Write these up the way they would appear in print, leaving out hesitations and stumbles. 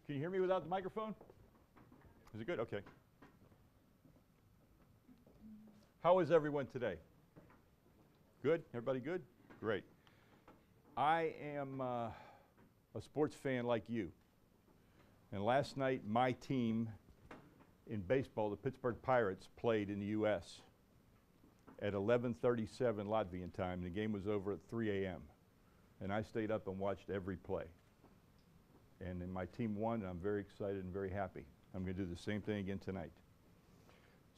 Can you hear me without the microphone? Is it good? Okay. How is everyone today? Good? Everybody good? Great. I am a sports fan like you. And last night, my team in baseball, the Pittsburgh Pirates, played in the U.S. at 11:37 Latvian time. The game was over at 3 a.m. And I stayed up and watched every play. And then my team won, and I'm very excited and very happy. I'm going to do the same thing again tonight.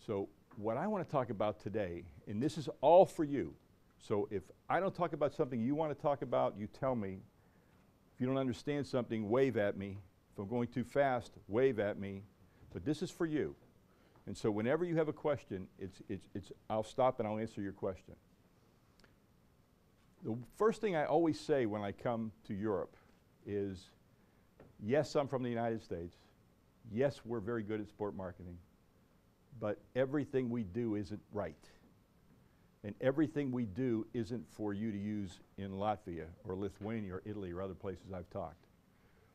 So what I want to talk about today, and this is all for you. So if I don't talk about something you want to talk about, you tell me. If you don't understand something, wave at me. If I'm going too fast, wave at me. But this is for you. And so whenever you have a question, I'll stop and I'll answer your question. The first thing I always say when I come to Europe is, yes, I'm from the United States. Yes, we're very good at sport marketing. But everything we do isn't right. And everything we do isn't for you to use in Latvia or Lithuania or Italy or other places I've talked.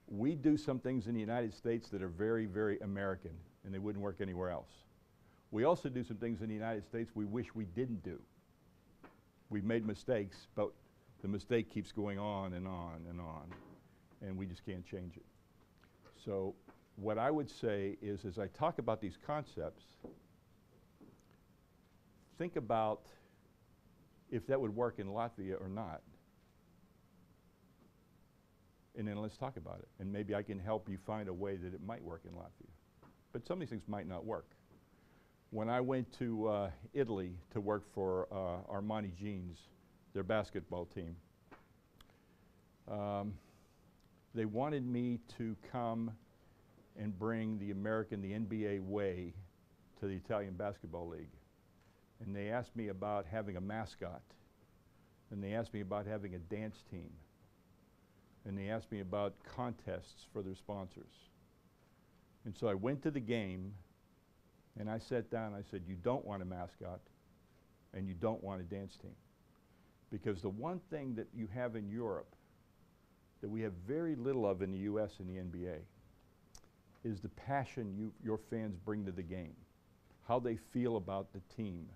We do some things in the United States that are very, very American, and they wouldn't work anywhere else. We also do some things in the United States we wish we didn't do. We've made mistakes, but the mistake keeps going on and on and on, and we just can't change it. So what I would say is, as I talk about these concepts, think about if that would work in Latvia or not. And then let's talk about it. And maybe I can help you find a way that it might work in Latvia. But some of these things might not work. When I went to Italy to work for Armani Jeans, their basketball team, they wanted me to come and bring the NBA way to the Italian Basketball League. And they asked me about having a mascot. And they asked me about having a dance team. And they asked me about contests for their sponsors. And so I went to the game, and I sat down and I said, you don't want a mascot, and you don't want a dance team. Because the one thing that you have in Europe that we have very little of in the US and the NBA is the passion your fans bring to the game, how they feel about the team,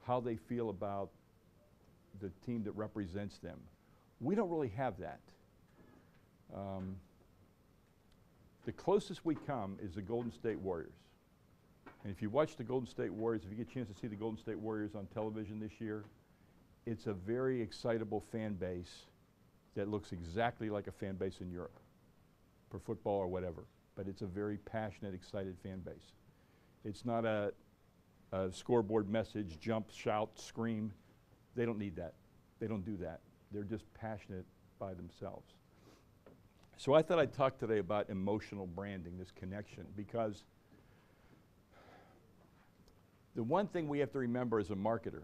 how they feel about the team that represents them. We don't really have that. The closest we come is the Golden State Warriors. And if you watch the Golden State Warriors, if you get a chance to see the Golden State Warriors on television this year, it's a very excitable fan base that looks exactly like a fan base in Europe for football or whatever. But it's a very passionate, excited fan base. It's not a scoreboard message, jump, shout, scream. They don't need that. They don't do that. They're just passionate by themselves. So I thought I'd talk today about emotional branding, this connection, because the one thing we have to remember as a marketer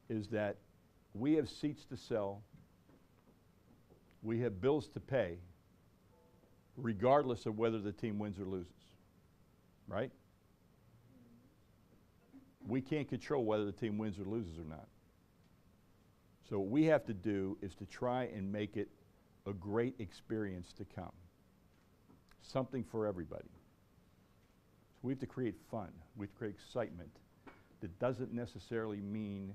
is that we have seats to sell, we have bills to pay, regardless of whether the team wins or loses, right? We can't control whether the team wins or loses or not. So what we have to do is to try and make it a great experience to come. Something for everybody. So we have to create fun. We have to create excitement. That doesn't necessarily mean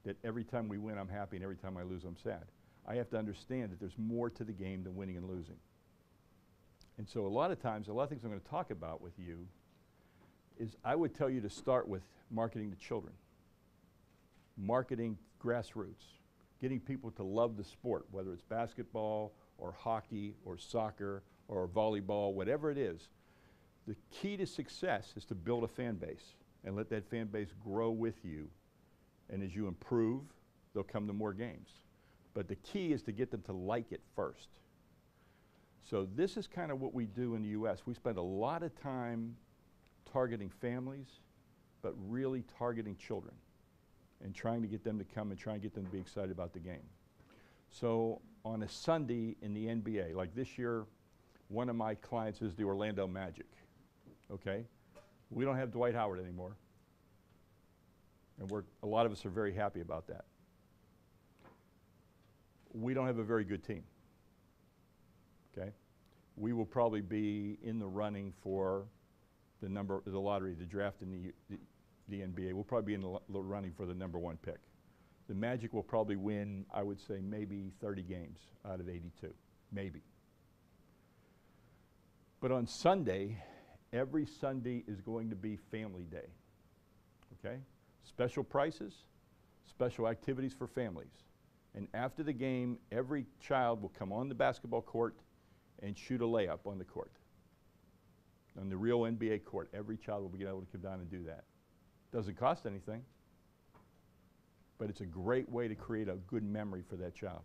that every time we win I'm happy and every time I lose I'm sad. I have to understand that there's more to the game than winning and losing. And so a lot of times, a lot of things I'm going to talk about with you is I would tell you to start with marketing to children. Marketing grassroots. Getting people to love the sport, whether it's basketball or hockey or soccer or volleyball, whatever it is. The key to success is to build a fan base and let that fan base grow with you. And as you improve, they'll come to more games. But the key is to get them to like it first. So this is kind of what we do in the US. We spend a lot of time targeting families, but really targeting children and trying to get them to come and try and get them to be excited about the game. So on a Sunday in the NBA, like this year, one of my clients is the Orlando Magic, okay? We don't have Dwight Howard anymore, and a lot of us are very happy about that. We don't have a very good team, okay? we will probably be in the running for the lottery, the draft in the NBA. We'll probably be in the running for the #1 pick. The Magic will probably win, I would say, maybe 30 games out of 82, maybe. But on Sunday, every Sunday is going to be family day, okay? Special prices, special activities for families. And after the game, every child will come on the basketball court and shoot a layup on the court. On the real NBA court, every child will be able to come down and do that. Doesn't cost anything, but it's a great way to create a good memory for that child.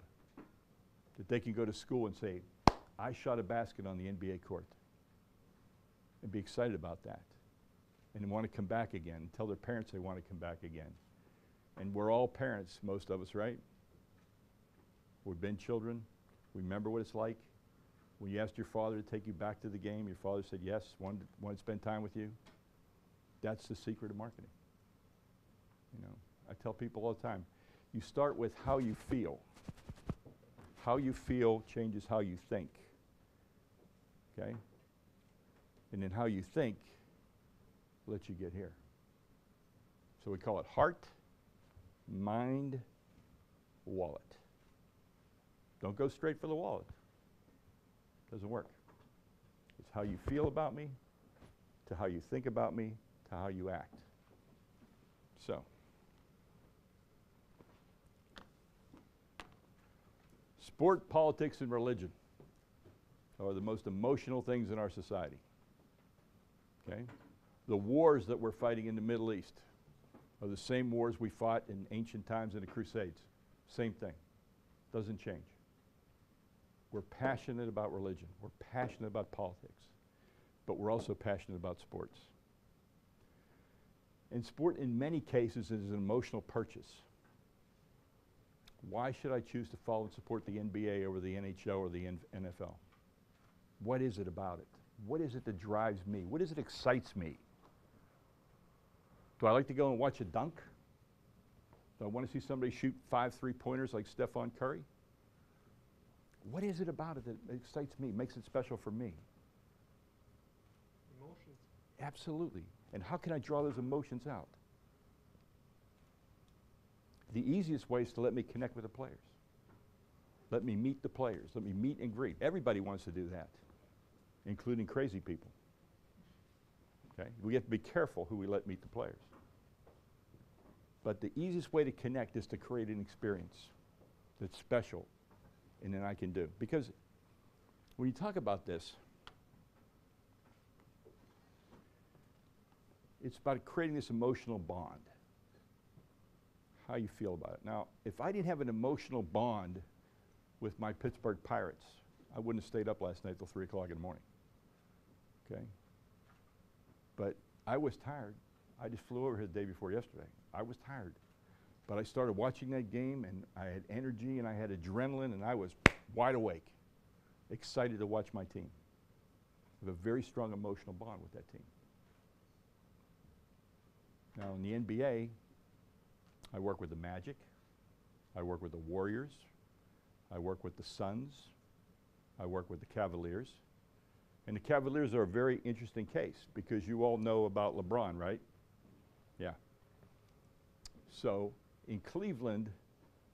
That they can go to school and say, I shot a basket on the NBA court. And be excited about that. And want to come back again, and tell their parents they want to come back again. And we're all parents, most of us, right? We've been children. We remember what it's like. When you asked your father to take you back to the game, your father said yes, wanted to spend time with you. That's the secret of marketing. You know, I tell people all the time, you start with how you feel. How you feel changes how you think. Okay? And then how you think lets you get here. So we call it heart, mind, wallet. Don't go straight for the wallet. Doesn't work. It's how you feel about me, to how you think about me, to how you act. So, sport, politics, and religion are the most emotional things in our society. Okay? The wars that we're fighting in the Middle East are the same wars we fought in ancient times in the Crusades. Same thing. Doesn't change. We're passionate about religion. We're passionate about politics. But we're also passionate about sports. And sport, in many cases, is an emotional purchase. Why should I choose to follow and support the NBA over the NHL or the NFL? What is it about it? What is it that drives me? What is it that excites me? Do I like to go and watch a dunk? Do I want to see somebody shoot 5 3-pointers like Stephen Curry? What is it about it that excites me, makes it special for me? Emotions. Absolutely. And how can I draw those emotions out? The easiest way is to let me connect with the players. Let me meet the players. Let me meet and greet. Everybody wants to do that, including crazy people. Okay? We have to be careful who we let meet the players. But the easiest way to connect is to create an experience that's special and that I can do. Because when you talk about this, it's about creating this emotional bond. How you feel about it. Now, if I didn't have an emotional bond with my Pittsburgh Pirates, I wouldn't have stayed up last night till 3 o'clock in the morning. Okay? But I was tired. I just flew over here the day before yesterday. I was tired. But I started watching that game, and I had energy, and I had adrenaline, and I was wide awake, excited to watch my team. I have a very strong emotional bond with that team. Now, in the NBA, I work with the Magic. I work with the Warriors. I work with the Suns. I work with the Cavaliers. And the Cavaliers are a very interesting case because you all know about LeBron, right? Yeah. So in Cleveland,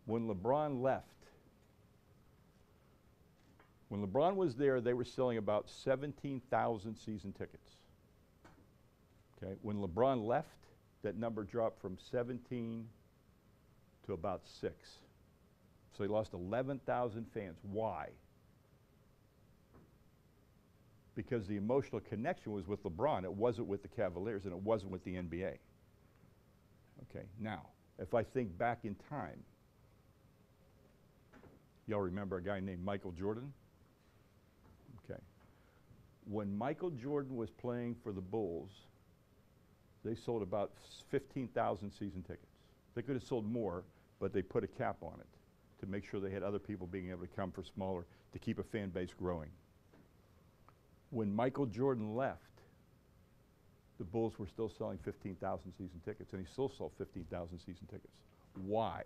when LeBron left, when LeBron was there, they were selling about 17,000 season tickets. Okay. When LeBron left, that number dropped from 17 to about 6. So he lost 11,000 fans. Why? Because the emotional connection was with LeBron. It wasn't with the Cavaliers, and it wasn't with the NBA. Okay, now, if I think back in time, y'all remember a guy named Michael Jordan? Okay. When Michael Jordan was playing for the Bulls, they sold about 15,000 season tickets. They could have sold more, but they put a cap on it to make sure they had other people being able to come for smaller, to keep a fan base growing. When Michael Jordan left, the Bulls were still selling 15,000 season tickets, and he still sold 15,000 season tickets. Why?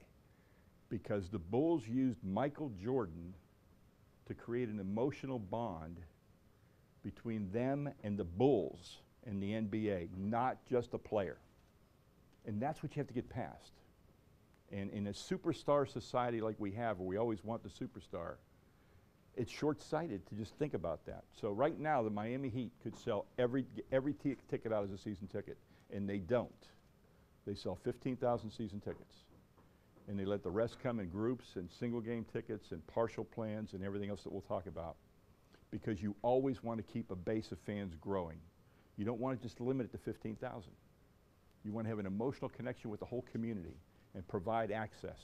Because the Bulls used Michael Jordan to create an emotional bond between them and the Bulls in the NBA, not just a player. And that's what you have to get past. And in a superstar society like we have, where we always want the superstar, it's short-sighted to just think about that. So right now, the Miami Heat could sell every ticket out as a season ticket, and they don't. They sell 15,000 season tickets, and they let the rest come in groups and single-game tickets and partial plans and everything else that we'll talk about, because you always want to keep a base of fans growing. You don't want to just limit it to 15,000. You want to have an emotional connection with the whole community and provide access.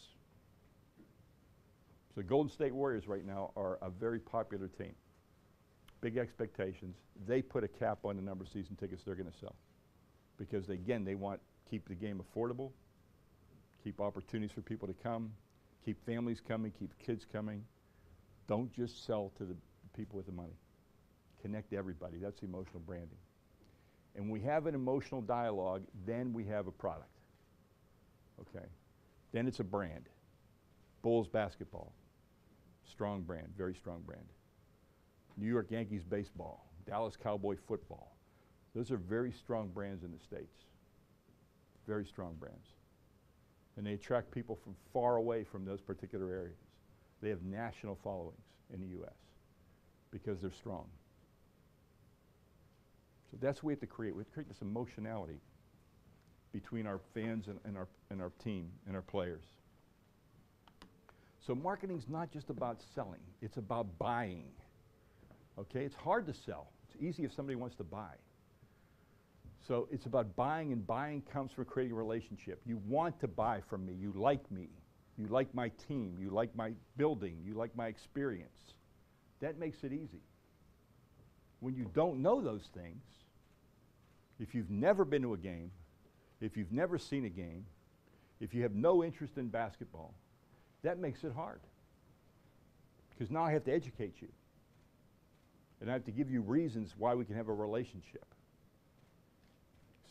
So Golden State Warriors right now are a very popular team. Big expectations. They put a cap on the number of season tickets they're going to sell, because again, they want to keep the game affordable, keep opportunities for people to come, keep families coming, keep kids coming. Don't just sell to the people with the money. Connect everybody. That's emotional branding. And when we have an emotional dialogue, then we have a product. Okay? Then it's a brand. Bulls basketball, strong brand, very strong brand. New York Yankees baseball, Dallas Cowboy football. Those are very strong brands in the States. Very strong brands. And they attract people from far away from those particular areas. They have national followings in the U.S. because they're strong. So that's what we have to create. We have to create this emotionality between our fans and our team and our players. So marketing's not just about selling, it's about buying. Okay, it's hard to sell. It's easy if somebody wants to buy. So it's about buying, and buying comes from creating a relationship. You want to buy from me, you like my team, you like my building, you like my experience. That makes it easy. When you don't know those things, if you've never been to a game, if you've never seen a game, if you have no interest in basketball, that makes it hard. Because now I have to educate you. And I have to give you reasons why we can have a relationship.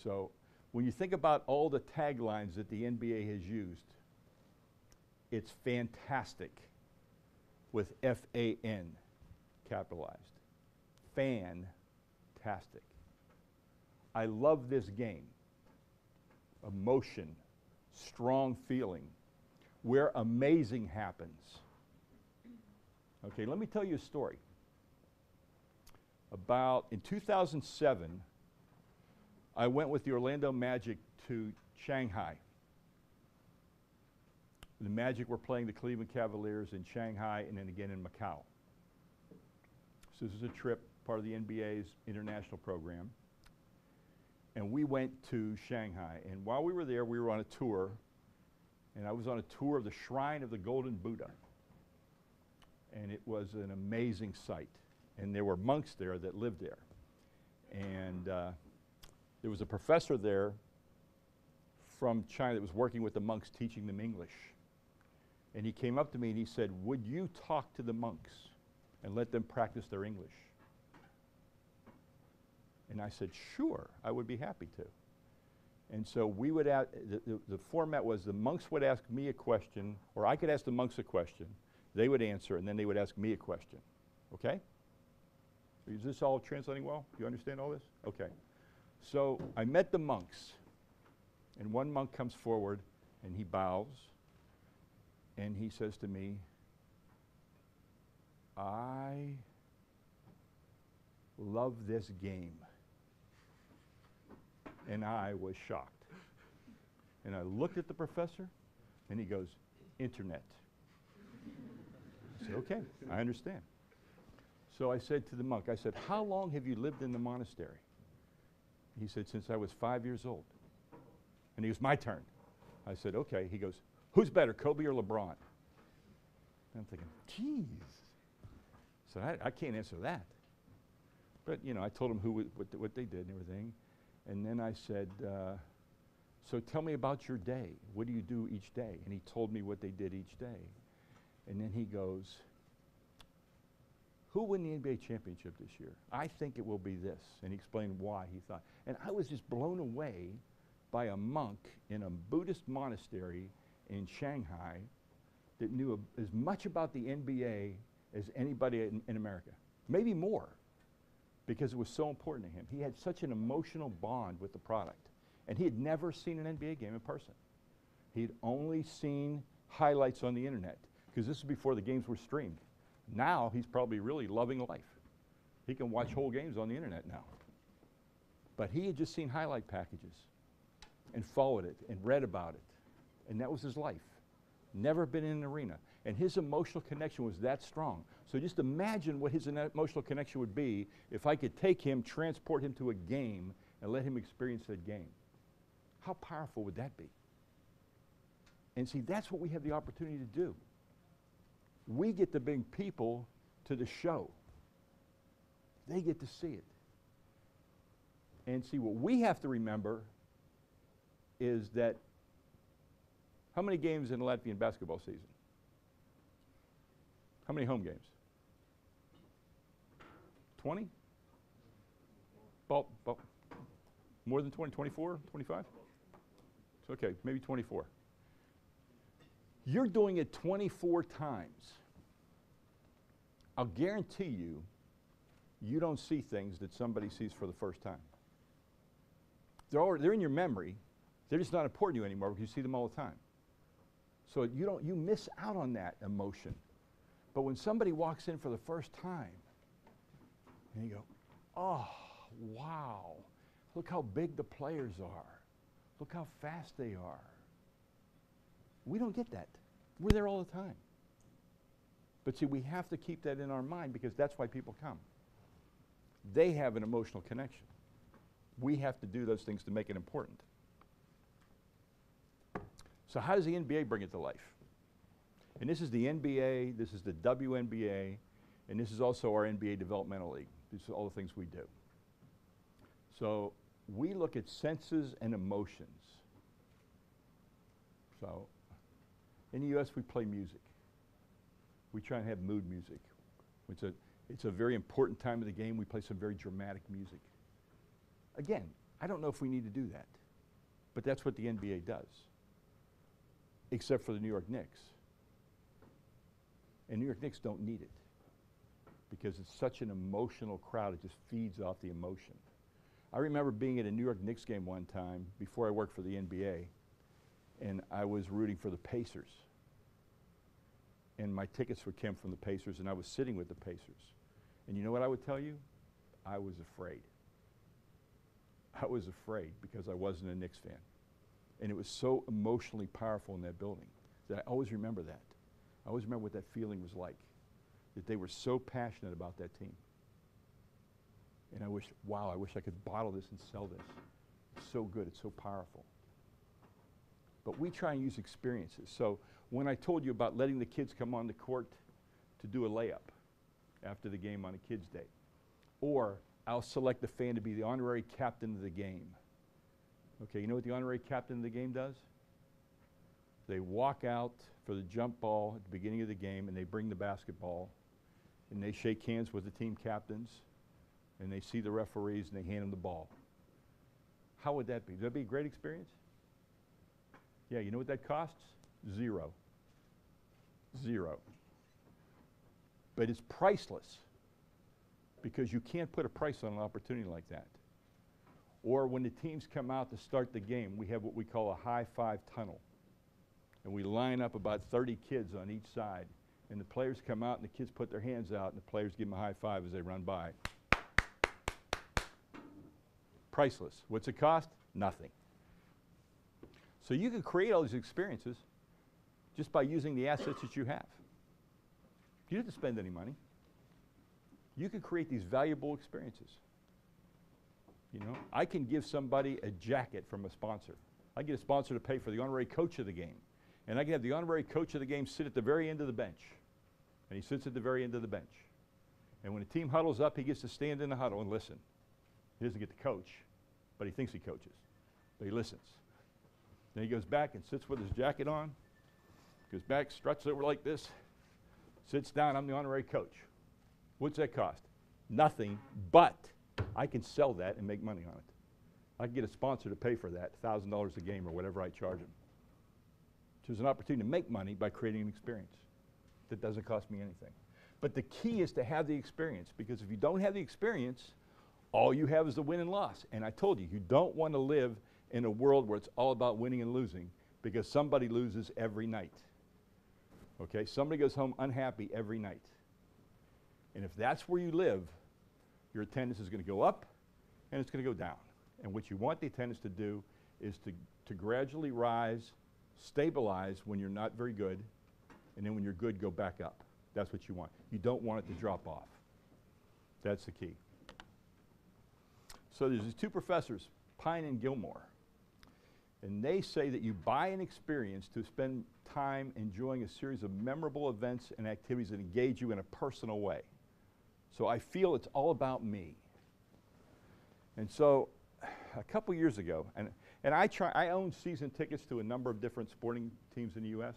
So when you think about all the taglines that the NBA has used, it's fantastic with F-A-N capitalized. Fantastic. I love this game. Emotion, strong feeling, where amazing happens. Okay, let me tell you a story. In 2007, I went with the Orlando Magic to Shanghai. The Magic were playing the Cleveland Cavaliers in Shanghai and then again in Macau. So this is a trip, part of the NBA's international program. And we went to Shanghai. And while we were there, we were on a tour. And I was on a tour of the Shrine of the Golden Buddha. And it was an amazing sight. And there were monks there that lived there. And there was a professor there from China that was working with the monks, teaching them English. And he came up to me and he said, "Would you talk to the monks and let them practice their English?" And I said, "Sure, I would be happy to." And so we would the format was the monks would ask me a question, or I could ask the monks a question, they would answer, and then they would ask me a question. Okay? Is this all translating well? Do you understand all this? Okay. So I met the monks, and one monk comes forward, and he bows, and he says to me, "I love this game." And I was shocked. And I looked at the professor, and he goes, "Internet." I said, "Okay, I understand." So I said to the monk, I said, "How long have you lived in the monastery?" He said, "Since I was 5 years old." And he goes, "My turn." I said, "Okay." He goes, "Who's better, Kobe or LeBron?" And I'm thinking, geez. So I can't answer that. But, you know, I told him what they did and everything. And then I said, "So tell me about your day. What do you do each day?" And he told me what they did each day. And then he goes, "Who won the NBA championship this year? I think it will be this." And he explained why he thought. And I was just blown away by a monk in a Buddhist monastery in Shanghai that knew as much about the NBA as anybody in America, maybe more. because it was so important to him. He had such an emotional bond with the product. And he had never seen an NBA game in person. He had only seen highlights on the internet, because this is before the games were streamed. Now he's probably really loving life. He can watch whole games on the internet now. But he had just seen highlight packages and followed it and read about it. And that was his life. Never been in an arena. And his emotional connection was that strong. So just imagine what his emotional connection would be if I could take him, transport him to a game, and let him experience that game. How powerful would that be? And see, that's what we have the opportunity to do. We get to bring people to the show. They get to see it. And see, what we have to remember is that, how many games in the Latvian basketball season? How many home games? 20? More than 20, 24, 25? It's okay, maybe 24. You're doing it 24 times. I'll guarantee you, you don't see things that somebody sees for the first time. They're in your memory. They're just not important to you anymore because you see them all the time. So you miss out on that emotion. But when somebody walks in for the first time, and you go, oh, wow, look how big the players are. Look how fast they are. We don't get that. We're there all the time. But see, we have to keep that in our mind because that's why people come. They have an emotional connection. We have to do those things to make it important. So how does the NBA bring it to life? And this is the NBA, this is the WNBA, and this is also our NBA Developmental League. These are all the things we do. So we look at senses and emotions. So in the U.S., we play music. We try and have mood music. It's a very important time of the game. We play some very dramatic music. Again, I don't know if we need to do that, but that's what the NBA does, except for the New York Knicks. And New York Knicks don't need it because it's such an emotional crowd. It just feeds off the emotion. I remember being at a New York Knicks game one time before I worked for the NBA, and I was rooting for the Pacers. And my tickets would come from the Pacers, and I was sitting with the Pacers. And you know what I would tell you? I was afraid. I was afraid because I wasn't a Knicks fan. And it was so emotionally powerful in that building that I always remember that. I always remember what that feeling was like, that they were so passionate about that team. And I wish I could bottle this and sell this. It's so good, it's so powerful. But we try and use experiences. So when I told you about letting the kids come on the court to do a layup after the game on a kid's day, or I'll select the fan to be the honorary captain of the game. Okay, you know what the honorary captain of the game does? They walk out for the jump ball at the beginning of the game, and they bring the basketball, and they shake hands with the team captains, and they see the referees, and they hand them the ball. How would that be? Would that be a great experience? Yeah, you know what that costs? $0. $0. But it's priceless because you can't put a price on an opportunity like that. Or when the teams come out to start the game, we have what we call a high-five tunnel. And we line up about 30 kids on each side. And the players come out, and the kids put their hands out, and the players give them a high five as they run by. Priceless. What's it cost? Nothing. So you can create all these experiences just by using the assets that you have. You don't have to spend any money. You can create these valuable experiences. You know, I can give somebody a jacket from a sponsor. I get a sponsor to pay for the honorary coach of the game. And I can have the honorary coach of the game sit at the very end of the bench. And he sits at the very end of the bench. And when the team huddles up, he gets to stand in the huddle and listen. He doesn't get to coach, but he thinks he coaches. But he listens. Then he goes back and sits with his jacket on, goes back, struts over like this, sits down. I'm the honorary coach. What's that cost? Nothing, but I can sell that and make money on it. I can get a sponsor to pay for that, $1,000 a game or whatever I charge him. So there's an opportunity to make money by creating an experience that doesn't cost me anything. But the key is to have the experience, because if you don't have the experience, All you have is the win and loss. And I told you, you don't want to live in a world where it's all about winning and losing, because somebody loses every night. Okay? Somebody goes home unhappy every night. And if that's where you live, your attendance is going to go up and it's going to go down. And what you want the attendance to do is to gradually rise, stabilize when you're not very good, and then when you're good, go back up. That's what you want. You don't want it to drop off. That's the key. So there's these two professors, Pine and Gilmore, and they say that you buy an experience to spend time enjoying a series of memorable events and activities that engage you in a personal way. So I feel it's all about me. And so a couple years ago, and I own season tickets to a number of different sporting teams in the U.S.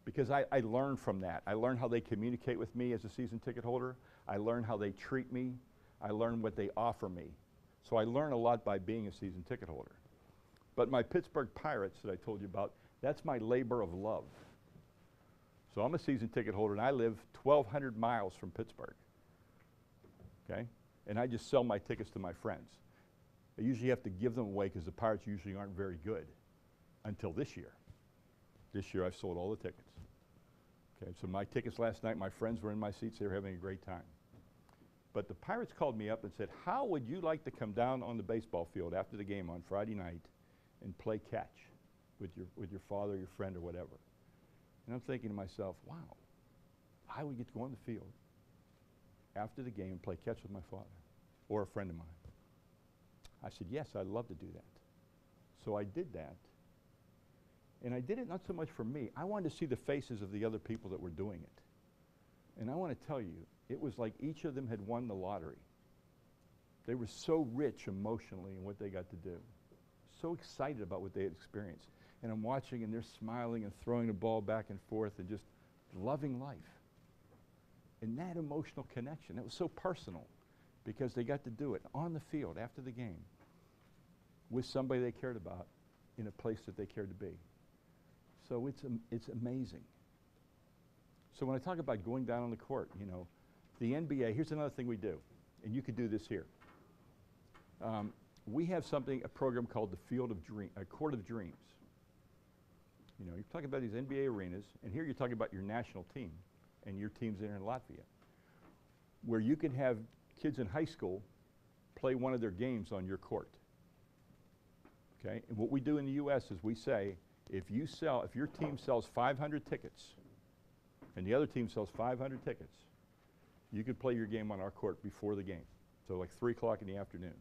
because I learned from that. I learned how they communicate with me as a season ticket holder. I learned how they treat me. I learned what they offer me. So I learn a lot by being a season ticket holder. But my Pittsburgh Pirates that I told you about, that's my labor of love. So I'm a season ticket holder, and I live 1,200 miles from Pittsburgh. Okay? And I just sell my tickets to my friends. I usually have to give them away because the Pirates usually aren't very good until this year. This year I've sold all the tickets. Okay, so my tickets last night, my friends were in my seats, they were having a great time. But the Pirates called me up and said, how would you like to come down on the baseball field after the game on Friday night and play catch with your father, your friend, or whatever? And I'm thinking to myself, wow, I would get to go on the field after the game and play catch with my father or a friend of mine. I said, yes, I'd love to do that. So I did that. And I did it not so much for me. I wanted to see the faces of the other people that were doing it. And I want to tell you, it was like each of them had won the lottery. They were so rich emotionally in what they got to do. So excited about what they had experienced. And I'm watching and they're smiling and throwing the ball back and forth and just loving life. And that emotional connection, it was so personal because they got to do it on the field after the game with somebody they cared about in a place that they cared to be. So it's amazing. So when I talk about going down on the court, you know, the NBA, here's another thing we do, and you could do this here. We have a program called the Court of Dreams. You know, you're talking about these NBA arenas, and here you're talking about your national team, and your team's there in Latvia, where you can have kids in high school play one of their games on your court. Okay, and what we do in the U.S. is we say, if your team sells 500 tickets, and the other team sells 500 tickets, you could play your game on our court before the game, so like 3 o'clock in the afternoon.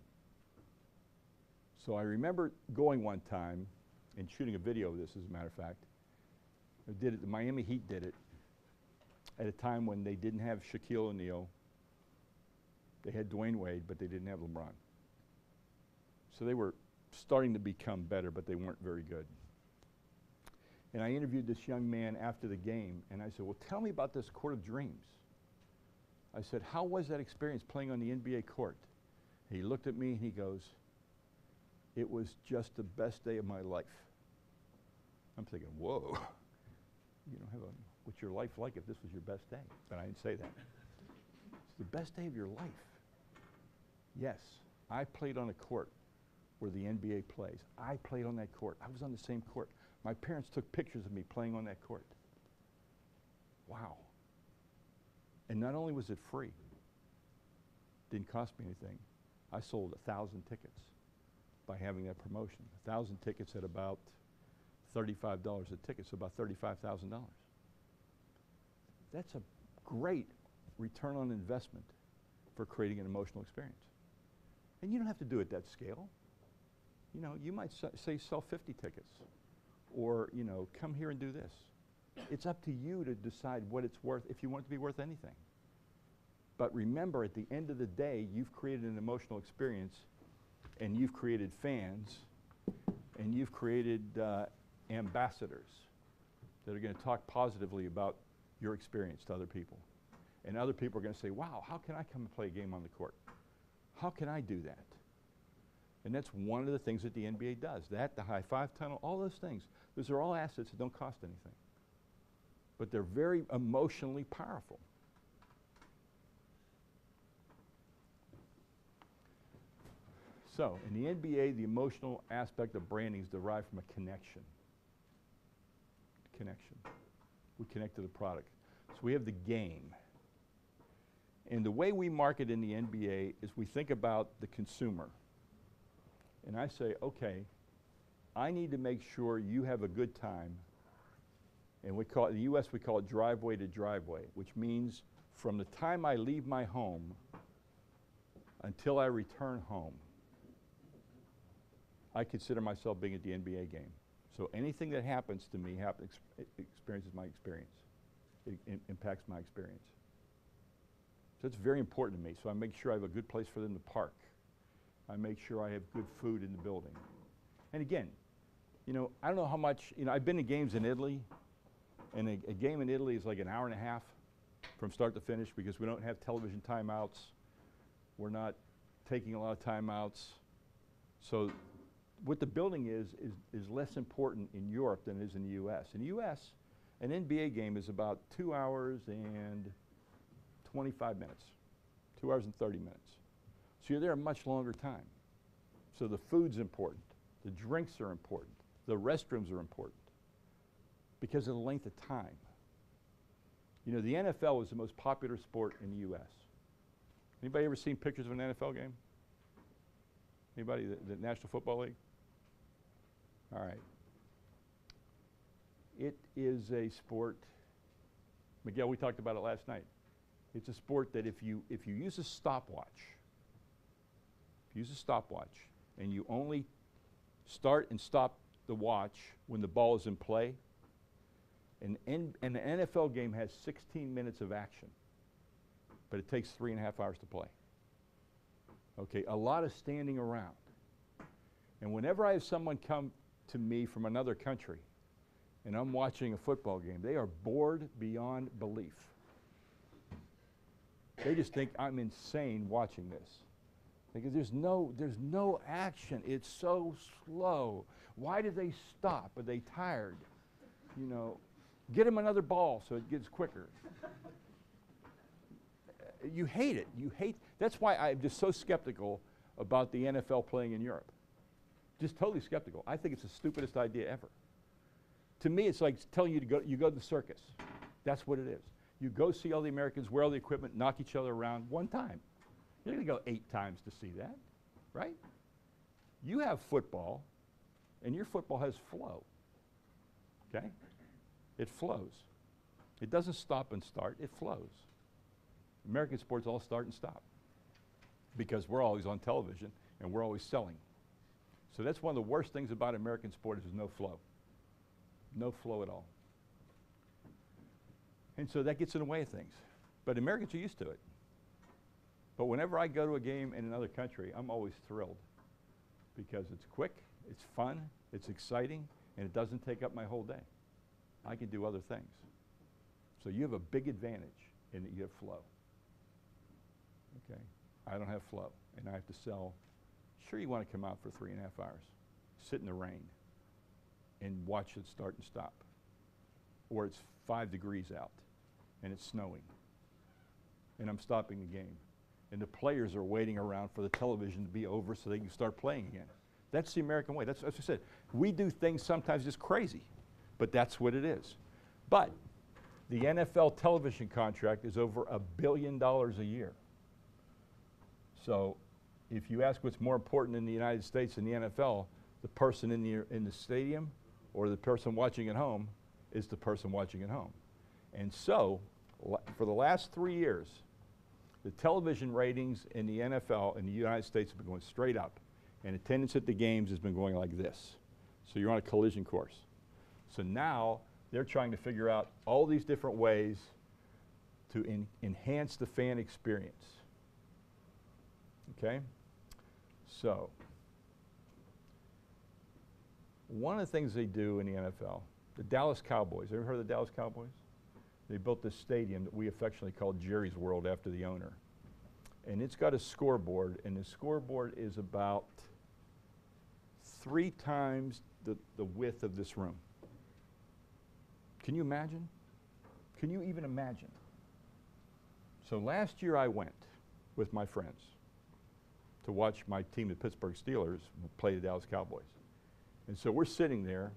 So I remember going one time and shooting a video of this, as a matter of fact. The Miami Heat did it at a time when they didn't have Shaquille O'Neal. They had Dwayne Wade, but they didn't have LeBron. So they were starting to become better, but they weren't very good. And I interviewed this young man after the game, and I said, well, tell me about this Court of Dreams. I said, how was that experience playing on the NBA court? And he looked at me and he goes, it was just the best day of my life. I'm thinking, whoa, what's your life like if this was your best day? But I didn't say that. It's the best day of your life. Yes, I played on a court where the NBA plays. I played on that court. I was on the same court. My parents took pictures of me playing on that court. Wow. And not only was it free, didn't cost me anything, I sold 1,000 tickets by having that promotion. 1,000 tickets at about $35 a ticket, so about $35,000. That's a great return on investment for creating an emotional experience. And you don't have to do it that scale. You know, you might say sell 50 tickets, or, you know, come here and do this. It's up to you to decide what it's worth, if you want it to be worth anything. But remember, at the end of the day, you've created an emotional experience, and you've created fans, and you've created ambassadors that are going to talk positively about your experience to other people. And other people are going to say, wow, how can I come and play a game on the court? How can I do that? And that's one of the things that the NBA does. That, the high five tunnel, all those things. Those are all assets that don't cost anything. But they're very emotionally powerful. So, in the NBA, the emotional aspect of branding is derived from a connection. Connection. We connect to the product. So we have the game. And the way we market in the NBA is we think about the consumer. And I say, okay, I need to make sure you have a good time. And we call it, in the US, we call it driveway to driveway, which means from the time I leave my home until I return home, I consider myself being at the NBA game. So anything that happens to me experiences my experience. It impacts my experience. So it's very important to me. So I make sure I have a good place for them to park. I make sure I have good food in the building. And again, you know, I don't know how much, you know, I've been to games in Italy, and a game in Italy is like an hour and a half from start to finish because we don't have television timeouts. We're not taking a lot of timeouts. So what the building is less important in Europe than it is in the US. In the US, an NBA game is about 2 hours and 25 minutes, 2 hours and 30 minutes. So you're there a much longer time. So the food's important, the drinks are important, the restrooms are important because of the length of time. You know, the NFL is the most popular sport in the US. Anybody ever seen pictures of an NFL game? Anybody, the National Football League? All right. It is a sport, Miguel, we talked about it last night. It's a sport that if you use a stopwatch, and you only start and stop the watch when the ball is in play, and an NFL game has 16 minutes of action, but it takes 3.5 hours to play. Okay, a lot of standing around. And whenever I have someone come to me from another country and I'm watching a football game, they are bored beyond belief. They just think I'm insane watching this. Because there's no action. It's so slow. Why do they stop? Are they tired? You know, get them another ball so it gets quicker. You hate it. That's why I'm just so skeptical about the NFL playing in Europe. Just totally skeptical. I think it's the stupidest idea ever. To me, it's like telling you to go to the circus. That's what it is. You go see all the Americans, wear all the equipment, knock each other around one time. You're not going to go 8 times to see that, right? You have football, and your football has flow, okay? It flows. It doesn't stop and start, it flows. American sports all start and stop because we're always on television and we're always selling. So that's one of the worst things about American sport is no flow. No flow at all. And so that gets in the way of things. But Americans are used to it. But whenever I go to a game in another country, I'm always thrilled because it's quick, it's fun, it's exciting, and it doesn't take up my whole day. I can do other things. So you have a big advantage in that you have flow. Okay? I don't have flow, and I have to sell. Sure, you want to come out for 3.5 hours, sit in the rain, and watch it start and stop. Or it's 5 degrees out, and it's snowing, and I'm stopping the game. And the players are waiting around for the television to be over so they can start playing again. That's the American way. That's what I said. We do things sometimes just crazy, but that's what it is. But the NFL television contract is over $1 billion a year. So if you ask what's more important in the United States than the NFL, the person in the stadium or the person watching at home is the person watching at home. And so for the last 3 years, the television ratings in the NFL in the United States have been going straight up, and attendance at the games has been going like this. So you're on a collision course. So now they're trying to figure out all these different ways to enhance the fan experience. Okay? So one of the things they do in the NFL, the Dallas Cowboys, ever heard of the Dallas Cowboys? They built this stadium that we affectionately call Jerry's World after the owner. And it's got a scoreboard, and the scoreboard is about 3 times the width of this room. Can you imagine? Can you even imagine? So last year I went with my friends to to watch my team, the Pittsburgh Steelers, play the Dallas Cowboys. And so we're sitting there,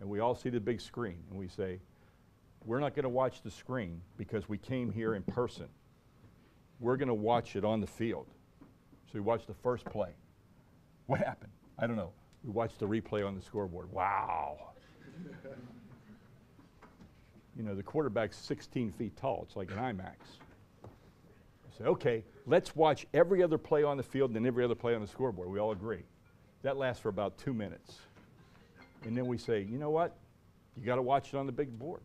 and we all see the big screen, and we say, we're not going to watch the screen because we came here in person. We're going to watch it on the field. So we watched the first play. What happened? I don't know. We watched the replay on the scoreboard. Wow. You know, the quarterback's 16 feet tall. It's like an IMAX. I say, okay, let's watch every other play on the field and then every other play on the scoreboard. We all agree. That lasts for about 2 minutes. And then we say, you know what? You got to watch it on the big board.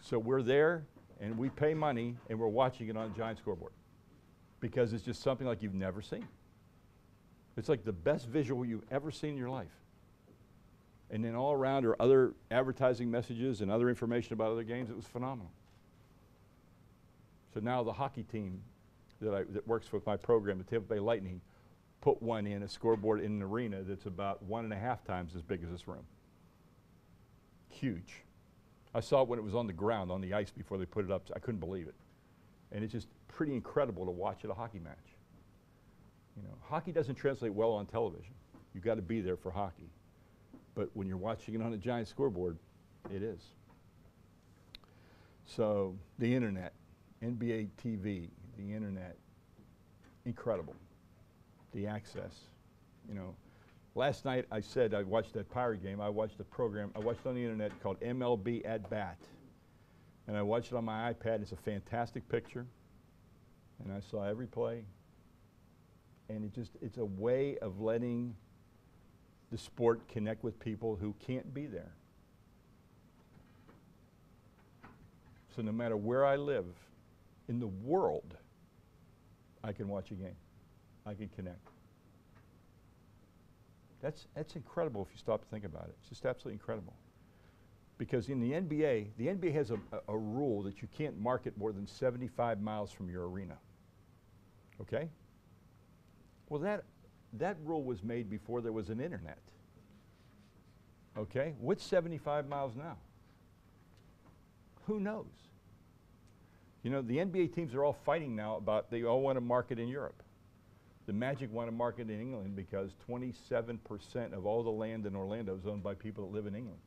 So we're there, and we pay money, and we're watching it on a giant scoreboard because it's just something like you've never seen. It's like the best visual you've ever seen in your life. And then all around are other advertising messages and other information about other games. It was phenomenal. So now the hockey team that works with my program, the Tampa Bay Lightning, put one in, a scoreboard in an arena that's about 1.5 times as big as this room. Huge. I saw it when it was on the ground, on the ice, before they put it up. I couldn't believe it. And it's just pretty incredible to watch at a hockey match. You know, hockey doesn't translate well on television. You've got to be there for hockey. But when you're watching it on a giant scoreboard, it is. So the internet, NBA TV, the internet, incredible. The access, you know. Last night I said I watched that Pirate game. I watched a program, I watched on the internet called MLB At Bat. And I watched it on my iPad. It's a fantastic picture. And I saw every play. And it's a way of letting the sport connect with people who can't be there. So no matter where I live in the world, I can watch a game. I can connect. That's incredible if you stop to think about it. It's just absolutely incredible. Because in the NBA has a rule that you can't market more than 75 miles from your arena. Okay? Well, that rule was made before there was an internet. Okay? What's 75 miles now? Who knows? You know, the NBA teams are all fighting now about they all want to market in Europe. The Magic want to market in England because 27% of all the land in Orlando is owned by people that live in England.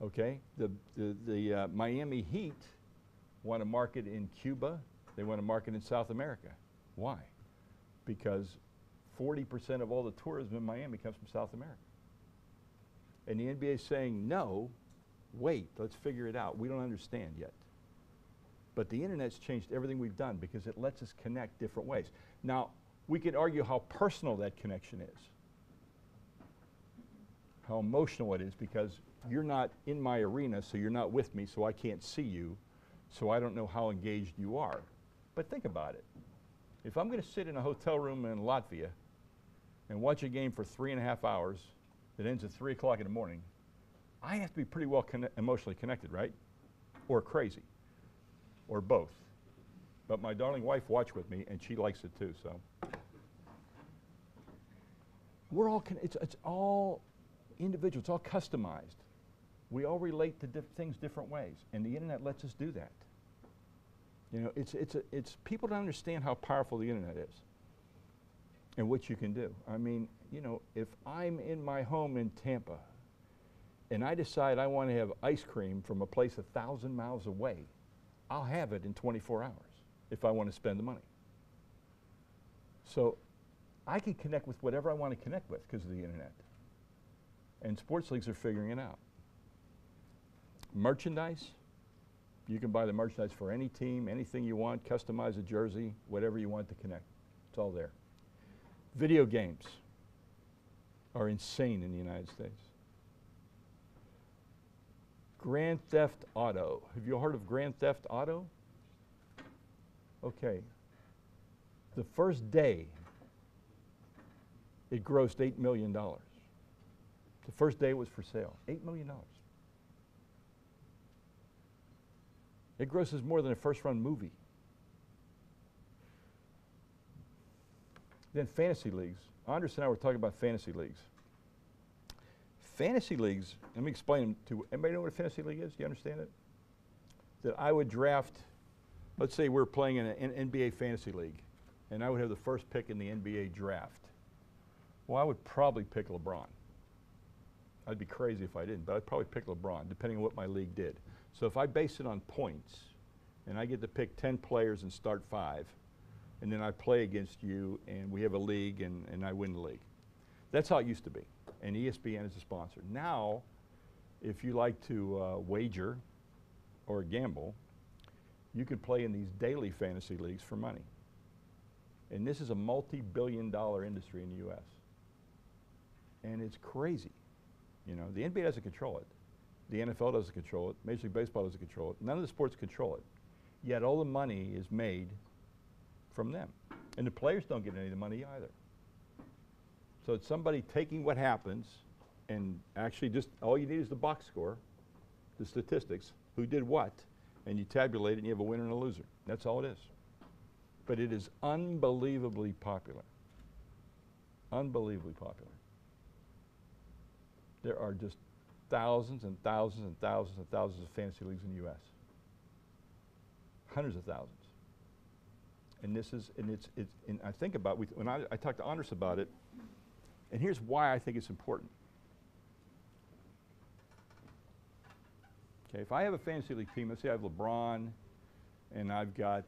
Okay? The Miami Heat want to market in Cuba. They want to market in South America. Why? Because 40% of all the tourism in Miami comes from South America. And the NBA is saying, no, wait, let's figure it out. We don't understand yet. But the internet's changed everything we've done because it lets us connect different ways. Now, we could argue how personal that connection is, how emotional it is, because you're not in my arena, so you're not with me, so I can't see you, so I don't know how engaged you are. But think about it. If I'm going to sit in a hotel room in Latvia and watch a game for 3.5 hours that ends at 3 o'clock in the morning, I have to be pretty well emotionally connected, right? Or crazy. Or both. But my darling wife watched with me, and she likes it too, so. We're all, it's all individual, it's all customized. We all relate to things different ways, and the internet lets us do that. You know, it's people don't understand how powerful the internet is and what you can do. I mean, you know, if I'm in my home in Tampa, and I decide I want to have ice cream from a place 1,000 miles away, I'll have it in 24 hours if I want to spend the money. So I can connect with whatever I want to connect with because of the internet. And sports leagues are figuring it out. Merchandise, you can buy the merchandise for any team, anything you want, customize a jersey, whatever you want to connect. It's all there. Video games are insane in the United States. Grand Theft Auto. Have you heard of Grand Theft Auto? Okay. The first day, it grossed $8 million. The first day it was for sale, $8 million. It grosses more than a first-run movie. Then fantasy leagues. Andres and I were talking about fantasy leagues. Fantasy leagues, let me explain them to, anybody know what a fantasy league is? Do you understand it? That I would draft, let's say we're playing in an NBA fantasy league, and I would have the first pick in the NBA draft, well, I would probably pick LeBron. I'd be crazy if I didn't, but I'd probably pick LeBron, depending on what my league did. So if I base it on points, and I get to pick 10 players and start 5, and then I play against you, and we have a league, and I win the league. That's how it used to be, and ESPN is a sponsor. Now, if you like to wager or gamble, you can play in these daily fantasy leagues for money. And this is a multi-billion-dollar industry in the U.S. And it's crazy. You know, the NBA doesn't control it. The NFL doesn't control it. Major League Baseball doesn't control it. None of the sports control it. Yet all the money is made from them. And the players don't get any of the money either. So it's somebody taking what happens and actually just, all you need is the box score, the statistics, who did what, and you tabulate it and you have a winner and a loser. That's all it is. But it is unbelievably popular. Unbelievably popular. There are just thousands and thousands and thousands and thousands of fantasy leagues in the U.S. Hundreds of thousands. And this is, and I think about, when I talked to Andres about it, and here's why I think it's important. Okay, if I have a fantasy league team, let's say I have LeBron, and I've got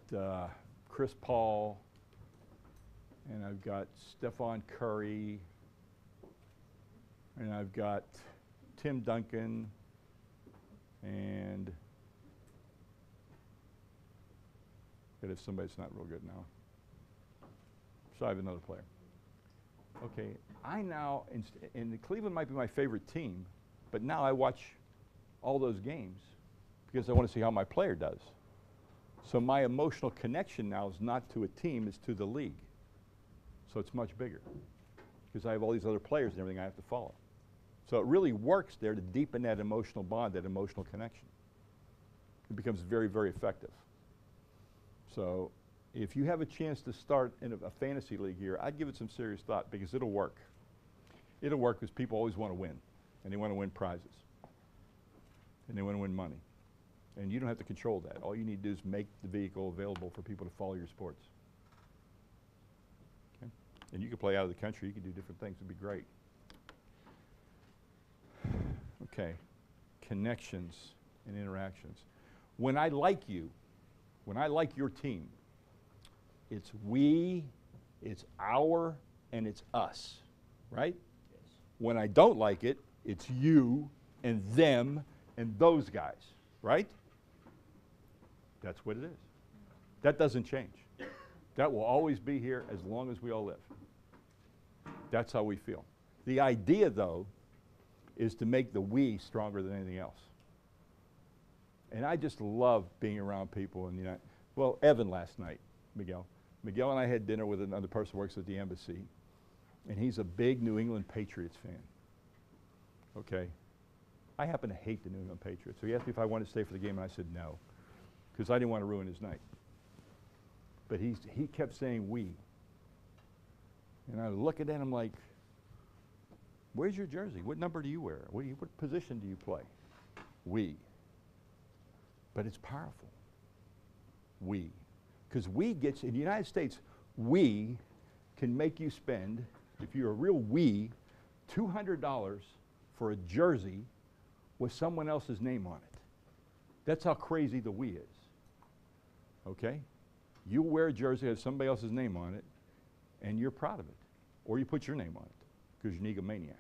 Chris Paul, and I've got Stephon Curry, and I've got Tim Duncan, and if somebody that's not real good now. So I have another player. Okay, I now, and Cleveland might be my favorite team, but now I watch all those games because I want to see how my player does. So my emotional connection now is not to a team, it's to the league. So it's much bigger because I have all these other players and everything I have to follow. So it really works there to deepen that emotional bond, that emotional connection. It becomes very, very effective. So if you have a chance to start in a fantasy league here, I'd give it some serious thought because it'll work. It'll work because people always want to win, and they want to win prizes, and they want to win money. And you don't have to control that. All you need to do is make the vehicle available for people to follow your sports. Okay? And you can play out of the country. You can do different things. It'd be great. Okay. Connections and interactions. When I like you, when I like your team, it's we, it's our, and it's us, right? Yes. When I don't like it, it's you and them and those guys, right? That's what it is. That doesn't change. That will always be here as long as we all live. That's how we feel. The idea, though, is to make the we stronger than anything else. And I just love being around people. And, you know, well, Evan last night, Miguel and I had dinner with another person who works at the embassy, and he's a big New England Patriots fan. Okay? I happen to hate the New England Patriots. So he asked me if I wanted to stay for the game, and I said no, because I didn't want to ruin his night. But he kept saying we. And I was looking at him like, where's your jersey? What number do you wear? What position do you play? We. But it's powerful. We. Because we gets, in the United States, we can make you spend, if you're a real we, $200 for a jersey with someone else's name on it. That's how crazy the we is. Okay? You wear a jersey that has somebody else's name on it, and you're proud of it. Or you put your name on it, because you're an egomaniac,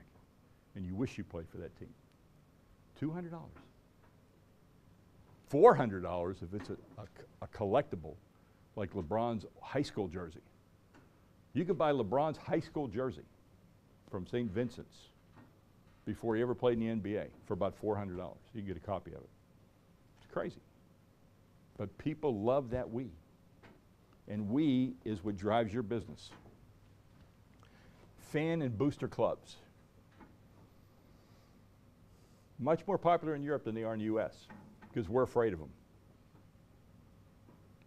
and you wish you played for that team. $200. $400 if it's a collectible, like LeBron's high school jersey. You could buy LeBron's high school jersey from St. Vincent's before he ever played in the NBA for about $400. You can get a copy of it. It's crazy. But people love that we. And we is what drives your business. Fan and booster clubs. Much more popular in Europe than they are in the U.S. because we're afraid of them.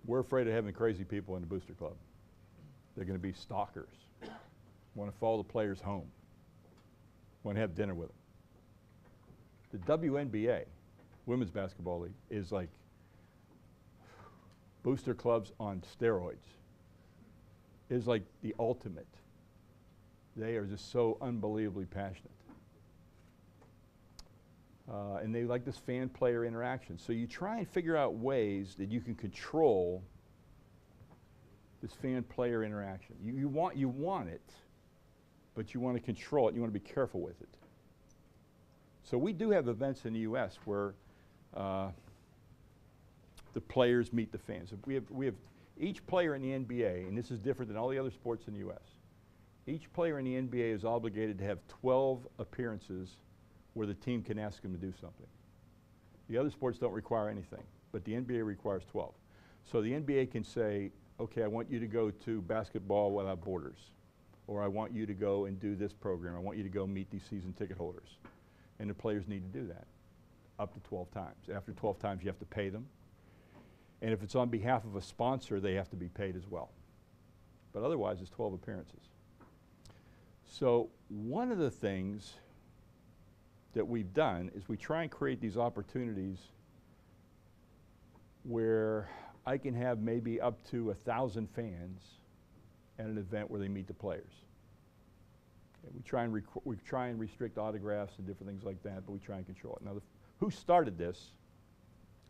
We're afraid of having crazy people in the booster club. They're going to be stalkers. Want to follow the players home. Want to have dinner with them. The WNBA, Women's Basketball League, is like booster clubs on steroids. is like the ultimate. They are just so unbelievably passionate. And they like this fan-player interaction. So you try and figure out ways that you can control this fan-player interaction. You want it, but you want to control it. You want to be careful with it. So we do have events in the U.S. where the players meet the fans. We have each player in the NBA, and this is different than all the other sports in the U.S. Each player in the NBA is obligated to have 12 appearances where the team can ask them to do something. The other sports don't require anything, but the NBA requires 12. So the NBA can say, okay, I want you to go to Basketball Without Borders, or I want you to go and do this program. I want you to go meet these season ticket holders. And the players need to do that up to 12 times. After 12 times, you have to pay them. And if it's on behalf of a sponsor, they have to be paid as well. But otherwise, it's 12 appearances. So one of the things that we've done is we try and create these opportunities where I can have maybe up to 1,000 fans at an event where they meet the players. Okay, we try and restrict autographs and different things like that, but we try and control it. Now, who started this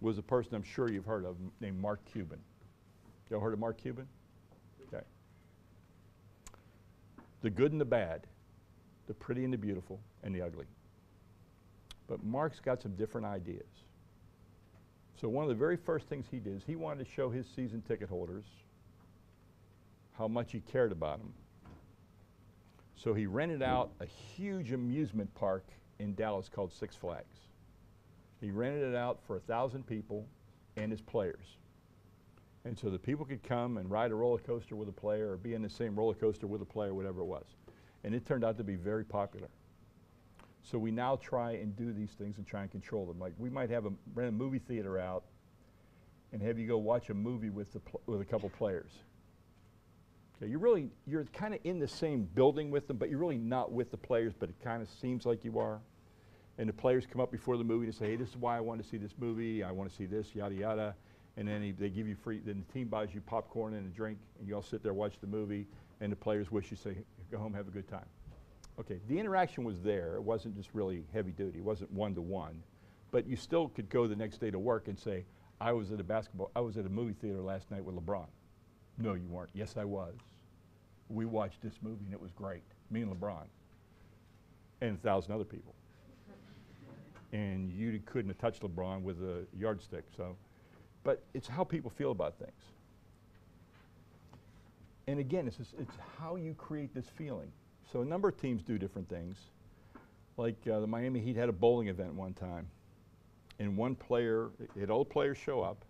was a person I'm sure you've heard of named Mark Cuban. Y'all heard of Mark Cuban? Okay. The good and the bad, the pretty and the beautiful, and the ugly. But Mark's got some different ideas. So one of the very first things he did is he wanted to show his season ticket holders how much he cared about them. So he rented out a huge amusement park in Dallas called Six Flags. He rented it out for 1,000 people and his players. And so the people could come and ride a roller coaster with a player or be in the same roller coaster with a player, whatever it was. And it turned out to be very popular. So we now try and do these things and try and control them. Like we might have rent a movie theater out and have you go watch a movie with a couple players. Okay, you're kind of in the same building with them, but you're really not with the players, but it kind of seems like you are. And the players come up before the movie and say, hey, this is why I want to see this movie, I want to see this, yada, yada. And then they give you free, then the team buys you popcorn and a drink, and you all sit there, watch the movie, and the players wish you, say, go home, have a good time. Okay, the interaction was there. It wasn't just really heavy duty. It wasn't one-to-one. But you still could go the next day to work and say, I was at a movie theater last night with LeBron. No, you weren't. Yes, I was. We watched this movie and it was great. Me and LeBron. And 1,000 other people. And you couldn't have touched LeBron with a yardstick. So, but it's how people feel about things. And again, it's how you create this feeling. So a number of teams do different things. Like the Miami Heat had a bowling event one time. And one player, had all players show up,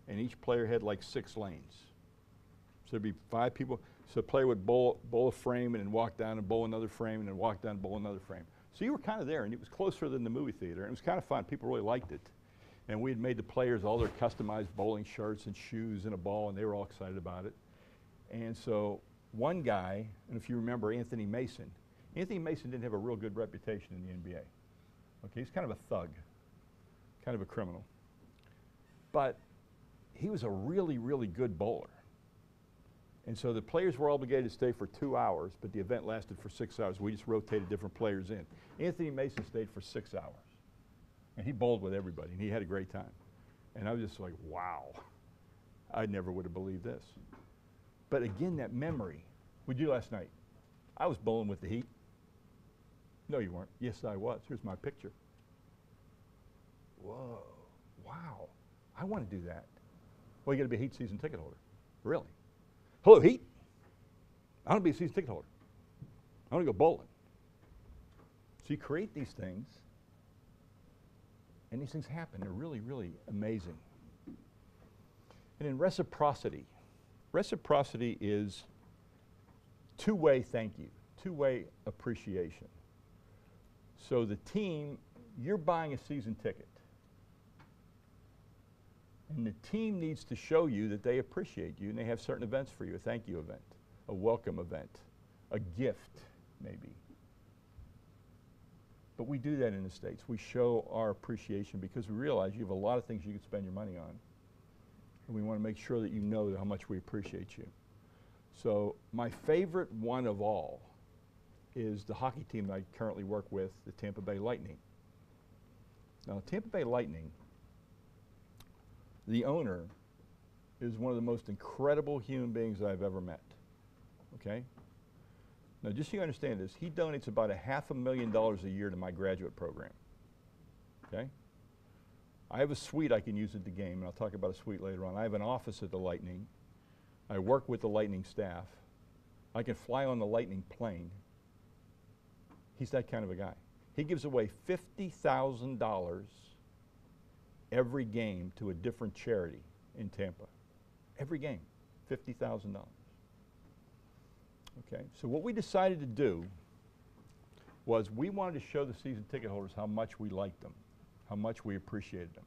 and each player had like 6 lanes. So there'd be 5 people. So a player would bowl a frame and then walk down and bowl another frame and then walk down and bowl another frame. So you were kind of there, and it was closer than the movie theater. And it was kind of fun. People really liked it. And we had made the players all their customized bowling shirts and shoes and a ball, and they were all excited about it. And so one guy, and if you remember Anthony Mason didn't have a real good reputation in the NBA. Okay, he's kind of a thug, kind of a criminal. But he was a really, really good bowler. And so the players were obligated to stay for 2 hours, but the event lasted for 6 hours. We just rotated different players in. Anthony Mason stayed for 6 hours. And he bowled with everybody, and he had a great time. And I was just like, wow, I never would have believed this. But again, that memory. What'd you do last night? I was bowling with the Heat. No, you weren't. Yes, I was. Here's my picture. Whoa, wow, I want to do that. Well, you got to be a Heat season ticket holder. Really? Hello, Heat. I want to be a season ticket holder. I want to go bowling. So you create these things, and these things happen. They're really, really amazing. And in reciprocity is two-way thank you, two-way appreciation. So the team, you're buying a season ticket. And the team needs to show you that they appreciate you, and they have certain events for you, a thank you event, a welcome event, a gift, maybe. But we do that in the States. We show our appreciation because we realize you have a lot of things you could spend your money on. And we want to make sure that you know how much we appreciate you. So my favorite one of all is the hockey team that I currently work with, the Tampa Bay Lightning. Now, Tampa Bay Lightning, the owner is one of the most incredible human beings I've ever met, okay? Now, just so you understand this, he donates about $500,000 a year to my graduate program, okay? I have a suite I can use at the game, and I'll talk about a suite later on. I have an office at the Lightning. I work with the Lightning staff. I can fly on the Lightning plane. He's that kind of a guy. He gives away $50,000 every game to a different charity in Tampa. Every game, $50,000. Okay, so what we decided to do was we wanted to show the season ticket holders how much we liked them, how much we appreciated them.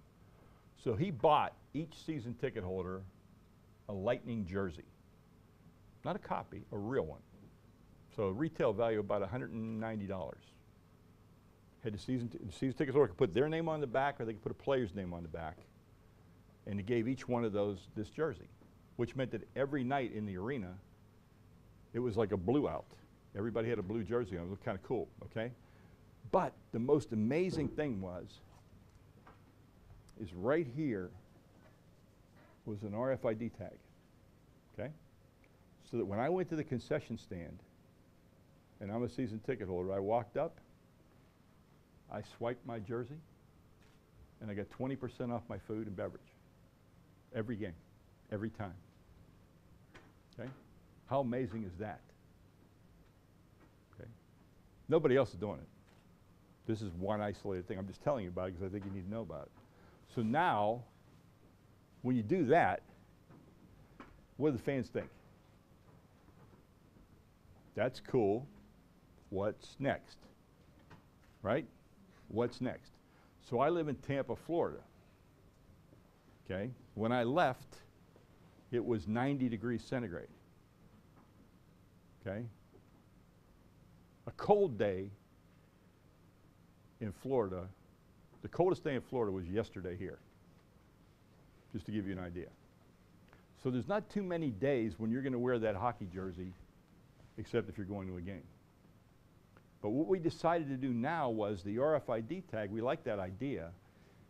So he bought each season ticket holder a Lightning jersey. Not a copy, a real one. So retail value about $190. Had the season ticket holder could put their name on the back, or they could put a player's name on the back. And he gave each one of those this jersey, which meant that every night in the arena, it was like a blue out. Everybody had a blue jersey on. It looked kind of cool, okay? But the most amazing thing is right here was an RFID tag, okay? So that when I went to the concession stand, and I'm a season ticket holder, I walked up, I swiped my jersey, and I got 20% off my food and beverage. Every game, every time, okay? How amazing is that? Okay. Nobody else is doing it. This is one isolated thing. I'm just telling you about it because I think you need to know about it. So now, when you do that, what do the fans think? That's cool. What's next? Right? What's next? So I live in Tampa, Florida. Okay? When I left, it was 90 degrees centigrade. Okay? A cold day in Florida, the coldest day in Florida was yesterday here, just to give you an idea. So there's not too many days when you're going to wear that hockey jersey, except if you're going to a game. But what we decided to do now was the RFID tag. We liked that idea,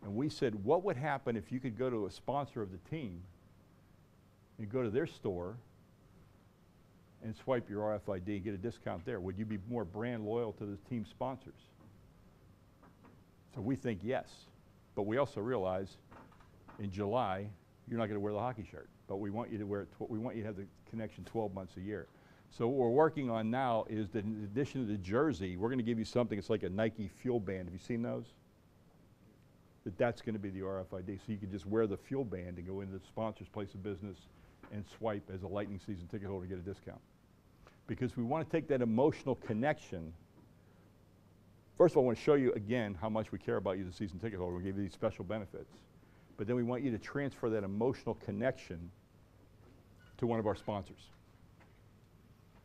and we said, what would happen if you could go to a sponsor of the team and go to their store and swipe your RFID and get a discount there? Would you be more brand loyal to the team sponsors? So we think yes, but we also realize in July you're not going to wear the hockey shirt, but we want you to wear it. We want you to have the connection 12 months a year. So what we're working on now is that in addition to the jersey, we're going to give you something. It's like a Nike fuel band. Have you seen those? That's going to be the RFID, so you can just wear the fuel band and go into the sponsor's place of business and swipe as a Lightning season ticket holder to get a discount. Because we want to take that emotional connection. First of all, I want to show you again how much we care about you as a season ticket holder. We give you these special benefits. But then we want you to transfer that emotional connection to one of our sponsors.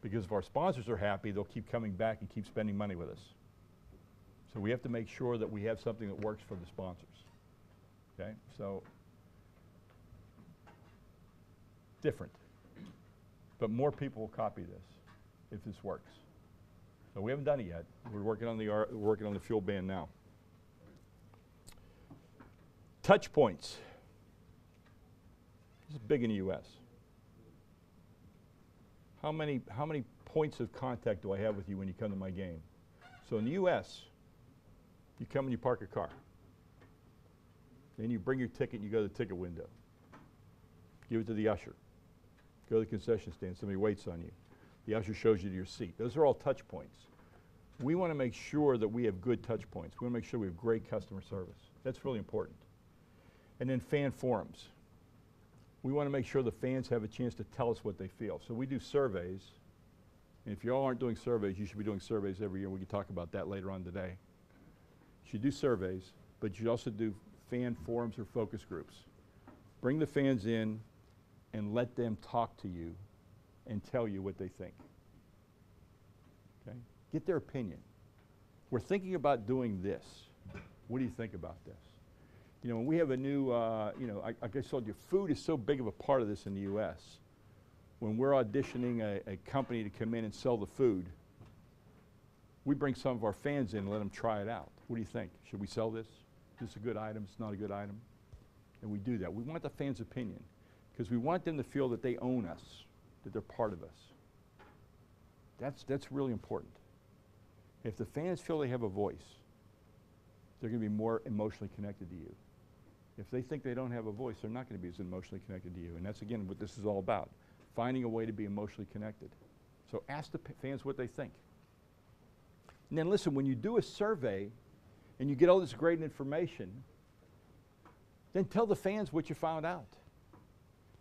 Because if our sponsors are happy, they'll keep coming back and keep spending money with us. So we have to make sure that we have something that works for the sponsors. Okay, so different. But more people will copy this if this works. So we haven't done it yet. We're working on the fuel band now. Touch points. This is big in the U.S. How many points of contact do I have with you when you come to my game? So in the U.S., you come and you park a car. Then you bring your ticket and you go to the ticket window. Give it to the usher. Go to the concession stand. Somebody waits on you. The usher shows you to your seat. Those are all touch points. We want to make sure that we have good touch points. We want to make sure we have great customer service. That's really important. And then fan forums. We want to make sure the fans have a chance to tell us what they feel. So we do surveys. And if you all aren't doing surveys, you should be doing surveys every year. We can talk about that later on today. You should do surveys, but you should also do fan forums or focus groups. Bring the fans in and let them talk to you and tell you what they think. Okay? Get their opinion. We're thinking about doing this. What do you think about this? You know, when we have a new, like I told you, food is so big of a part of this in the U.S. when we're auditioning a company to come in and sell the food, we bring some of our fans in and let them try it out. What do you think? Should we sell this? Is this a good item? It's not a good item? And we do that. We want the fans' opinion because we want them to feel that they own us, that they're part of us. That's really important. If the fans feel they have a voice, they're going to be more emotionally connected to you. If they think they don't have a voice, they're not going to be as emotionally connected to you. And that's, again, what this is all about, finding a way to be emotionally connected. So ask the fans what they think. And then listen, when you do a survey and you get all this great information, then tell the fans what you found out.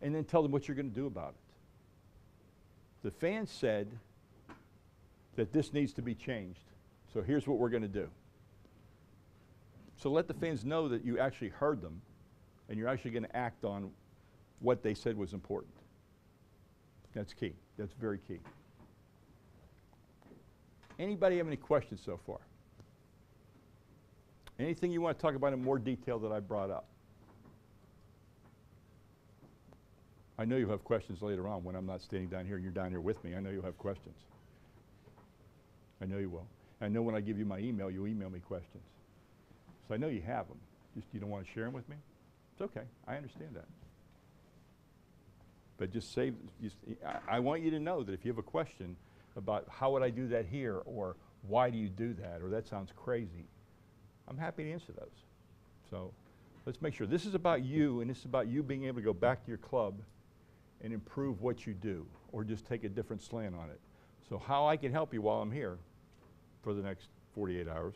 And then tell them what you're going to do about it. The fans said that this needs to be changed. So here's what we're going to do. So let the fans know that you actually heard them and you're actually going to act on what they said was important. That's key. That's very key. Anybody have any questions so far? Anything you want to talk about in more detail that I brought up? I know you'll have questions later on when I'm not standing down here and you're down here with me. I know you'll have questions. I know you will. I know when I give you my email, you'll email me questions. So I know you have them. Just you don't want to share them with me? It's okay. I understand that. But just save. I want you to know that if you have a question about how would I do that here, or why do you do that, or that sounds crazy, I'm happy to answer those. So let's make sure. This is about you, and this is about you being able to go back to your club and improve what you do, or just take a different slant on it. So how I can help you while I'm here for the next 48 hours,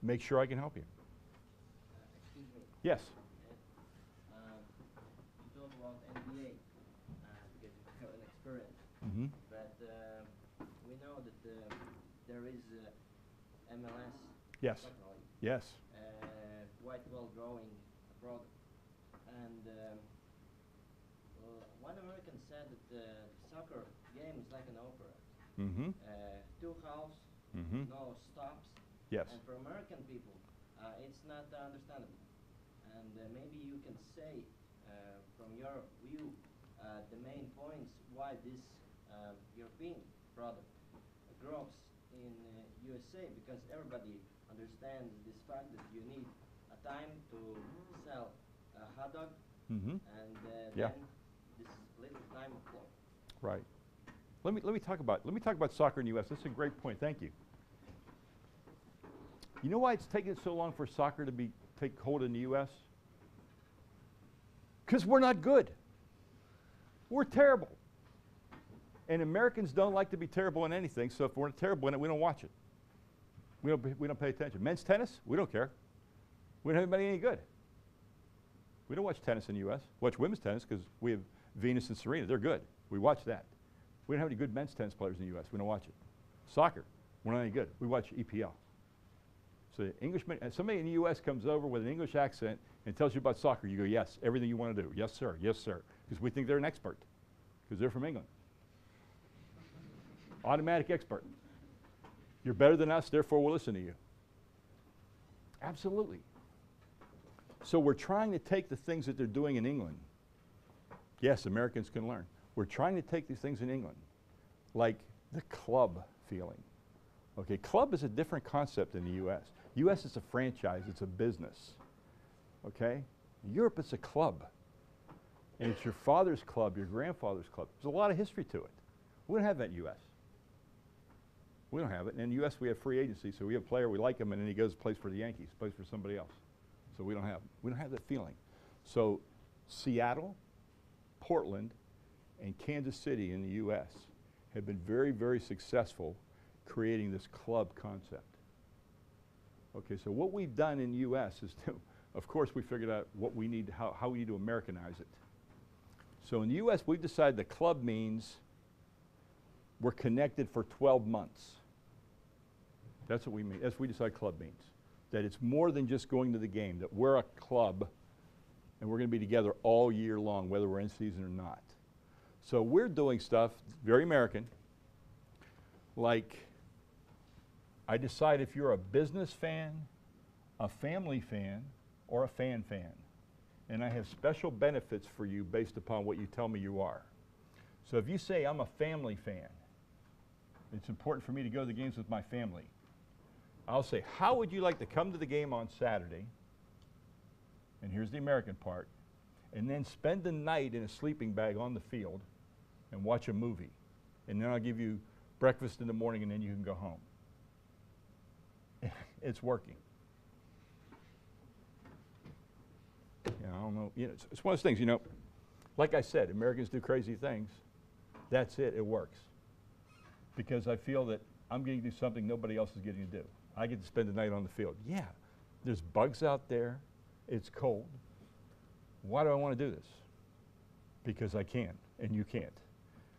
make sure I can help you. Excuse me. Yes. You talk about NBA because you have an experience, Mm-hmm. but we know that there is MLS. Yes. Soccer league, Yes. quite well growing product, and one American said that the soccer game is like an opera. Mm-hmm. Two halves, Mm-hmm. no stops. Yes. And for American people, it's not understandable. And maybe you can say, from your view, the main points why this European product grows in USA, because everybody understands this fact that you need a time to sell a hot dog, Mm-hmm. and Yeah. then this little time of flow. Right. Let me talk about soccer in the U.S. That's a great point. Thank you. You know why it's taken so long for soccer to take hold in the U.S.? Because we're not good. We're terrible. And Americans don't like to be terrible in anything, so if we're terrible in it, we don't watch it. We don't pay attention. Men's tennis, we don't care. We don't have anybody any good. We don't watch tennis in the U.S. Watch women's tennis because we have Venus and Serena. They're good. We watch that. We don't have any good men's tennis players in the U.S. We don't watch it. Soccer, we're not any good. We watch EPL. So Englishman, and somebody in the U.S. comes over with an English accent and tells you about soccer. You go, yes, everything you want to do. Yes, sir. Yes, sir. Because we think they're an expert because they're from England. Automatic expert. You're better than us, therefore we'll listen to you. Absolutely. So we're trying to take the things that they're doing in England. Yes, Americans can learn. We're trying to take these things in England, like the club feeling. Okay, club is a different concept in the U.S. U.S. is a franchise, it's a business. Okay? Europe is a club. And it's your father's club, your grandfather's club. There's a lot of history to it. We don't have that in the U.S. We don't have it. And in the U.S. we have free agency, so we have a player, we like him, and then he goes and plays for the Yankees, plays for somebody else. So we don't have that feeling. So Seattle, Portland, and Kansas City in the U.S. have been very, very successful creating this club concept. Okay, so what we've done in the U.S. is to, of course, we figured out what we need, how we need to Americanize it. So in the U.S., we've decided the club means we're connected for 12 months. That's what we mean. That's what we decide club means. That it's more than just going to the game, that we're a club and we're going to be together all year long, whether we're in season or not. So we're doing stuff, very American, like I decide if you're a business fan, a family fan, or a fan. and I have special benefits for you based upon what you tell me you are. So if you say I'm a family fan, it's important for me to go to the games with my family, I'll say, how would you like to come to the game on Saturday, and here's the American part, and then spend the night in a sleeping bag on the field and watch a movie. And then I'll give you breakfast in the morning, and then you can go home. It's working. I don't know. It's one of those things, like I said, Americans do crazy things. That's it. It works. Because I feel that I'm getting to do something nobody else is getting to do. I get to spend the night on the field. Yeah, there's bugs out there. It's cold. Why do I want to do this? Because I can, and you can't.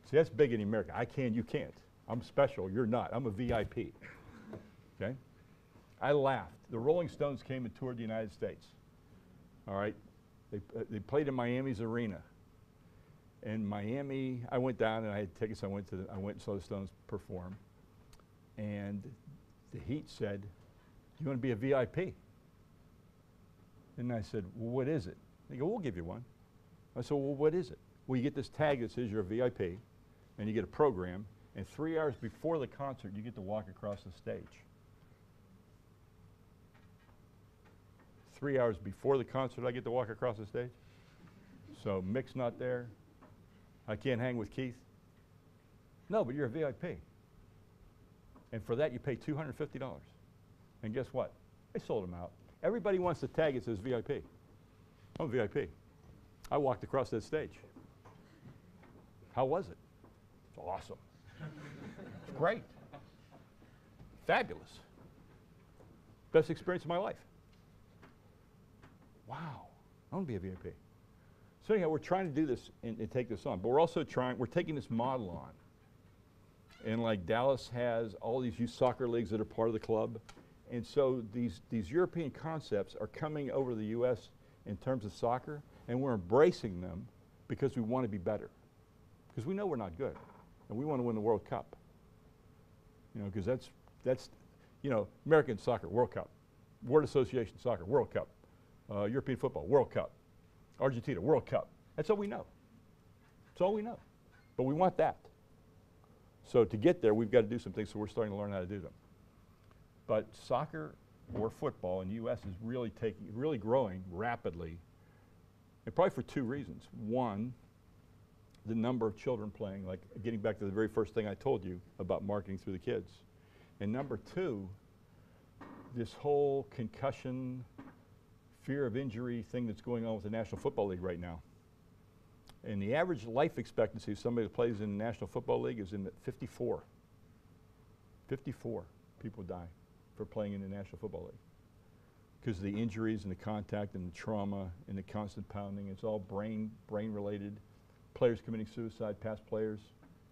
See, that's big in America. I can, you can't. I'm special, you're not. I'm a VIP. Okay? I laughed. The Rolling Stones came and toured the United States. All right? They played in Miami's arena. In Miami, I went down and I had tickets. I went and saw the Stones perform. And the Heat said, "Do you want to be a VIP?" And I said, "Well, what is it?" They go, "We'll give you one." I said, "Well, what is it?" "Well, you get this tag that says you're a VIP, and you get a program, and 3 hours before the concert, you get to walk across the stage." 3 hours before the concert, I get to walk across the stage? So Mick's not there. I can't hang with Keith. No, but you're a VIP. And for that, you pay $250. And guess what? They sold them out. Everybody wants the tag that says VIP. I'm a VIP. I walked across that stage. How was it? It's awesome. It's great. Fabulous. Best experience of my life. Wow. I want to be a VIP. So anyhow, we're trying to do this and take this on, but we're also we're taking this model on. And like Dallas has all these youth soccer leagues that are part of the club. And so these European concepts are coming over to the U.S. in terms of soccer, and we're embracing them because we want to be better. Because we know we're not good, and we want to win the World Cup. Because that's American soccer, World Cup. World Association Soccer, World Cup. European football, World Cup. Argentina, World Cup. That's all we know. That's all we know. But we want that. So to get there, we've got to do some things, so we're starting to learn how to do them. But soccer or football in the U.S. is really growing rapidly, and probably for two reasons. One, the number of children playing, like getting back to the very first thing I told you about marketing through the kids. And number two, this whole concussion, fear of injury thing that's going on with the National Football League right now. And the average life expectancy of somebody that plays in the National Football League is in 54. 54 people die for playing in the National Football League because of the injuries and the contact and the trauma and the constant pounding. It's all brain related. Players committing suicide, past players.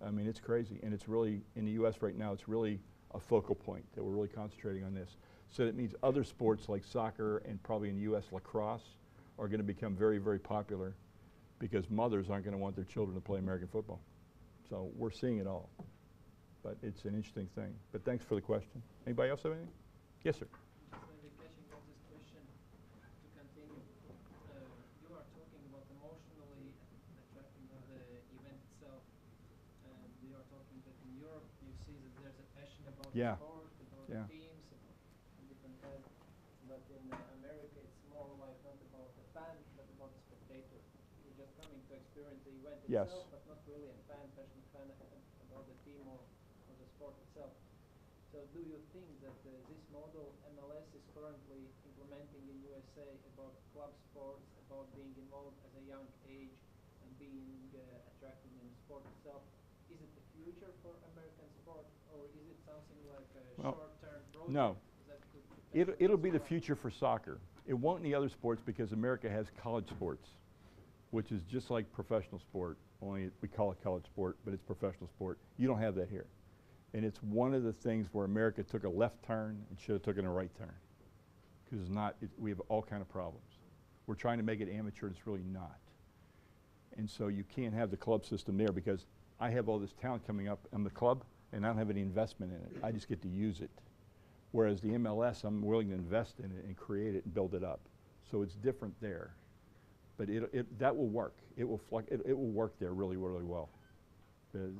I mean, it's crazy. And it's really, in the U.S. right now, it's really a focal point that we're really concentrating on this. So that means other sports like soccer and probably in the U.S. lacrosse are going to become very, very popular because mothers aren't going to want their children to play American football. So we're seeing it all. But it's an interesting thing. But thanks for the question. Anybody else have anything? Yes, sir. Just catching on this question to continue. You are talking about emotionally attracting the event itself. And we are talking that in Europe you see that there's a passion about the sport, about the teams, and different kinds. But in America it's more like not about the fan, but about the spectator. You're just coming to experience the event itself, but not really a passionate fan about the team or the sport itself. So do you think that this model MLS is currently implementing in USA about club sports, about being involved at a young age and being attracted in the sport itself, is it the future for American sport, or is it something like a short-term project? No. It'll be the future for soccer. It won't in the other sports because America has college sports, which is just like professional sport, only we call it college sport, but it's professional sport. You don't have that here. And it's one of the things where America took a left turn and should have taken a right turn. Because we have all kind of problems. We're trying to make it amateur, and it's really not. And so you can't have the club system there because I have all this talent coming up in the club, and I don't have any investment in it. I just get to use it. Whereas the MLS, I'm willing to invest in it and create it and build it up. So it's different there. But that will work. It will work there really, really well.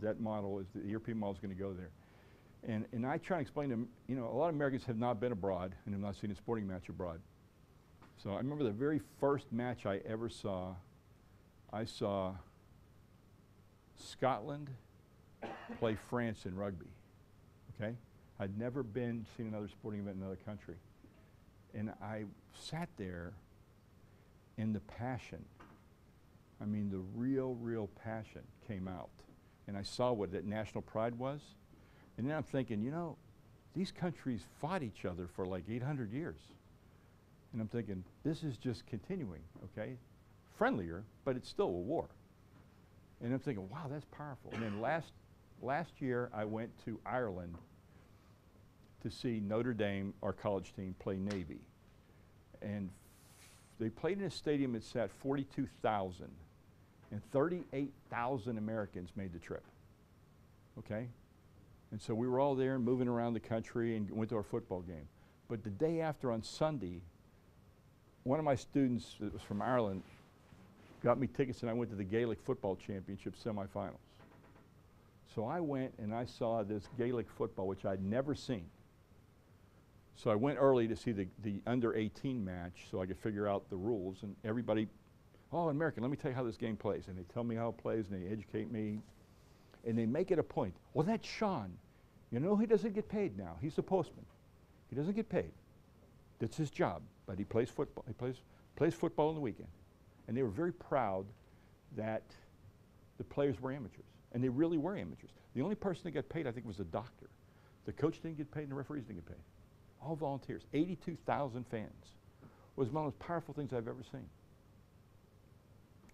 That model is, the European model is going to go there. And I try to explain to them, you know, a lot of Americans have not been abroad and have not seen a sporting match abroad. So I remember the very first match I ever saw, I saw Scotland play France in rugby, okay? I'd never seen another sporting event in another country. And I sat there and the passion, I mean the real passion came out. And I saw what that national pride was. And then I'm thinking, you know, these countries fought each other for like 800 years. And I'm thinking, this is just continuing, okay? Friendlier, but it's still a war. And I'm thinking, wow, that's powerful. And then last year, I went to Ireland to see Notre Dame, our college team, play Navy. And they played in a stadium that sat 42,000, and 38,000 Americans made the trip, okay? And so we were all there and moving around the country and went to our football game. But the day after, on Sunday, one of my students that was from Ireland got me tickets, and I went to the Gaelic Football Championship semifinals. So I went and I saw this Gaelic football, which I'd never seen. So I went early to see the under 18 match so I could figure out the rules. And everybody, oh, American, let me tell you how this game plays. And they tell me how it plays, and they educate me. And they make it a point. Well, that's Sean. You know, he doesn't get paid now. He's the postman. He doesn't get paid. That's his job. But he plays football. He plays football on the weekend. And they were very proud that the players were amateurs. And they really were amateurs. The only person that got paid, I think, was the doctor. The coach didn't get paid, and the referees didn't get paid. All volunteers. 82,000 fans. It was one of the most powerful things I've ever seen.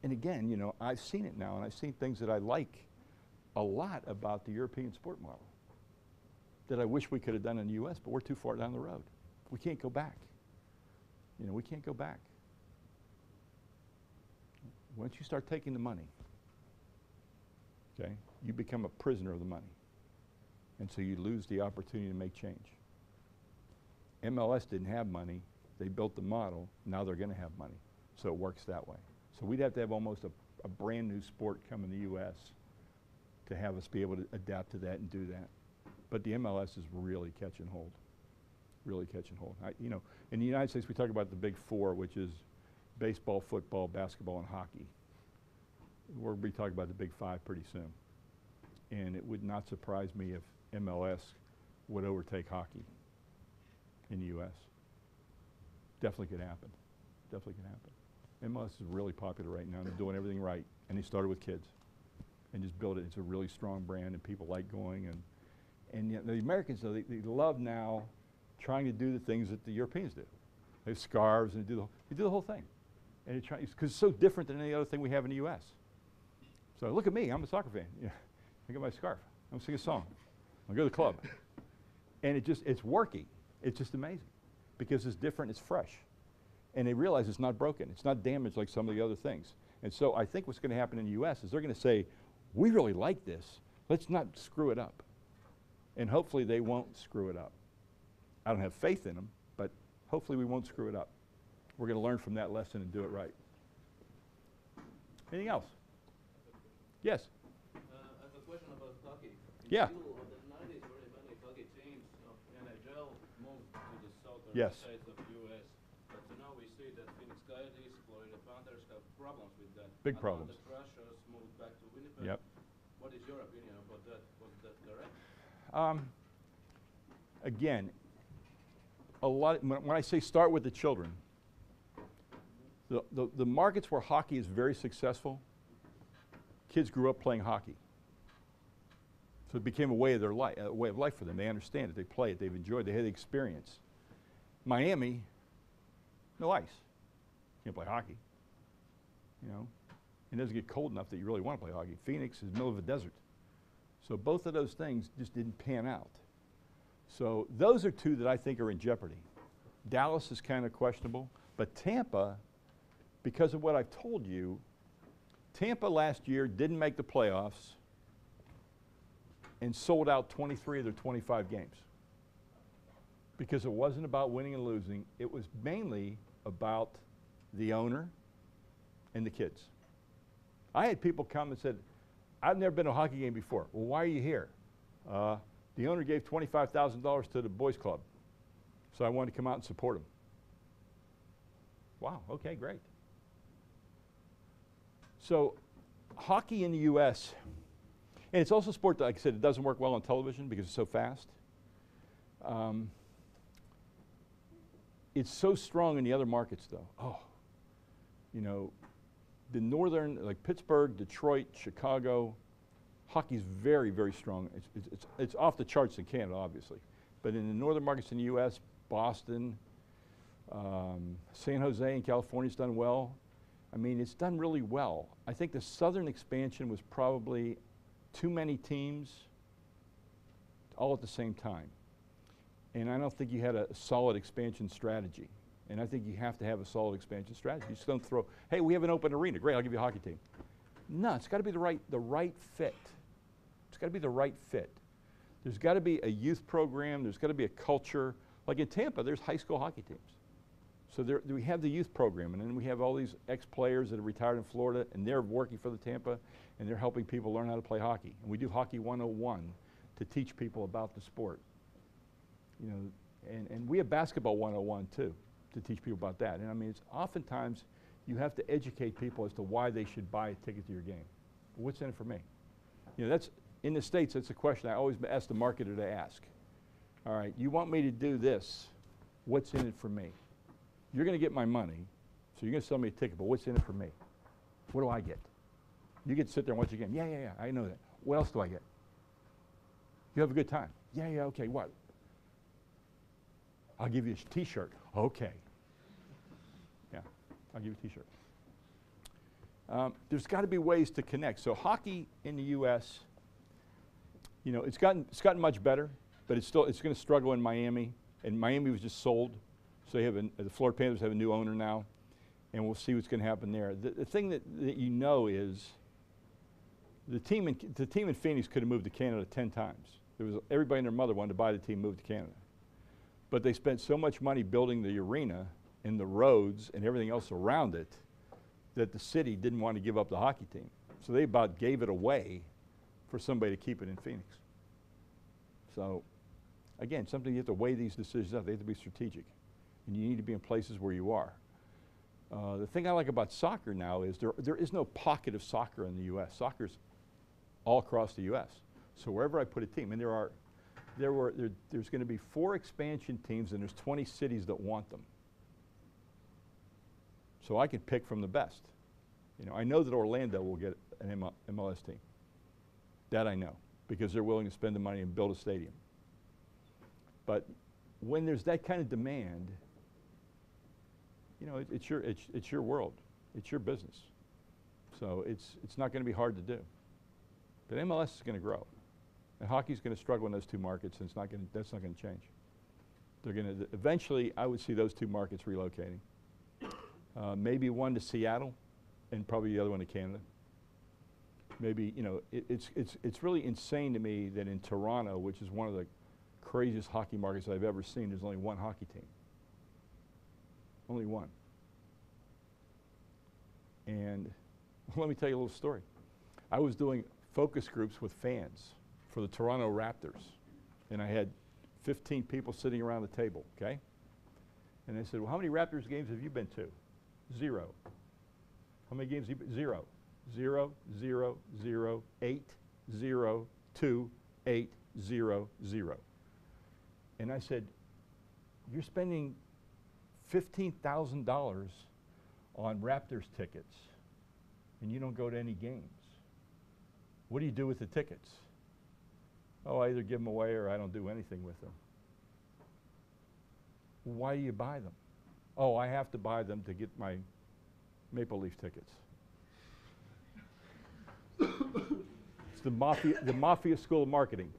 And again, you know, I've seen it now, and I've seen things that I like a lot about the European sport model that I wish we could have done in the U.S., but we're too far down the road. We can't go back. You know, we can't go back. Once you start taking the money, okay, you become a prisoner of the money. And so you lose the opportunity to make change. MLS didn't have money. They built the model. Now they're going to have money. So it works that way. So we'd have to have almost a brand new sport come in the U.S. to have us be able to adapt to that and do that. But the MLS is really catching hold. Really catching hold. You know, in the United States, we talk about the big four, which is baseball, football, basketball, and hockey. We'll be talking about the big five pretty soon. And it would not surprise me if MLS would overtake hockey in the U.S. Definitely could happen. Definitely could happen. MLS is really popular right now, and they're doing everything right. And they started with kids and just built it. It's a really strong brand, and people like going. And yet the Americans, though, they love now trying to do the things that the Europeans do. They have scarves, and they do the whole thing. And because it's so different than any other thing we have in the U.S. So look at me. I'm a soccer fan. Yeah. I got my scarf. I'm going to sing a song. I'll go to the club. And it's working. It's just amazing because it's different, it's fresh. And they realize it's not broken. It's not damaged like some of the other things. And so I think what's going to happen in the U.S. is they're going to say, we really like this. Let's not screw it up. And hopefully they won't screw it up. I don't have faith in them, but hopefully we won't screw it up. We're going to learn from that lesson and do it right. Anything else? Yes? I have a question about hockey. In Yeah. the middle of the 90s, very many hockey teams of NHL moved to the southern Yes. states of the U.S. But now we see that Phoenix Coyotes, Florida Panthers have problems with that. Big Atlanta problems. Thrashers moved back to Winnipeg. Yep. What is your opinion about that? Was that correct? Again, when I say start with the children, the markets where hockey is very successful, kids grew up playing hockey. So it became a way of their life, a way of life for them. They understand it, they play it, they've enjoyed it, they had the experience. Miami, no ice. Can't play hockey. You know, it doesn't get cold enough that you really want to play hockey. Phoenix is the middle of a desert. So both of those things just didn't pan out. So those are two that I think are in jeopardy. Dallas is kind of questionable, but Tampa, because of what I've told you, Tampa last year didn't make the playoffs and sold out 23 of their 25 games. Because it wasn't about winning and losing, it was mainly about the owner and the kids. I had people come and said, I've never been to a hockey game before. Well, why are you here? The owner gave $25,000 to the boys club, so I wanted to come out and support him. Wow, okay, great. So hockey in the U.S., and it's also a sport that, like I said, it doesn't work well on television because it's so fast. It's so strong in the other markets, though. Oh, you know, the northern, like Pittsburgh, Detroit, Chicago, hockey's very, very strong. It's off the charts in Canada, obviously. But in the northern markets in the U.S., Boston, San Jose in California's done well. I mean, it's done really well. I think the southern expansion was probably too many teams all at the same time. And I don't think you had a solid expansion strategy. And I think you have to have a solid expansion strategy. You just don't throw, hey, we have an open arena. Great, I'll give you a hockey team. No, it's got to be the right fit. It's got to be the right fit. There's got to be a youth program. There's got to be a culture. Like in Tampa, there's high school hockey teams. So we have the youth program, and then we have all these ex-players that have retired in Florida, and they're working for the Tampa, and they're helping people learn how to play hockey. And we do Hockey 101 to teach people about the sport. You know, and we have Basketball 101 too, to teach people about that. And I mean, it's oftentimes you have to educate people as to why they should buy a ticket to your game. What's in it for me? You know, that's, in the States, that's a question I always ask the marketer to ask. All right, you want me to do this, what's in it for me? You're going to get my money, so you're going to sell me a ticket, but what's in it for me? What do I get? You get to sit there and watch a game. Yeah, I know that. What else do I get? You have a good time. Yeah, okay, what? I'll give you a t-shirt. Okay. Yeah, I'll give you a t-shirt. There's got to be ways to connect. So hockey in the U.S., you know, it's gotten much better, but it's going to struggle in Miami. And Miami was just sold. So they have the Florida Panthers have a new owner now, and we'll see what's going to happen there. The thing that you know is the team in Phoenix could have moved to Canada 10 times. Everybody and their mother wanted to buy the team, move to Canada. But they spent so much money building the arena and the roads and everything else around it that the city didn't want to give up the hockey team. So they about gave it away for somebody to keep it in Phoenix. So again, something you have to weigh these decisions out. They have to be strategic. And you need to be in places where you are. The thing I like about soccer now is there is no pocket of soccer in the U.S. Soccer's all across the U.S. So wherever I put a team, and there's going to be 4 expansion teams, and there's 20 cities that want them. So I can pick from the best. You know, I know that Orlando will get an MLS team. That I know, because they're willing to spend the money and build a stadium. But when there's that kind of demand, you know, it's your world, it's your business. So it's not going to be hard to do. But MLS is going to grow, and hockey's going to struggle in those 2 markets, and that's not going to change. They're going to eventually. I would see those 2 markets relocating. Maybe one to Seattle, and probably the other one to Canada. Maybe, you know, it's really insane to me that in Toronto, which is one of the craziest hockey markets I've ever seen, there's only 1 hockey team. Only 1. And let me tell you a little story. I was doing focus groups with fans for the Toronto Raptors, and I had 15 people sitting around the table, okay? And they said, well, how many Raptors games have you been to? 0. How many games have you been? 0. 0, 0, 0, 8, 0, 2, 8, 0, 0. And I said, you're spending $15,000 on Raptors tickets, and you don't go to any games. What do you do with the tickets? Oh, I either give them away or I don't do anything with them. Why do you buy them? Oh, I have to buy them to get my Maple Leaf tickets. It's the mafia school of marketing.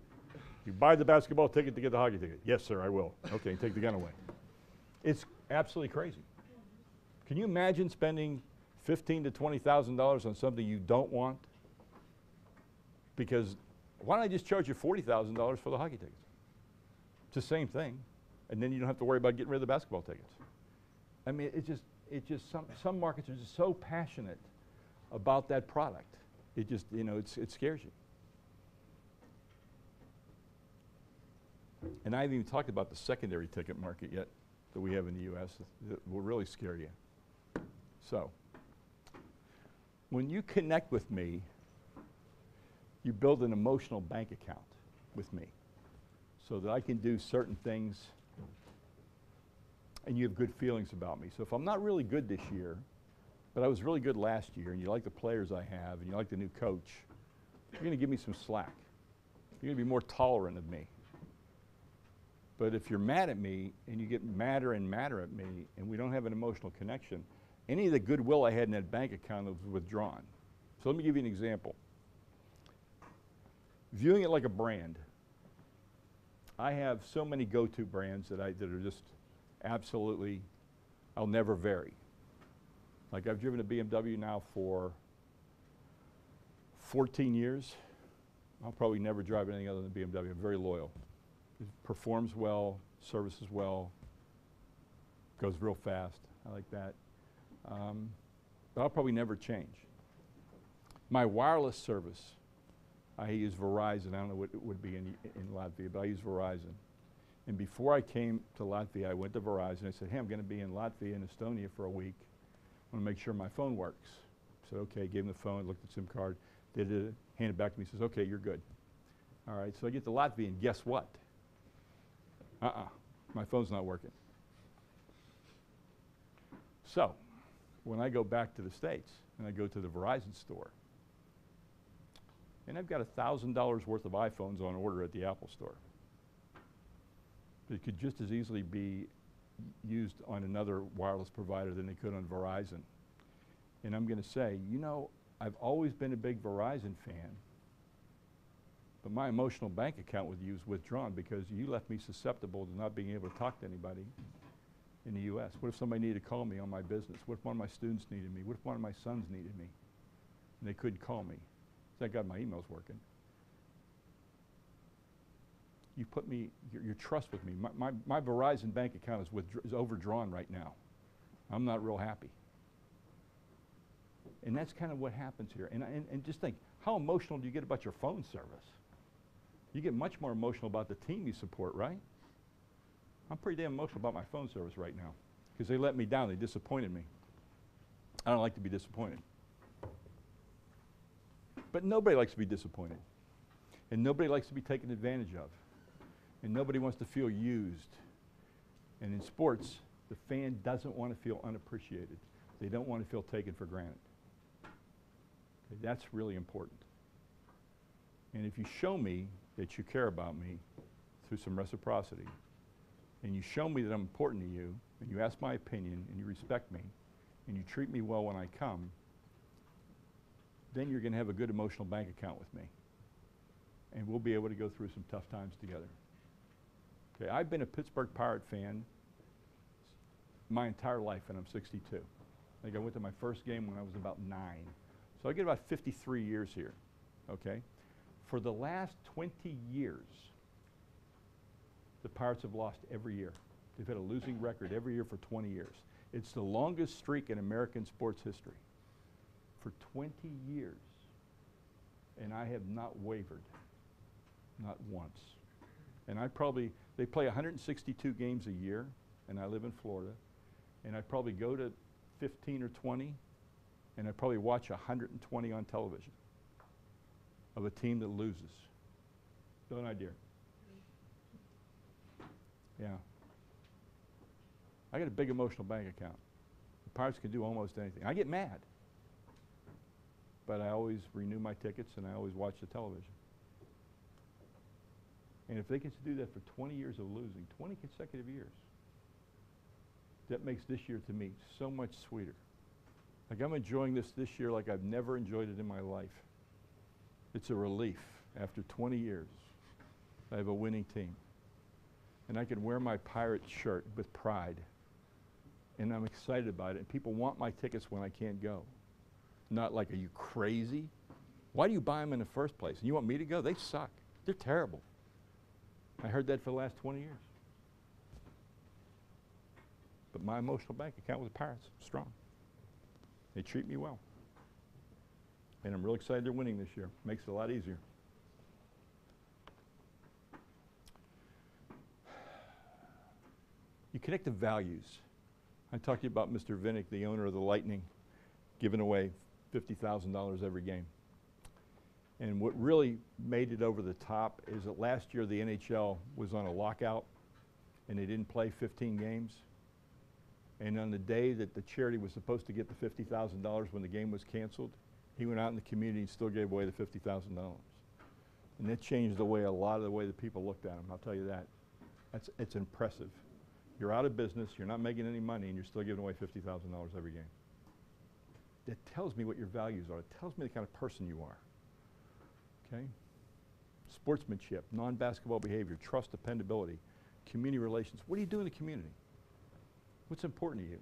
You buy the basketball ticket to get the hockey ticket. Yes, sir, I will. Okay, take the gun away. It's absolutely crazy. Can you imagine spending $15,000 to $20,000 on something you don't want? Because why don't I just charge you $40,000 for the hockey tickets? It's the same thing, and then you don't have to worry about getting rid of the basketball tickets. I mean, it just, some markets are just so passionate about that product. It just, you know, it scares you. And I haven't even talked about the secondary ticket market yet that we have in the U.S. that will really scare you. So, when you connect with me, you build an emotional bank account with me so that I can do certain things and you have good feelings about me. So if I'm not really good this year, but I was really good last year, and you like the players I have, and you like the new coach, you're going to give me some slack. You're going to be more tolerant of me. But if you're mad at me, and you get madder and madder at me, and we don't have an emotional connection, any of the goodwill I had in that bank account was withdrawn. So let me give you an example. Viewing it like a brand, I have so many go-to brands that are just absolutely, I'll never vary. Like I've driven a BMW now for 14 years. I'll probably never drive anything other than BMW. I'm very loyal. It performs well, services well, goes real fast. I like that. But I'll probably never change. My wireless service, I use Verizon. I don't know what it would be in Latvia, but I use Verizon. And before I came to Latvia, I went to Verizon. I said, hey, I'm going to be in Latvia and Estonia for a week. I want to make sure my phone works. I said, okay, gave him the phone, looked at SIM card, did it, handed it back to me, says, okay, you're good. All right, so I get to Latvia, and guess what? My phone's not working. So, when I go back to the States, and I go to the Verizon store, and I've got $1,000 worth of iPhones on order at the Apple store. It could just as easily be used on another wireless provider than they could on Verizon. And I'm going to say, you know, I've always been a big Verizon fan, but my emotional bank account with you is withdrawn because you left me susceptible to not being able to talk to anybody in the U.S. What if somebody needed to call me on my business? What if one of my students needed me? What if one of my sons needed me and they couldn't call me? Thank God my email's working. You put me, your trust with me. My Verizon bank account is overdrawn right now. I'm not real happy. And that's kind of what happens here. And just think, how emotional do you get about your phone service? You get much more emotional about the team you support, right? I'm pretty damn emotional about my phone service right now because they let me down. They disappointed me. I don't like to be disappointed. But nobody likes to be disappointed. And nobody likes to be taken advantage of. And nobody wants to feel used. And in sports, the fan doesn't want to feel unappreciated. They don't want to feel taken for granted. Okay, that's really important. And if you show me that you care about me through some reciprocity, and you show me that I'm important to you, and you ask my opinion, and you respect me, and you treat me well when I come, then you're going to have a good emotional bank account with me. And we'll be able to go through some tough times together. Okay, I've been a Pittsburgh Pirate fan my entire life, and I'm 62. I think I went to my first game when I was about 9. So I get about 53 years here, okay? For the last 20 years, the Pirates have lost every year. They've had a losing record every year for 20 years. It's the longest streak in American sports history. For 20 years. And I have not wavered, not once. And they play 162 games a year, and I live in Florida, and I probably go to 15 or 20, and I probably watch 120 on television of a team that loses. No idea. Yeah. I got a big emotional bank account. The Pirates can do almost anything. I get mad, but I always renew my tickets and I always watch the television. And if they get to do that for 20 years of losing, 20 consecutive years, that makes this year to me so much sweeter. Like I'm enjoying this year like I've never enjoyed it in my life. It's a relief after 20 years. I have a winning team. And I can wear my Pirate shirt with pride. And I'm excited about it. And people want my tickets when I can't go. Not like, are you crazy? Why do you buy them in the first place? And you want me to go? They suck. They're terrible. I heard that for the last 20 years. But but my emotional bank account with the Pirates is strong. They treat me well. And I'm real excited they're winning this year. Makes it a lot easier. You connect to values. I talked to you about Mr. Vinnick, the owner of the Lightning, giving away $50,000 every game. And what really made it over the top is that last year the NHL was on a lockout and they didn't play 15 games. And on the day that the charity was supposed to get the $50,000 when the game was canceled, he went out in the community and still gave away the $50,000. And that changed the way, a lot of the way that people looked at him, I'll tell you that. It's impressive. You're out of business, you're not making any money, and you're still giving away $50,000 every game. That tells me what your values are. It tells me the kind of person you are. Okay? Sportsmanship, non-basketball behavior, trust, dependability, community relations. What do you do in the community? What's important to you?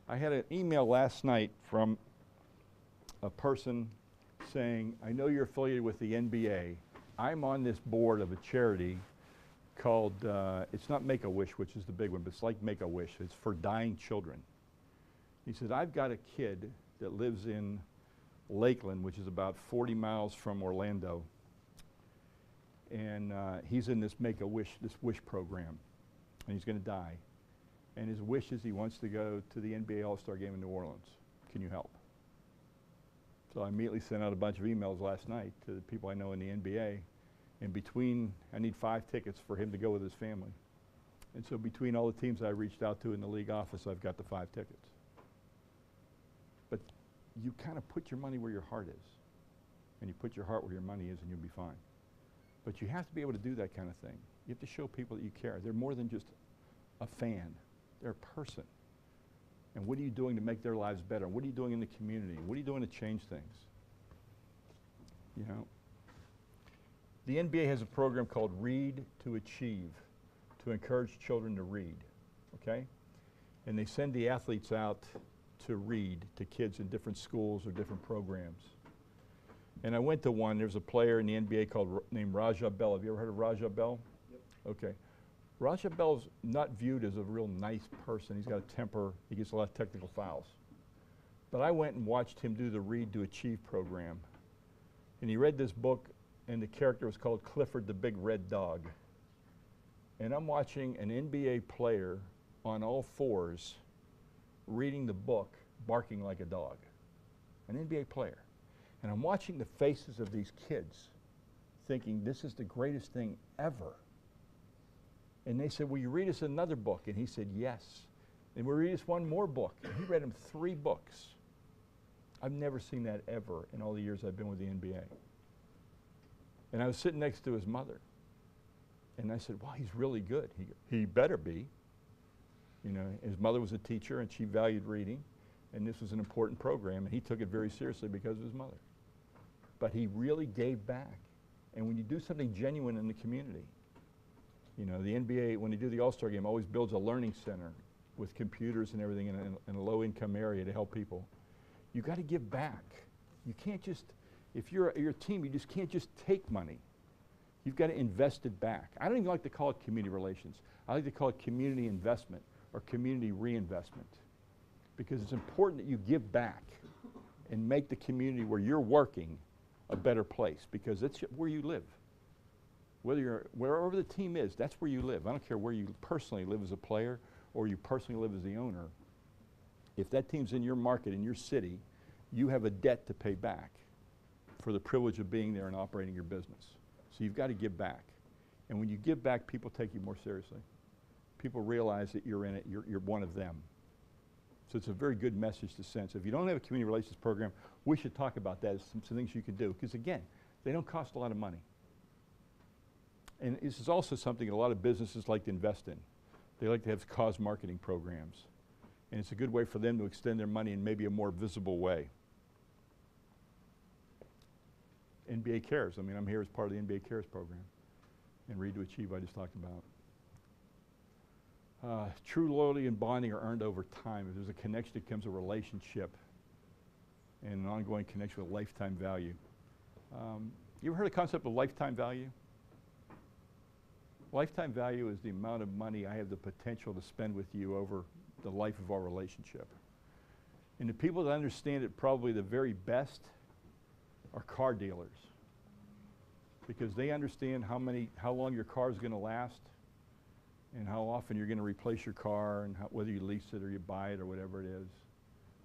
I had an email last night from a person saying, I know you're affiliated with the NBA. I'm on this board of a charity called, it's not Make-A-Wish, which is the big one, but it's like Make-A-Wish. It's for dying children. He said, I've got a kid that lives in Lakeland, which is about 40 miles from Orlando. And he's in this Make-A-Wish, this wish program. And he's going to die. And his wish is he wants to go to the NBA All-Star game in New Orleans. Can you help? So I immediately sent out a bunch of emails last night to the people I know in the NBA. And between, I need 5 tickets for him to go with his family. And so between all the teams I reached out to in the league office, I've got the 5 tickets. But you kind of put your money where your heart is. And you put your heart where your money is and you'll be fine. But you have to be able to do that kind of thing. You have to show people that you care. They're more than just a fan. They're a person. And what are you doing to make their lives better? What are you doing in the community? What are you doing to change things? You know? The NBA has a program called Read to Achieve to encourage children to read, okay? And they send the athletes out to read to kids in different schools or different programs. And I went to one. There's a player in the NBA named Raja Bell. Have you ever heard of Raja Bell? Yep. Okay. Raja Bell's not viewed as a real nice person. He's got a temper. He gets a lot of technical fouls. But I went and watched him do the Read to Achieve program. And he read this book, and the character was called Clifford the Big Red Dog. And I'm watching an NBA player on all fours reading the book, barking like a dog. An NBA player. And I'm watching the faces of these kids thinking, this is the greatest thing ever. And they said, will you read us another book? And he said, yes. And we'll read us one more book. And he read him 3 books. I've never seen that ever in all the years I've been with the NBA. And I was sitting next to his mother. And I said, wow, he's really good. He better be. You know, his mother was a teacher and she valued reading. And this was an important program. And he took it very seriously because of his mother. But he really gave back. And when you do something genuine in the community, you know, the NBA, when they do the All-Star game, always builds a learning center with computers and everything in a low-income area to help people. You got to give back. You can't just, if you're a team, you just can't just take money. You've got to invest it back. I don't even like to call it community relations. I like to call it community investment or community reinvestment, because it's important that you give back and make the community where you're working a better place, because it's where you live. Whether you're, wherever the team is, that's where you live. I don't care where you personally live as a player or you personally live as the owner. If that team's in your market, in your city, you have a debt to pay back for the privilege of being there and operating your business. So you've got to give back. And when you give back, people take you more seriously. People realize that you're in it, you're one of them. So it's a very good message to send. So if you don't have a community relations program, we should talk about that as some things you can do. Because again, they don't cost a lot of money. And this is also something a lot of businesses like to invest in. They like to have cause marketing programs. And it's a good way for them to extend their money in maybe a more visible way. NBA Cares. I mean, I'm here as part of the NBA Cares program. And Read to Achieve I just talked about. True loyalty and bonding are earned over time. If there's a connection, it becomes a relationship and an ongoing connection with lifetime value. You ever heard the concept of lifetime value? Lifetime value is the amount of money I have the potential to spend with you over the life of our relationship. And the people that understand it probably the very best are car dealers, because they understand how long your car is going to last, and how often you're going to replace your car, and whether you lease it or you buy it or whatever it is.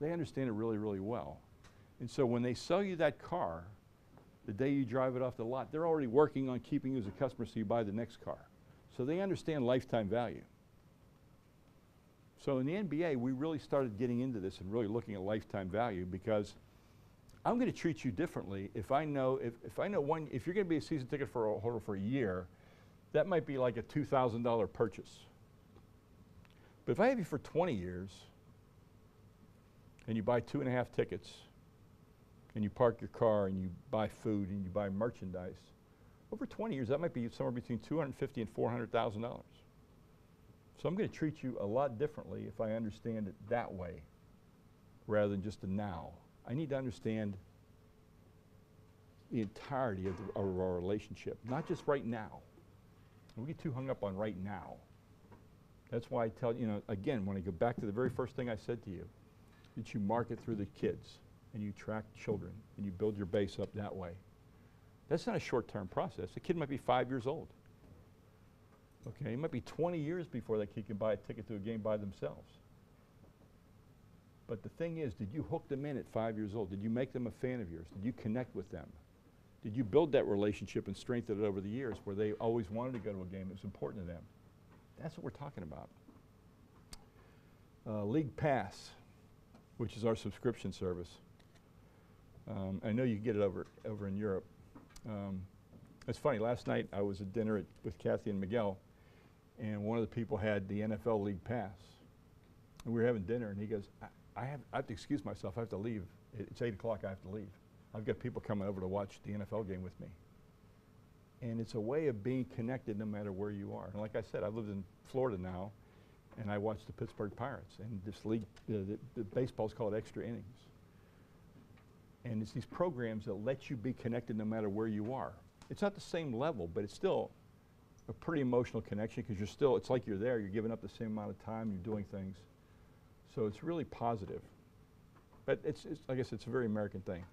They understand it really, really well. And so when they sell you that car, the day you drive it off the lot, they're already working on keeping you as a customer so you buy the next car. So they understand lifetime value. So in the NBA, we really started getting into this and really looking at lifetime value, because I'm going to treat you differently if I know if you're going to be a season ticket holder for a year, that might be like a $2,000 purchase. But if I have you for 20 years and you buy 2.5 tickets and you park your car and you buy food and you buy merchandise, over 20 years that might be somewhere between $250,000 and $400,000. So I'm going to treat you a lot differently if I understand it that way rather than just a now. I need to understand the entirety of our relationship, not just right now. We get too hung up on right now. That's why I tell you, again, when I go back to the very first thing I said to you, that you market through the kids and you track children and you build your base up that way. That's not a short-term process. A kid might be 5 years old. Okay, it might be 20 years before that kid can buy a ticket to a game by themselves. But the thing is, did you hook them in at 5 years old? Did you make them a fan of yours? Did you connect with them? Did you build that relationship and strengthen it over the years where they always wanted to go to a game? It was important to them. That's what we're talking about. League Pass, which is our subscription service. I know you can get it over in Europe. It's funny, last night I was at dinner with Kathy and Miguel, and one of the people had the NFL League Pass. And we were having dinner, and he goes, I have to excuse myself, I have to leave. It's 8 o'clock, I have to leave. I've got people coming over to watch the NFL game with me. And it's a way of being connected no matter where you are. And like I said, I've lived in Florida now, and I watch the Pittsburgh Pirates. And this league, the baseball's called Extra Innings. And it's these programs that let you be connected no matter where you are. It's not the same level, but it's still a pretty emotional connection, because it's like you're there, you're giving up the same amount of time, you're doing things. So it's really positive. But it's like I said, it's a very American thing.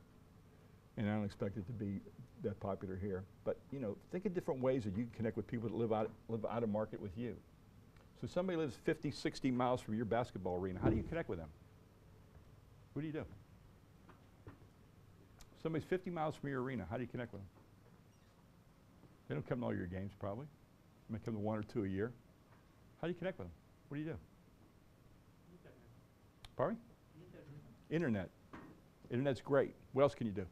And I don't expect it to be that popular here. But think of different ways that you can connect with people that live out of market with you. So somebody lives 50, 60 miles from your basketball arena. How do you connect with them? What do you do? Somebody's 50 miles from your arena. How do you connect with them? They don't come to all your games, probably. They might come to 1 or 2 a year. How do you connect with them? What do you do? Pardon me? Internet. Internet's great. What else can you do?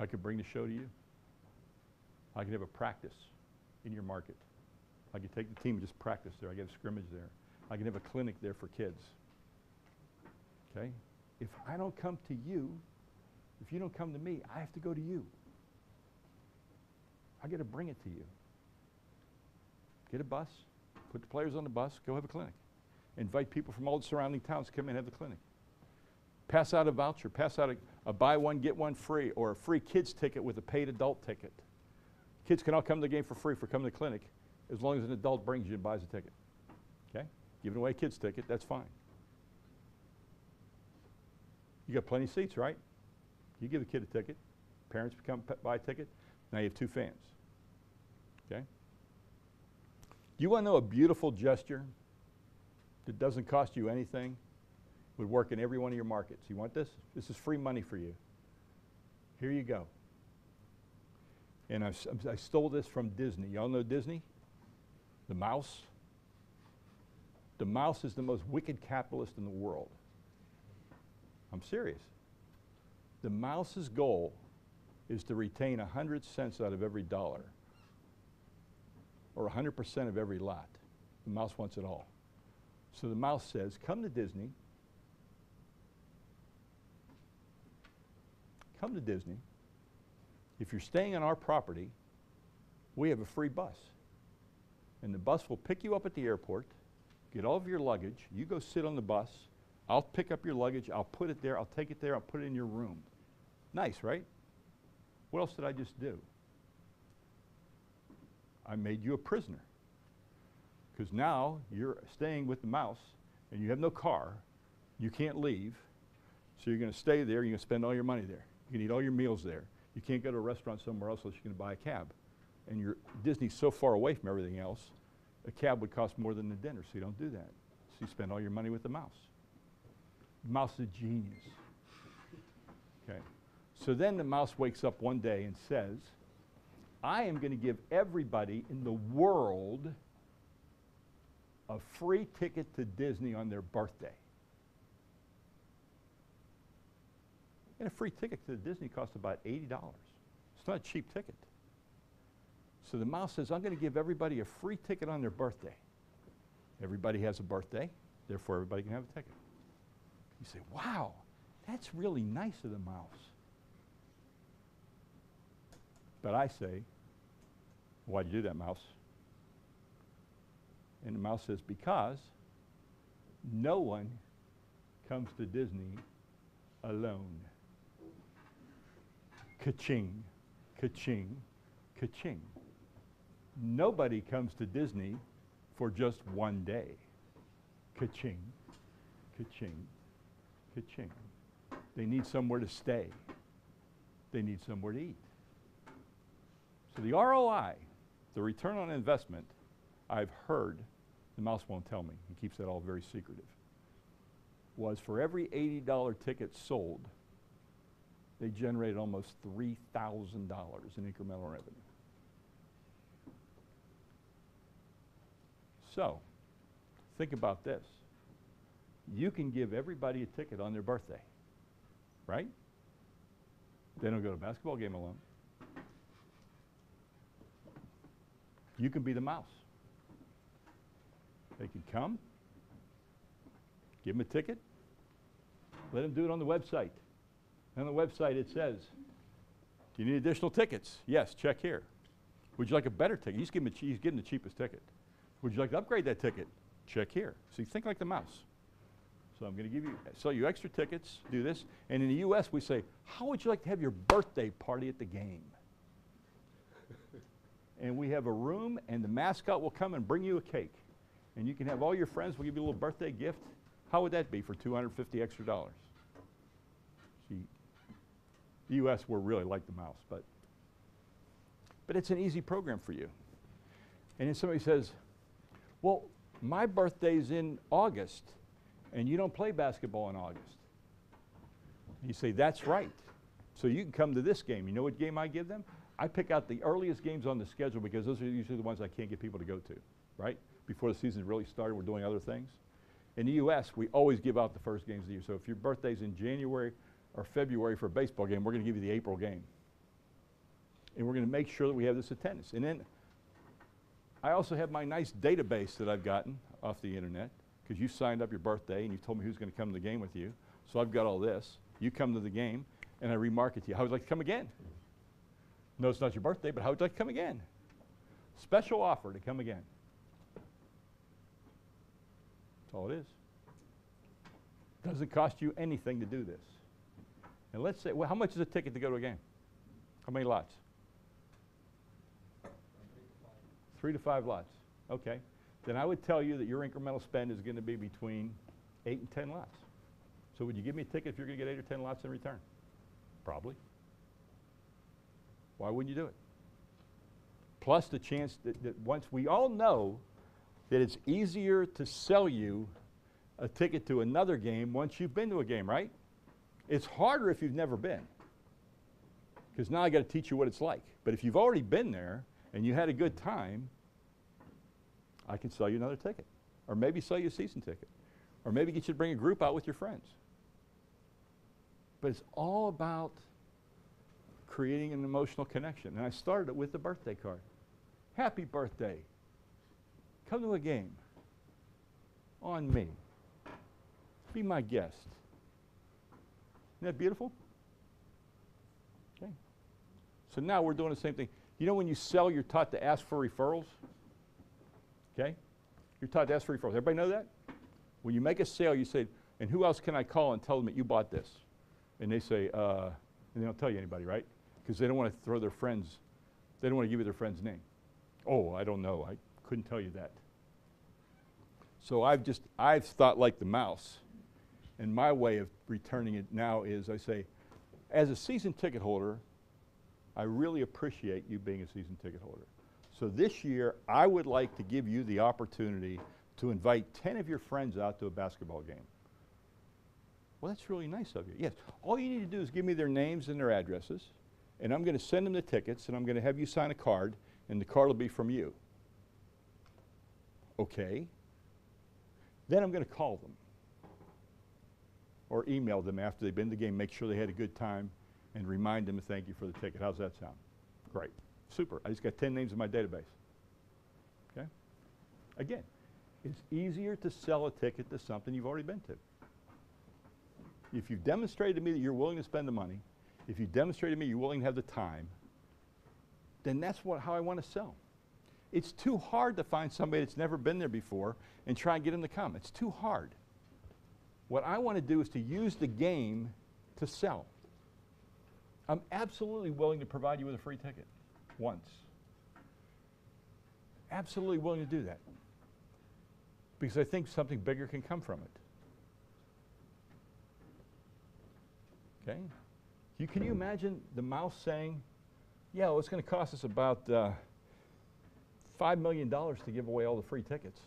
I could bring the show to you. I could have a practice in your market. I could take the team and just practice there. I could have a scrimmage there. I can have a clinic there for kids. Okay? If I don't come to you, if you don't come to me, I have to go to you. I got to bring it to you. Get a bus, put the players on the bus, go have a clinic. Invite people from all the surrounding towns to come in and have the clinic. Pass out a voucher, pass out a buy one, get one free, or a free kids ticket with a paid adult ticket. Kids can all come to the game for free for coming to the clinic, as long as an adult brings you and buys a ticket. Okay? Giving away a kids ticket, that's fine. You got plenty of seats, right? You give a kid a ticket, parents buy a ticket, now you have 2 fans. Okay? You want to know a beautiful gesture that doesn't cost you anything, would work in every one of your markets? You want this? This is free money for you. Here you go. And I stole this from Disney. Y'all know Disney? The mouse? The mouse is the most wicked capitalist in the world. I'm serious. The mouse's goal is to retain 100 cents out of every dollar, or 100% of every lot. The mouse wants it all. So the mouse says, come to Disney. Come to Disney. If you're staying on our property, we have a free bus. And the bus will pick you up at the airport, get all of your luggage, you go sit on the bus, I'll pick up your luggage, I'll put it there, I'll take it there, I'll put it in your room. Nice, right? What else did I just do? I made you a prisoner. Because now you're staying with the mouse, and you have no car. You can't leave. So you're going to stay there. You're going to spend all your money there. You can eat all your meals there. You can't go to a restaurant somewhere else unless you're going to buy a cab. And Disney's so far away from everything else, a cab would cost more than the dinner, so you don't do that. So you spend all your money with the mouse. The mouse is a genius. Okay. So then the mouse wakes up one day and says, I am going to give everybody in the world a free ticket to Disney on their birthday. And a free ticket to Disney costs about $80. It's not a cheap ticket. So the mouse says, I'm going to give everybody a free ticket on their birthday. Everybody has a birthday, therefore everybody can have a ticket. You say, wow, that's really nice of the mouse. But I say, why'd you do that, mouse? And the mouse says, because no one comes to Disney alone. Ka-ching, ka-ching, ka-ching. Nobody comes to Disney for just one day. Ka-ching, ka-ching, ka-ching. They need somewhere to stay. They need somewhere to eat. So the ROI, the return on investment, I've heard, the mouse won't tell me, he keeps that all very secretive, was for every $80 ticket sold, they generated almost $3,000 in incremental revenue. So, think about this. You can give everybody a ticket on their birthday, right? They don't go to a basketball game alone. You can be the mouse. They can come, give them a ticket, let them do it on the website. On the website it says, do you need additional tickets? Yes, check here. Would you like a better ticket? He's giving the cheapest ticket. Would you like to upgrade that ticket? Check here. So you think like the mouse. So I'm going to sell you extra tickets, do this. And in the US we say, how would you like to have your birthday party at the game? And we have a room, and the mascot will come and bring you a cake. And you can have all your friends, we'll give you a little birthday gift. How would that be for $250 extra? See, the US, we're really like the mouse, but it's an easy program for you. And then somebody says, well, my birthday's in August, and you don't play basketball in August. And you say, that's right. So you can come to this game. You know what game I give them? I pick out the earliest games on the schedule because those are usually the ones I can't get people to go to, right? Before the season really started, we're doing other things. In the US, we always give out the first games of the year. So if your birthday's in January or February for a baseball game, we're going to give you the April game. And we're going to make sure that we have this attendance. And then I also have my nice database that I've gotten off the internet because you signed up your birthday and you told me who's going to come to the game with you. So I've got all this. You come to the game and I remarket to you. How would you like to come again? No, it's not your birthday, but how would you like to come again? Special offer to come again. That's all it is. Doesn't cost you anything to do this. And let's say, well, how much is a ticket to go to a game? How many lots? 3 to 5 lots. Okay. Then I would tell you that your incremental spend is going to be between 8 and 10 lots. So would you give me a ticket if you're going to get 8 or 10 lots in return? Probably. Why wouldn't you do it? Plus the chance that once we all know that it's easier to sell you a ticket to another game once you've been to a game, right? It's harder if you've never been. Because now I got to teach you what it's like. But if you've already been there and you had a good time, I can sell you another ticket. Or maybe sell you a season ticket. Or maybe get you to bring a group out with your friends. But it's all about creating an emotional connection. And I started it with the birthday card. Happy birthday. Come to a game. On me. Be my guest. Isn't that beautiful? Okay. So now we're doing the same thing. You know when you sell, you're taught to ask for referrals? Okay? You're taught to ask for referrals. Everybody know that? When you make a sale, you say, and who else can I call and tell them that you bought this? And they say, and they don't tell you anybody, right? Because they don't want to throw their friends, they don't want to give you their friend's name. Oh, I don't know. I couldn't tell you that. So I've thought like the mouse. And my way of returning it now is I say, as a season ticket holder, I really appreciate you being a season ticket holder. So this year, I would like to give you the opportunity to invite 10 of your friends out to a basketball game. Well, that's really nice of you. Yes, all you need to do is give me their names and their addresses, and I'm going to send them the tickets, and I'm going to have you sign a card, and the card will be from you. Okay. Then I'm going to call them or email them after they've been to the game, make sure they had a good time, and remind them to thank you for the ticket. How's that sound? Great. Super. I just got 10 names in my database. Okay? Again, it's easier to sell a ticket to something you've already been to. If you've demonstrated to me that you're willing to spend the money, if you've demonstrated to me you're willing to have the time, then that's how I want to sell. It's too hard to find somebody that's never been there before and try and get them to come. It's too hard. What I want to do is to use the game to sell. I'm absolutely willing to provide you with a free ticket once. Absolutely willing to do that. Because I think something bigger can come from it. Okay? Can you imagine the mouse saying, yeah, well, it's going to cost us about $5 million to give away all the free tickets.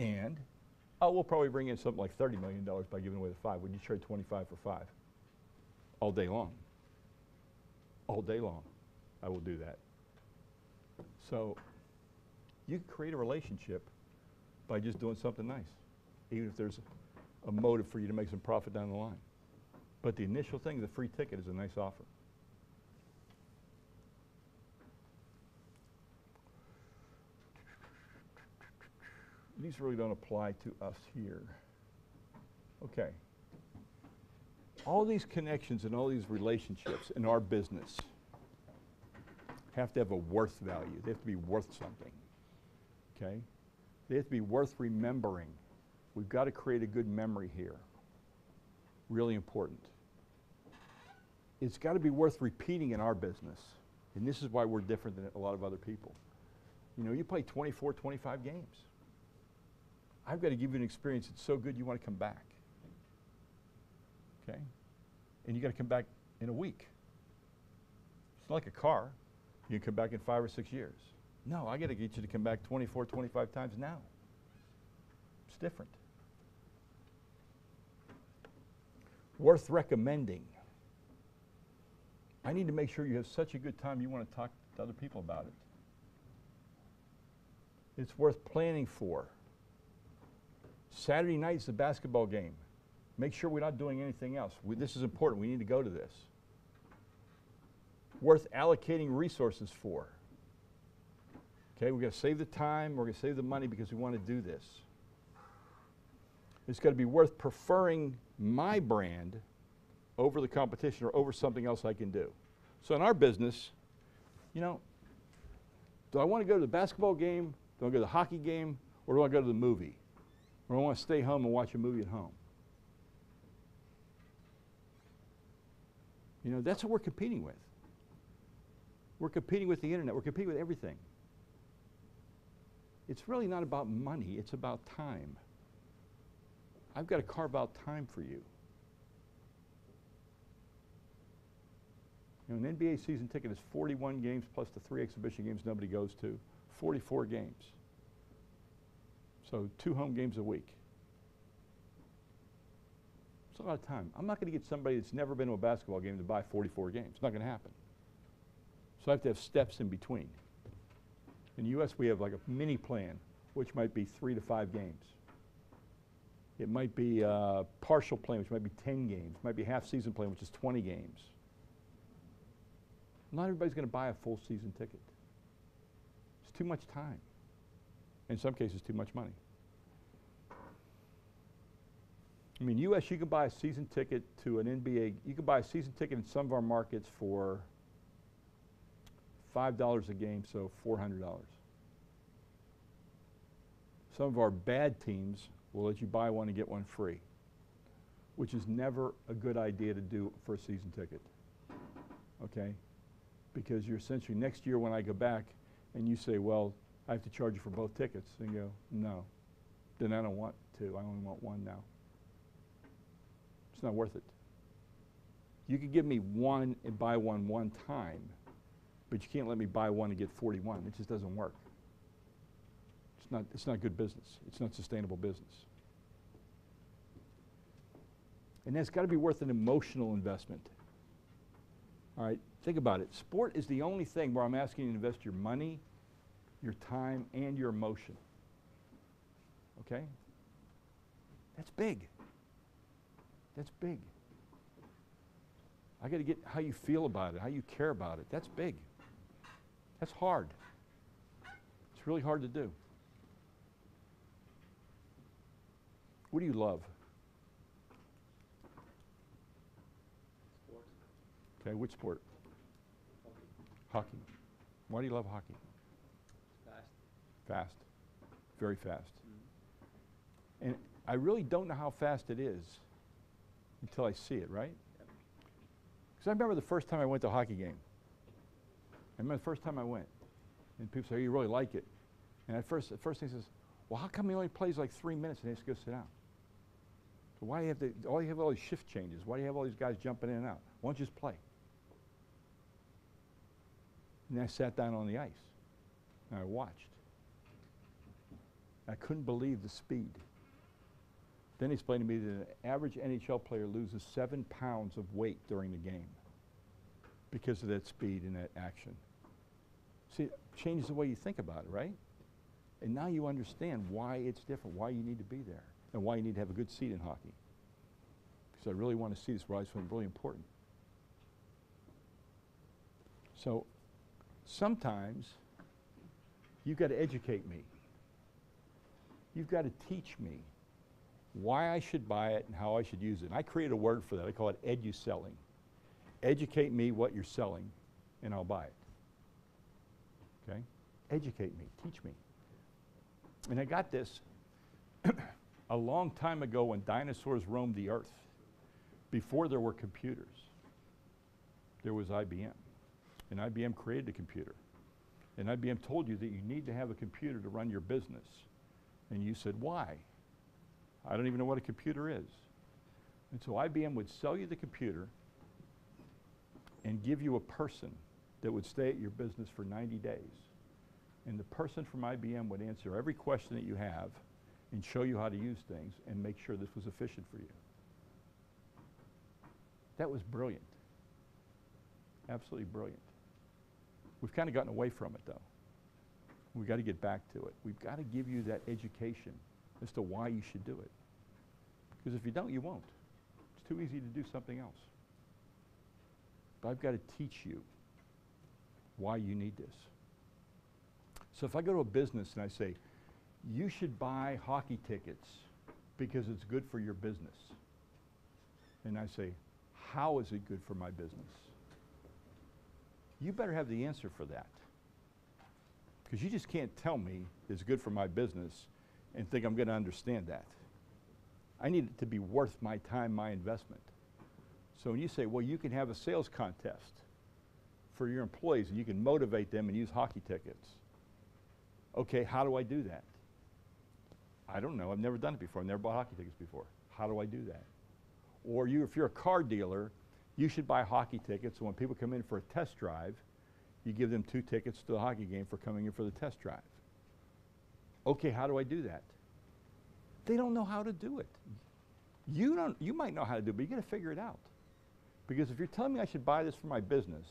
And, oh, we'll probably bring in something like $30 million by giving away the 5. Would you trade 25 for 5? All day long. All day long, I will do that. So, you can create a relationship by just doing something nice, even if there's a motive for you to make some profit down the line. But the initial thing, the free ticket, is a nice offer. These really don't apply to us here. Okay. All these connections and all these relationships in our business have to have a worth value. They have to be worth something. Okay? They have to be worth remembering. We've got to create a good memory here. Really important. It's got to be worth repeating in our business. And this is why we're different than a lot of other people. You know, you play 24, 25 games. I've got to give you an experience that's so good you want to come back. Okay? And you got to come back in a week. It's not like a car. You can come back in 5 or 6 years. No, I got to get you to come back 24, 25 times now. It's different. Worth recommending. I need to make sure you have such a good time you want to talk to other people about it. It's worth planning for. Saturday night's the basketball game. Make sure we're not doing anything else. This is important. We need to go to this. Worth allocating resources for. Okay, we've got to save the time, we're going to save the money because we want to do this. It's got to be worth preferring my brand over the competition or over something else I can do. So in our business, you know, do I want to go to the basketball game, do I want to go to the hockey game, or do I go to the movie? Or do I want to stay home and watch a movie at home? You know, that's what we're competing with. We're competing with the internet. We're competing with everything. It's really not about money. It's about time. I've got to carve out time for you. You know, an NBA season ticket is 41 games plus the 3 exhibition games nobody goes to, 44 games. So 2 home games a week. It's a lot of time. I'm not going to get somebody that's never been to a basketball game to buy 44 games. It's not going to happen. So I have to have steps in between. In the U.S., we have like a mini plan, which might be 3 to 5 games. It might be a partial plan, which might be 10 games. It might be a half-season plan, which is 20 games. Not everybody's going to buy a full season ticket. It's too much time. In some cases, too much money. I mean, U.S., you can buy a season ticket to an NBA. You can buy a season ticket in some of our markets for $5 a game, so $400. Some of our bad teams will let you buy one and get one free, which is never a good idea to do for a season ticket. okay? Because you're essentially, next year when I go back and you say, well, I have to charge you for both tickets, and you go, no, then I don't want to. I only want one now. It's not worth it. You could give me one and buy one time, but you can't let me buy one and get 41. It just doesn't work. It's not good business. It's not sustainable business. And that's got to be worth an emotional investment. All right, think about it. Sport is the only thing where I'm asking you to invest your money, your time, and your emotion. Okay? That's big. That's big. I got to get how you feel about it, how you care about it. That's big. That's hard. It's really hard to do. What do you love? Sport. Okay, which sport? Hockey. Hockey. Why do you love hockey? Fast. Fast. Very fast. Mm-hmm. And I really don't know how fast it is until I see it, right? Because I remember the first time I went to a hockey game. I remember the first time I went. And people say, oh, you really like it. And the first thing says, well, how come he only plays like 3 minutes and he has to go sit down? So why do you have all these shift changes? Why do you have all these guys jumping in and out? Why don't you just play? And I sat down on the ice and I watched. I couldn't believe the speed. Then he explained to me that an average NHL player loses 7 pounds of weight during the game because of that speed and that action. See, it changes the way you think about it, right? And now you understand why it's different, why you need to be there, and why you need to have a good seat in hockey. Because I really want to see this, why it's really important. So sometimes you've got to educate me. You've got to teach me why I should buy it and how I should use it. And I create a word for that. I call it edu-selling. Educate me what you're selling, and I'll buy it. Okay? Educate me. Teach me. And I got this a long time ago when dinosaurs roamed the earth. Before there were computers, there was IBM. And IBM created a computer. And IBM told you that you need to have a computer to run your business. And you said, why? I don't even know what a computer is. And so IBM would sell you the computer and give you a person that would stay at your business for 90 days. And the person from IBM would answer every question that you have and show you how to use things and make sure this was efficient for you. That was brilliant. Absolutely brilliant. We've kind of gotten away from it, though. We've got to get back to it. We've got to give you that education as to why you should do it. Because if you don't, you won't. It's too easy to do something else. But I've got to teach you why you need this. So if I go to a business and I say, you should buy hockey tickets because it's good for your business. And I say, how is it good for my business? You better have the answer for that. Because you just can't tell me it's good for my business and think I'm going to understand that. I need it to be worth my time, my investment. So when you say, well, you can have a sales contest for your employees and you can motivate them and use hockey tickets. Okay, how do I do that? I don't know. I've never done it before. I've never bought hockey tickets before. How do I do that? Or if you're a car dealer, you should buy hockey tickets so when people come in for a test drive, you give them 2 tickets to the hockey game for coming in for the test drive. Okay, how do I do that? They don't know how to do it. You might know how to do it, but you got to figure it out. Because if you're telling me I should buy this for my business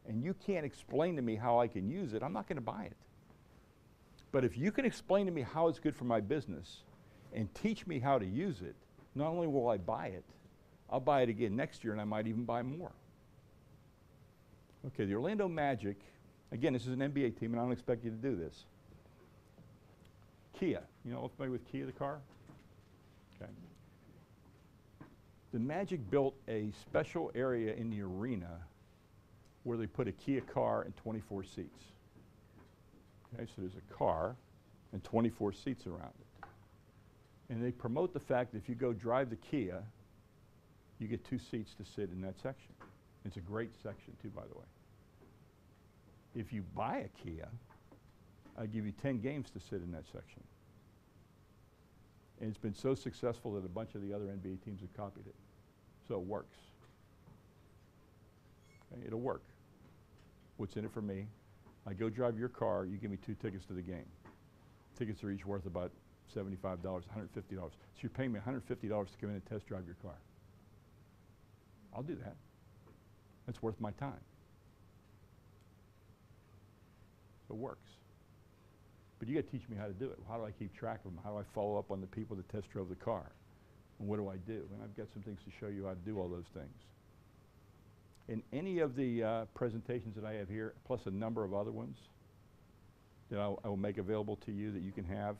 and you can't explain to me how I can use it, I'm not going to buy it. But if you can explain to me how it's good for my business and teach me how to use it, not only will I buy it, I'll buy it again next year and I might even buy more. Okay, the Orlando Magic, again, this is an NBA team and I don't expect you to do this. Kia, you know, familiar with Kia, the car? Okay. The Magic built a special area in the arena where they put a Kia car and 24 seats. Okay, so there's a car and 24 seats around it. And they promote the fact that if you go drive the Kia, you get 2 seats to sit in that section. It's a great section too, by the way. If you buy a Kia, I give you 10 games to sit in that section. And it's been so successful that a bunch of the other NBA teams have copied it. So it works. Okay, it'll work. What's in it for me? I go drive your car, you give me 2 tickets to the game. Tickets are each worth about $75, $150. So you're paying me $150 to come in and test drive your car. I'll do that. That's worth my time. It works. But you got to teach me how to do it. How do I keep track of them? How do I follow up on the people that test drove the car? And what do I do? And I've got some things to show you how to do all those things. In any of the presentations that I have here, plus a number of other ones that I will make available to you that you can have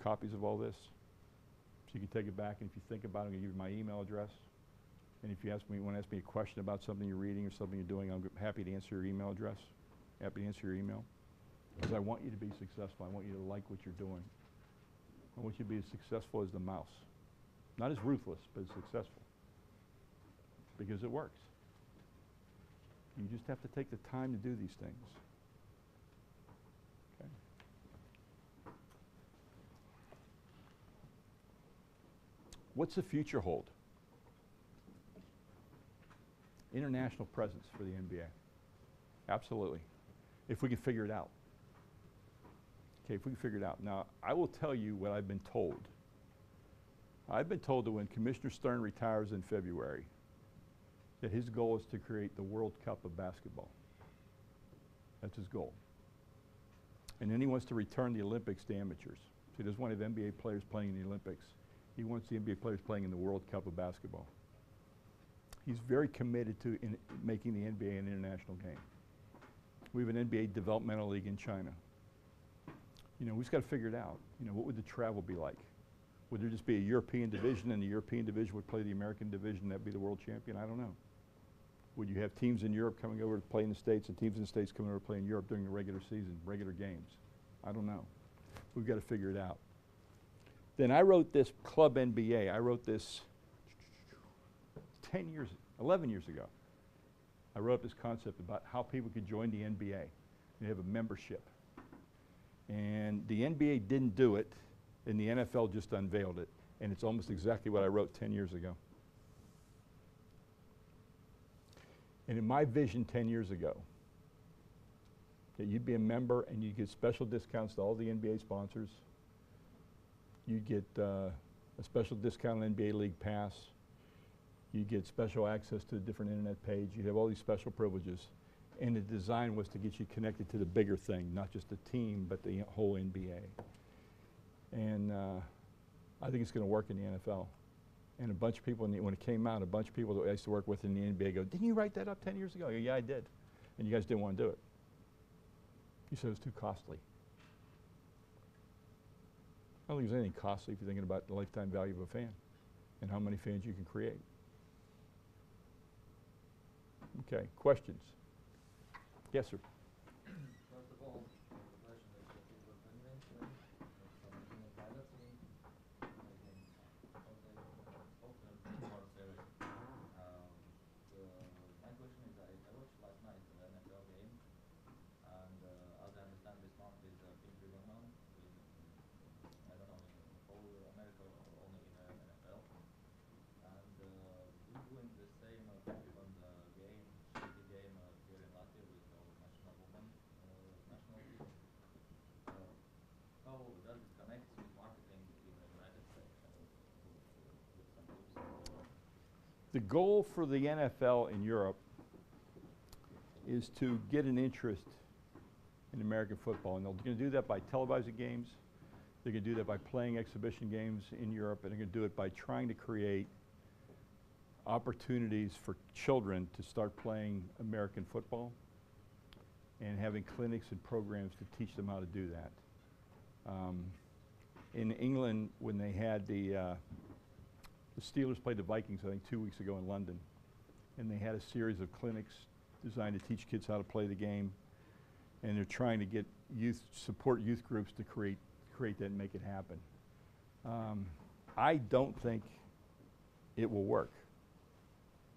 copies of all this. So you can take it back, and if you think about it, I'm going to give you my email address. And if you want to ask me a question about something you're reading or something you're doing, I'm happy to answer your email address. Happy to answer your email. Because I want you to be successful. I want you to like what you're doing. I want you to be as successful as the mouse. Not as ruthless, but as successful. Because it works. You just have to take the time to do these things. Okay. What's the future hold? International presence for the NBA. Absolutely. If we can figure it out. Okay, if we can figure it out. Now, I will tell you what I've been told. I've been told that when Commissioner Stern retires in February, that his goal is to create the World Cup of basketball. That's his goal. And then he wants to return the Olympics to amateurs. So he doesn't want to have NBA players playing in the Olympics. He wants the NBA players playing in the World Cup of basketball. He's very committed to making the NBA an international game. We have an NBA developmental league in China. You know, we've got to figure it out. You know, what would the travel be like? Would there just be a European division and the European division would play the American division and that'd be the world champion? I don't know. Would you have teams in Europe coming over to play in the States and teams in the States coming over to play in Europe during the regular season, regular games? I don't know. We've got to figure it out. Then I wrote this Club NBA. I wrote this 11 years ago. I wrote up this concept about how people could join the NBA. They have a membership. And the NBA didn't do it, and the NFL just unveiled it. And it's almost exactly what I wrote 10 years ago. And in my vision 10 years ago, that you'd be a member and you'd get special discounts to all the NBA sponsors. You'd get a special discount on NBA League Pass. You'd get special access to a different internet page. You'd have all these special privileges. And the design was to get you connected to the bigger thing, not just the team, but the whole NBA. And I think it's going to work in the NFL. And a bunch of people, when it came out, a bunch of people that I used to work with in the NBA go, "Didn't you write that up 10 years ago?" I go, "Yeah, I did." And you guys didn't want to do it. You said it was too costly. I don't think there's anything costly if you're thinking about the lifetime value of a fan and how many fans you can create. Okay, questions? Yes, sir. First of all, the question is that it was mentioned from the pilot team, Sports series. My question is, I watched last night the NFL game, and as I understand, this month is Pink Ribbon Month in, I don't know, in whole America or only in NFL. And we're doing the same Pink Ribbon game, shitty game here in Latvia with our national women national team. How does it connect with marketing in the United States? With some tips? The goal for the NFL in Europe is to get an interest in American football. And they're going to do that by televising games. They're going to do that by playing exhibition games in Europe. And they're going to do it by trying to create opportunities for children to start playing American football and having clinics and programs to teach them how to do that. In England, when they had the Steelers played the Vikings, I think 2 weeks ago in London, and they had a series of clinics designed to teach kids how to play the game, and they're trying to get support youth groups to create that and make it happen. I don't think it will work.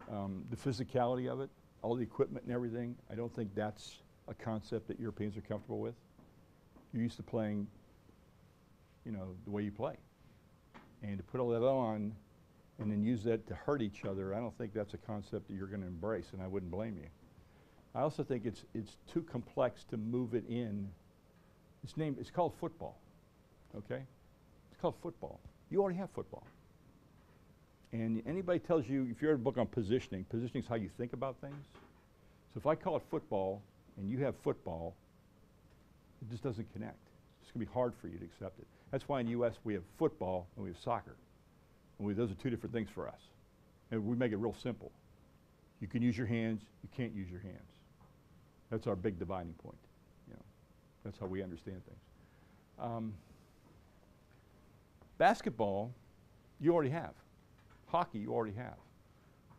The physicality of it, all the equipment and everything, I don't think that's a concept that Europeans are comfortable with. You're used to playing, you know, the way you play. And to put all that on and then use that to hurt each other, I don't think that's a concept that you're going to embrace, and I wouldn't blame you. I also think it's too complex to move it in. It's called football, okay? It's called football. You already have football. And anybody tells you, if you read a book on positioning, positioning is how you think about things. So if I call it football and you have football, it just doesn't connect. It's going to be hard for you to accept it. That's why in the U.S. we have football and we have soccer. And those are two different things for us. And we make it real simple. You can use your hands, you can't use your hands. That's our big dividing point. You know, that's how we understand things. Basketball, you already have. Hockey, you already have.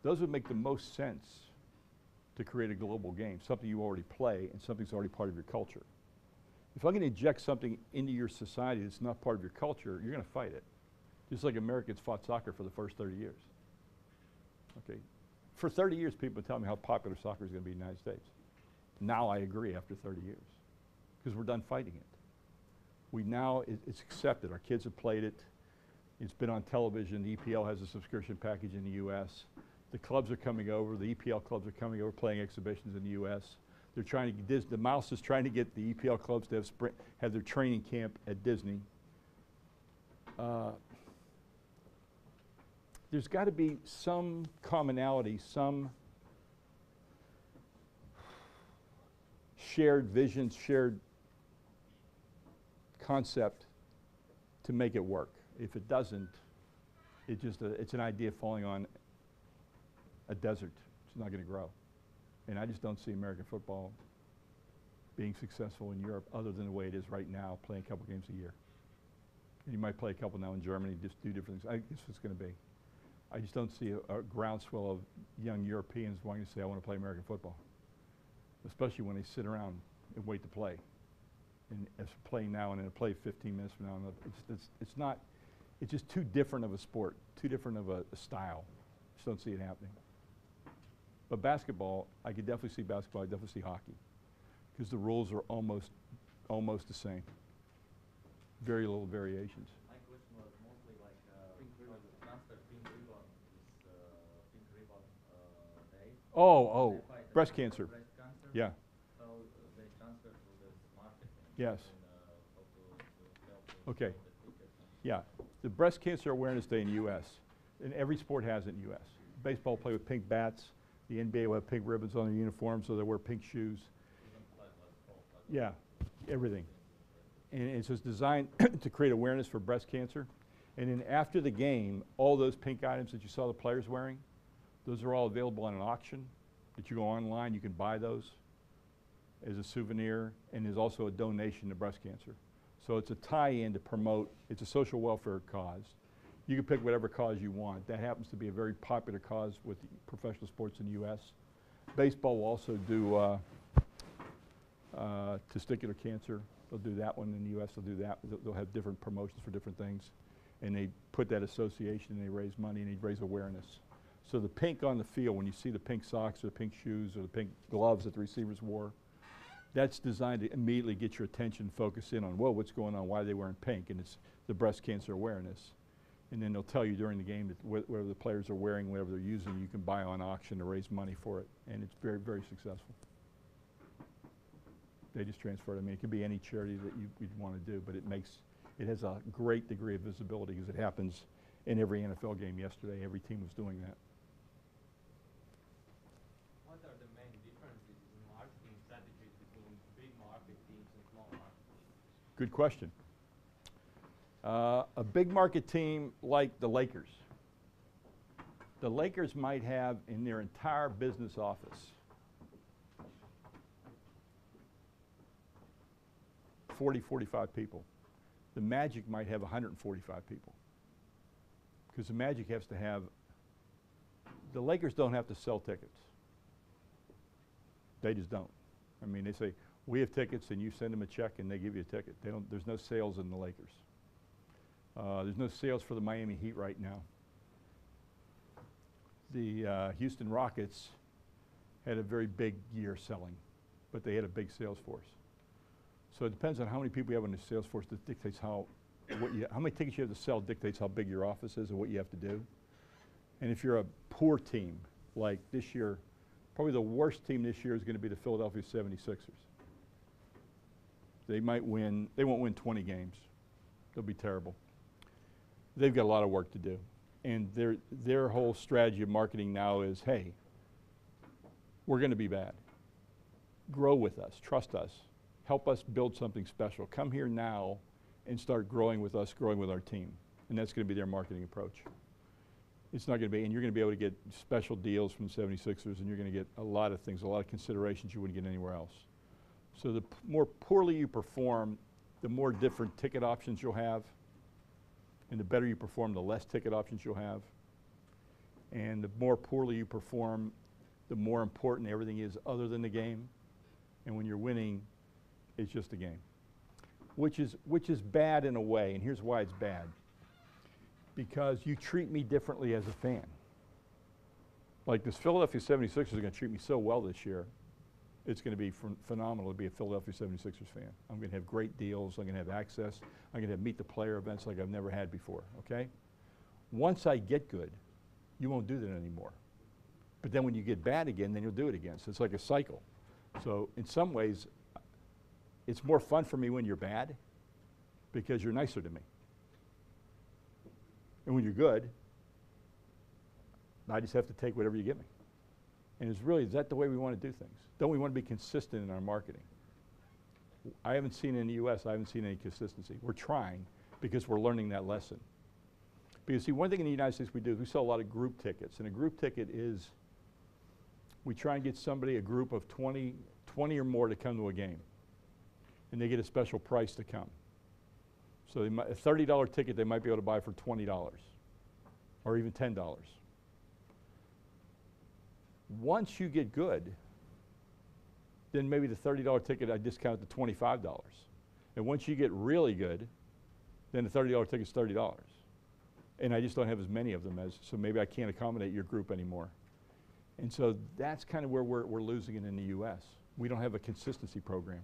Those would make the most sense to create a global game, something you already play and something's already part of your culture. If I'm going to inject something into your society that's not part of your culture, you're going to fight it. Just like Americans fought soccer for the first 30 years. Okay. For 30 years, people tell me how popular soccer is going to be in the United States. Now I agree after 30 years, because we're done fighting it. It's accepted. Our kids have played it. It's been on television. The EPL has a subscription package in the U.S. The clubs are coming over. The EPL clubs are coming over, playing exhibitions in the U.S. They're trying to the Mouse is trying to get the EPL clubs to have their training camp at Disney. There's got to be some commonality, some shared vision, shared concept to make it work. If it doesn't, it's an idea falling on a desert. It's not going to grow. And I just don't see American football being successful in Europe other than the way it is right now, playing a couple games a year. And you might play a couple now in Germany, just do different things. I guess it's going to be. I just don't see a groundswell of young Europeans wanting to say, I want to play American football, especially when they sit around and wait to play. And as playing now and then play 15 minutes from now, it's just too different of a sport, too different of a style. Just don't see it happening. But basketball, I could definitely see basketball, I definitely see hockey, because the rules are almost the same. Very little variations. My question was mostly like because the transfer pink ribbon is pink ribbon day. Oh, breast cancer. Breast cancer. Yeah. So they transfer to this marketing. Yes. How to help Okay. the tickets. Yeah. The Breast Cancer Awareness Day in the U.S., and every sport has it in the U.S. Baseball play with pink bats. The NBA will have pink ribbons on their uniforms, so they wear pink shoes. Yeah, everything. And it's just designed to create awareness for breast cancer. And then after the game, all those pink items that you saw the players wearing, those are all available on an auction that you go online, you can buy those as a souvenir, and there's also a donation to breast cancer. So it's a tie-in to promote, it's a social welfare cause. You can pick whatever cause you want. That happens to be a very popular cause with professional sports in the U.S. Baseball will also do testicular cancer. They'll do that one in the U.S. They'll do that. They'll have different promotions for different things. And they put that association and they raise money and they raise awareness. So the pink on the field, when you see the pink socks or the pink shoes or the pink gloves that the receivers wore, that's designed to immediately get your attention, focus in on, whoa, what's going on, why are they wearing pink? And it's the breast cancer awareness. And then they'll tell you during the game that whatever the players are wearing, whatever they're using, you can buy on auction to raise money for it. And it's very, very successful. They just transfer it. I mean, it could be any charity that you'd want to do, but it has a great degree of visibility because it happens in every NFL game yesterday. Every team was doing that. What are the main differences in marketing strategies between big market teams and small market teams? Good question. A big market team like the Lakers. The Lakers might have in their entire business office 40, 45 people. The Magic might have 145 people. Because the Magic has to have, the Lakers don't have to sell tickets. They just don't. I mean, they say, we have tickets and you send them a check and they give you a ticket. There's no sales in the Lakers. There's no sales for the Miami Heat right now. The Houston Rockets had a very big year selling, but they had a big sales force. So it depends on how many people you have in the sales force that dictates how many tickets you have to sell dictates how big your office is and what you have to do. And if you're a poor team, like this year, probably the worst team this year is going to be the Philadelphia 76ers. They won't win 20 games. They'll be terrible. They've got a lot of work to do. And their whole strategy of marketing now is, hey, we're going to be bad. Grow with us, trust us, help us build something special. Come here now and start growing with us, growing with our team. And that's going to be their marketing approach. It's not going to be, and you're going to be able to get special deals from the 76ers, and you're going to get a lot of things, a lot of considerations you wouldn't get anywhere else. So the more poorly you perform, the more different ticket options you'll have, and the better you perform, the less ticket options you'll have. And the more poorly you perform, the more important everything is other than the game. And when you're winning, it's just a game, which is bad in a way, and here's why it's bad. Because you treat me differently as a fan. Like this Philadelphia 76ers are going to treat me so well this year, it's going to be phenomenal to be a Philadelphia 76ers fan. I'm going to have great deals, I'm going to have access, I'm going to meet the player events like I've never had before, okay? Once I get good, you won't do that anymore. But then when you get bad again, then you'll do it again. So it's like a cycle. So in some ways, it's more fun for me when you're bad because you're nicer to me. And when you're good, I just have to take whatever you give me. And it's really, is that the way we want to do things? Don't we want to be consistent in our marketing? I haven't seen in the US, I haven't seen any consistency. We're trying because we're learning that lesson. Because see, one thing in the United States we do is we sell a lot of group tickets. And a group ticket is, we try and get somebody, a group of 20 or more to come to a game. And they get a special price to come. So a $30 ticket they might be able to buy for $20 or even $10. Once you get good, then maybe the $30 ticket I discount to $25. And once you get really good, then the $30 ticket's $30. And I just don't have as many of them so maybe I can't accommodate your group anymore. And so that's kind of where we're losing it in the US. We don't have a consistency program.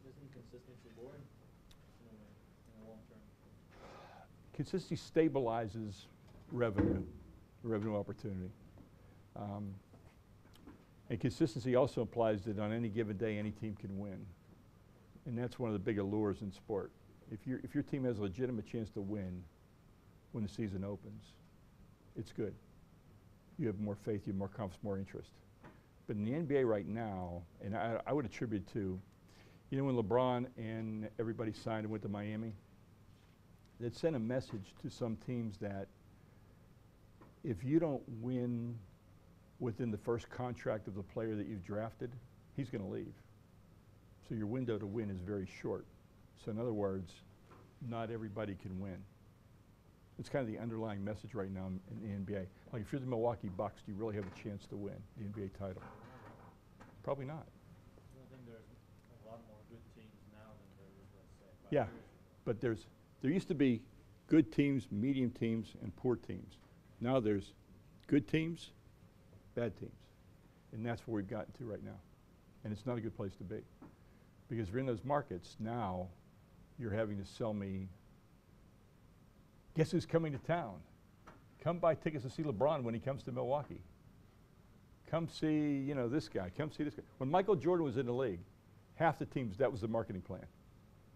Isn't consistency boring in the long term? Consistency stabilizes revenue opportunity. And consistency also implies that on any given day, any team can win. And that's one of the big allures in sport. If your team has a legitimate chance to win when the season opens, it's good. You have more faith, you have more confidence, more interest. But in the NBA right now, and I would attribute to, you know, when LeBron and everybody signed and went to Miami, that sent a message to some teams that if you don't win within the first contract of the player that you've drafted, he's going to leave. So your window to win is very short. So in other words, not everybody can win. It's kind of the underlying message right now in the NBA. Like if you're the Milwaukee Bucks, do you really have a chance to win the NBA title? Probably not. I think there's a lot more good teams now than there was, let's say, 5 Yeah, years ago. but there used to be good teams, medium teams, and poor teams. Now there's good teams, bad teams. And that's where we've gotten to right now. And it's not a good place to be. Because if you're in those markets, now you're having to sell me, guess who's coming to town? Come buy tickets to see LeBron when he comes to Milwaukee. Come see, you know, this guy. Come see this guy. When Michael Jordan was in the league, half the teams, that was the marketing plan.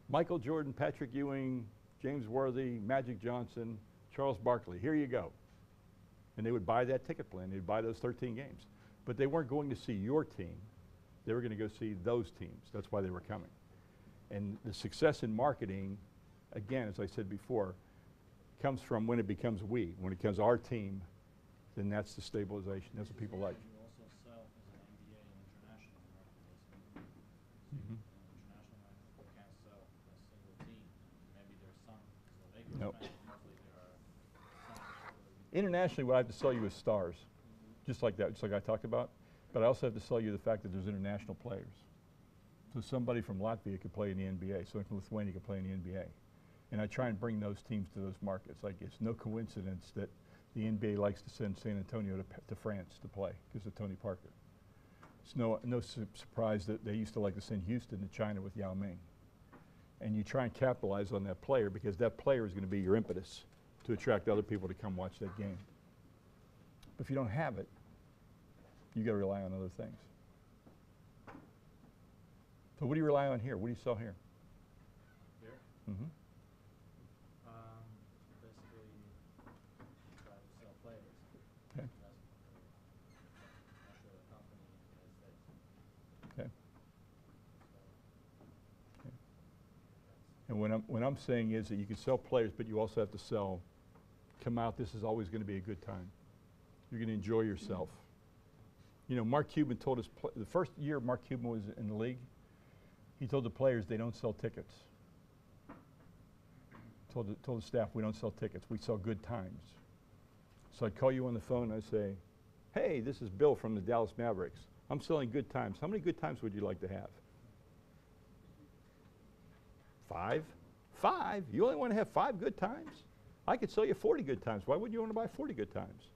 Michael Jordan, Patrick Ewing, James Worthy, Magic Johnson, Charles Barkley, here you go. And they would buy that ticket plan. They'd buy those 13 games. But they weren't going to see your team. They were going to go see those teams. That's why they were coming. And the success in marketing, again, as I said before, comes from when it becomes we. When it becomes our team, then that's the stabilization. That's what people like. You also sell as an NBA and international market. Mhm. International market, you can't sell a single team. Maybe there's some, so Lakers Nope. fans, mostly there are some. Internationally, what I have to sell you is stars, just like that, just like I talked about. But I also have to sell you the fact that there's international players. So somebody from Latvia could play in the NBA, somebody from Lithuania could play in the NBA. And I try and bring those teams to those markets. Like it's no coincidence that the NBA likes to send San Antonio to France to play because of Tony Parker. It's no surprise that they used to like to send Houston to China with Yao Ming. And you try and capitalize on that player because that player is going to be your impetus to attract other people to come watch that game. But if you don't have it, you got to rely on other things. So what do you rely on here? What do you sell here? Here? Mm-hmm. Basically, try to sell players. Okay. That's the company in the United States. Okay. So, And what I'm saying is that you can sell players, but you also have to sell, come out, this is always going to be a good time. You're going to enjoy yourself. You know, Mark Cuban told us, the first year Mark Cuban was in the league, he told the players they don't sell tickets. Told the staff we don't sell tickets, we sell good times. So I'd call you on the phone and I'd say, hey, this is Bill from the Dallas Mavericks. I'm selling good times. How many good times would you like to have? 5? 5? You only want to have 5 good times? I could sell you 40 good times. Why wouldn't you want to buy 40 good times?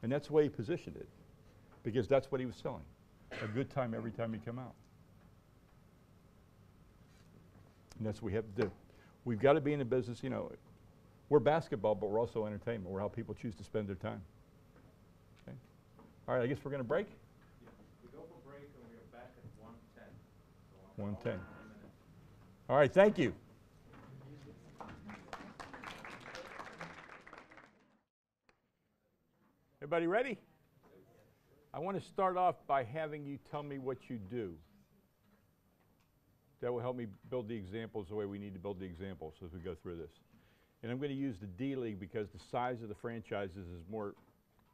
And that's the way he positioned it, because that's what he was selling. A good time every time you come out. And that's what we have to do. We've got to be in the business, you know, we're basketball, but we're also entertainment. We're how people choose to spend their time. Okay. All right, I guess we're going to break? Yeah. We go for break and we are back at 1:10. So 1:10. 10 minutes. All right, thank you. Everybody ready? I want to start off by having you tell me what you do. That will help me build the examples the way we need to build the examples as we go through this. And I'm going to use the D-League because the size of the franchises is more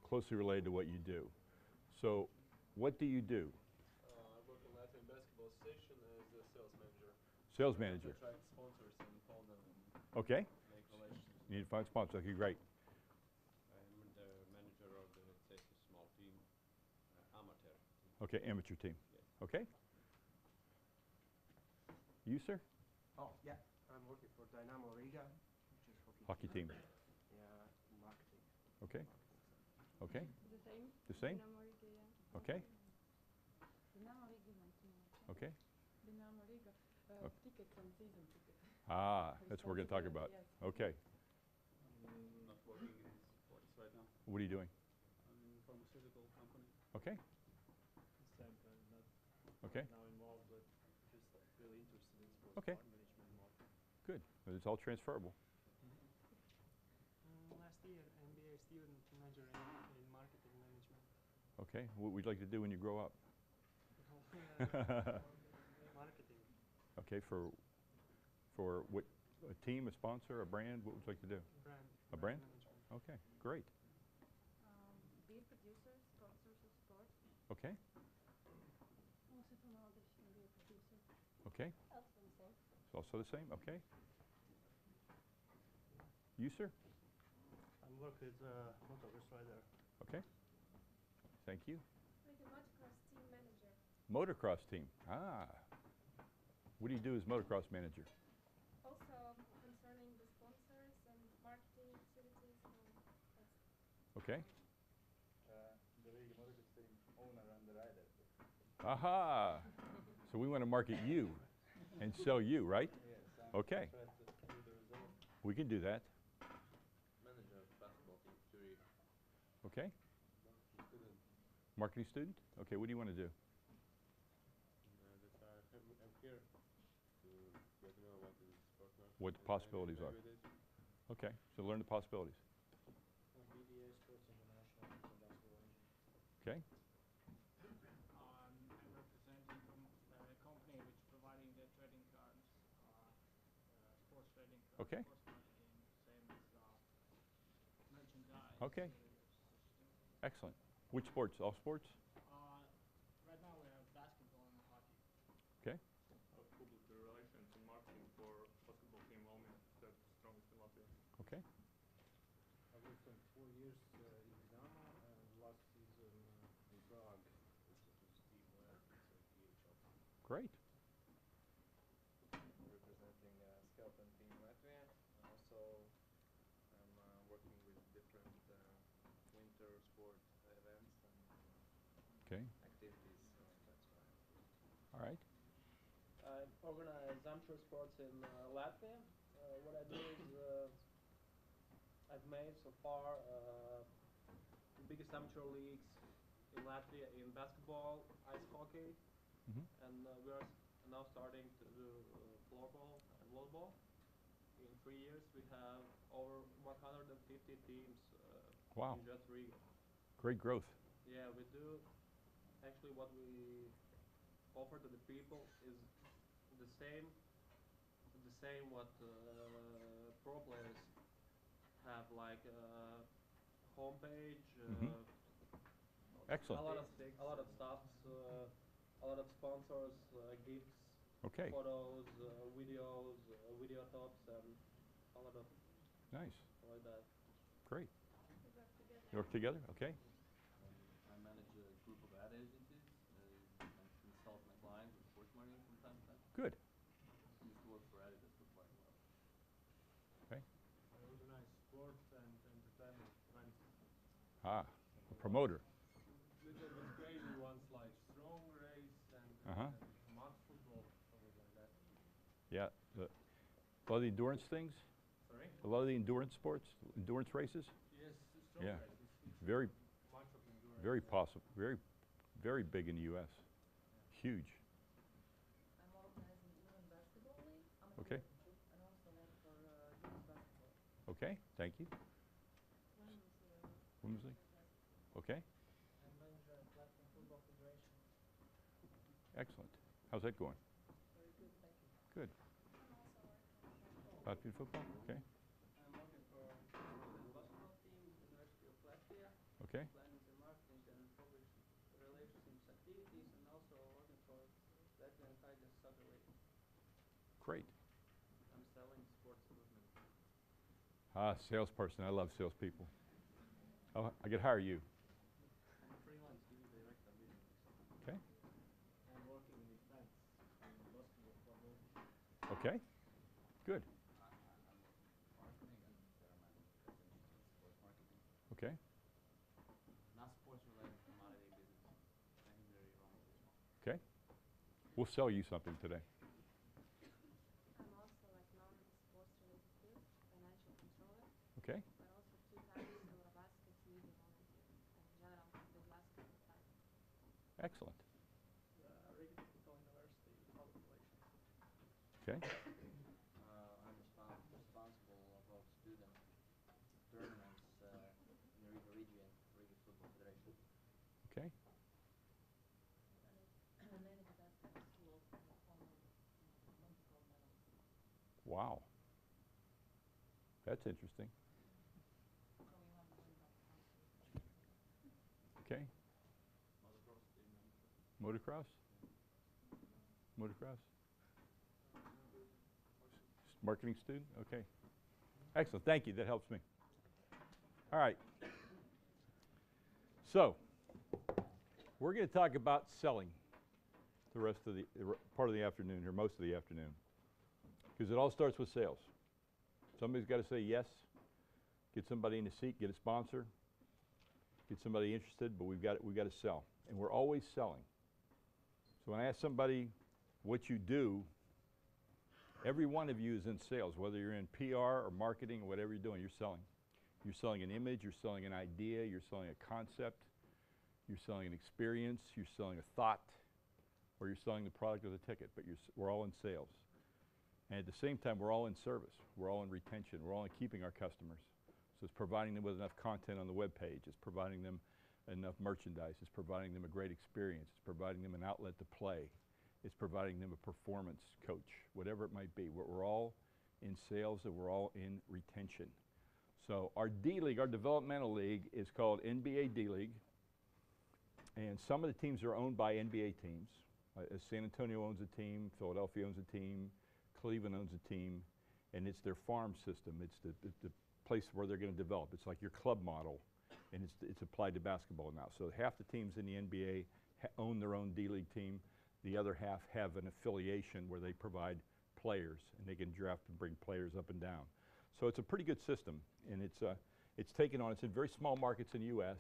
closely related to what you do. So, what do you do? I work in Latvian Basketball Association as a sales manager. Sales manager. I attract sponsors and call them and Okay. make relations. You need to find sponsors. Okay, great. I'm the manager of the, let's say, small team, amateur team. Okay, amateur team. Yes. Okay. You, sir? Oh, yeah. I'm working for Dynamo Riga, which is Hockey team. Yeah, marketing. Okay. Okay. The same? The same? Dinamo Riga, yeah. Okay. Dinamo Riga is my team. Okay. Dinamo Riga, Okay. tickets and season tickets. Ah, that's what we're going to talk about. Yes. Okay. I'm not working in sports right now. What are you doing? I'm in a pharmaceutical company. Okay. Same kind, not Okay. now involved, but just really interested in sports Okay. management and marketing. Good. But it's all transferable. Last year, MBA student major in marketing management. Okay. What would you like to do when you grow up? Marketing. Okay. For what? A team, a sponsor, a brand? What would you like to do? Brand. A brand? management. Okay. Great. Beer producers, sponsors of sport. Okay. Also from all the beer producers. Okay. Also the same. It's also the same. Okay. You, sir? I'm working as a motocross rider. Okay. Thank you. Like a motocross team manager. Motocross team. Ah. What do you do as motocross manager? Also concerning the sponsors and marketing activities and that's Okay. The Riga motocross team owner and the rider. Aha. So we want to market you and sell you, right? Yes. Okay. Try to do the result. We can do that. Manager of basketball team, Zurich. Okay. Student. Marketing student? Okay, what do you want to do? I'm here to get to know what is sport marketing. What the possibilities are. Okay, so learn the possibilities. BDA Sports International Basketball Agent. Okay. I'm representing from a company which is providing the trading cards, sports trading cards, Okay. sports marketing, same as merchandise. Okay. such things. Excellent. Which sports? All sports? Right now we have basketball and hockey. Okay. Public relations and marketing for basketball team Valmiera, that's strongest in Latvia. Okay. I worked for 4 years in Dinamo and last season in Prague, which is team where it's a DHL team. Great. Representing Skelton team Latvia. And also, I'm working with different winter sport events and Okay. activities. organize amateur sports in Latvia. What I do is I've made so far the biggest amateur leagues in Latvia in basketball, ice hockey, and we are now starting to do floorball and volleyball. In 3 years, we have over 150 teams Wow. in just Riga. Great growth. Yeah, we do. Actually, what we offer to the people is the same what pro players have, like homepage, Excellent. a lot of stuff, a lot of sponsors, gifts, Okay. photos, videos, video tops, and a lot of Nice. like that. Great. We work together. You work together? Okay. I manage a group of ad agencies and consult my clients with sports marketing from time to time. Good. Used to work for Adidas for quite a while. Okay. I organize sport and entertainment events. Ah, a promoter. Little bit crazy ones like strong race and mud football, something like that. Yeah. A lot of the endurance things. Sorry? A lot of the endurance sports, endurance races. Yes, strong Yeah. race. It's Very, much of endurance. very possible. Very big in the U.S. Huge. I'm organizing women basketball league. I'm a Okay. coach and also work for youth basketball. Okay. Thank you. Women's league. Okay. I'm manager at Latvian Football Federation. Excellent. How's that going? Very good, thank you. Good. I'm also working. Latvian football. Okay. I'm working for student basketball team, University of Latvia, Okay. planning and marketing and public relations activities, and also working for Latvian Tigers Soccer League. Great. I'm selling sports equipment. Ah, salesperson. I love salespeople. Oh, I could hire you. I'm a freelance TV director business. Okay. I'm working in events in basketball club. Okay. Good. I'm marketing and there are managers essentially sports marketing. Okay. Not sports related commodity business. Secondary raw material. Okay. We'll sell you something today. I'm also like non-sports related field, financial controller, Okay. but also 2 times Eurobasket TV volunteer and general with basketball time. Excellent. Riga Technical University Public Relations. Okay. I'm responsible about student tournaments in the Riga region, Riga Football Federation. Okay. And I manage a basketball school with former Olympic gold medalists. Wow. That's interesting. So we want to learn about the country. Okay. Motocross team manager. Motocross? Motocross? Marketing student? Okay. Excellent. Thank you. That helps me. All right. So, we're going to talk about selling the rest of the part of the afternoon, or most of the afternoon, because it all starts with sales. Somebody's got to say yes, get somebody in the seat, get a sponsor, get somebody interested, but we've got to sell, and we're always selling. So when I ask somebody what you do, every one of you is in sales, whether you're in PR or marketing or whatever you're doing, you're selling. You're selling an image, you're selling an idea, you're selling a concept, you're selling an experience, you're selling a thought, or you're selling the product or the ticket, but we're all in sales. And at the same time, we're all in service. We're all in retention. We're all in keeping our customers. So it's providing them with enough content on the web page. It's providing them enough merchandise. It's providing them a great experience. It's providing them an outlet to play. It's providing them a performance coach, whatever it might be. We're all in sales and we're all in retention. So our D-League, our developmental league, is called NBA D-League. And some of the teams are owned by NBA teams. San Antonio owns a team, Philadelphia owns a team, Cleveland owns a team, and it's their farm system. It's the place where they're going to develop. It's like your club model, and it's applied to basketball now. So half the teams in the NBA own their own D-League team. The other half have an affiliation where they provide players, and they can draft and bring players up and down. So it's a pretty good system, and it's taken on. It's in very small markets in the U.S.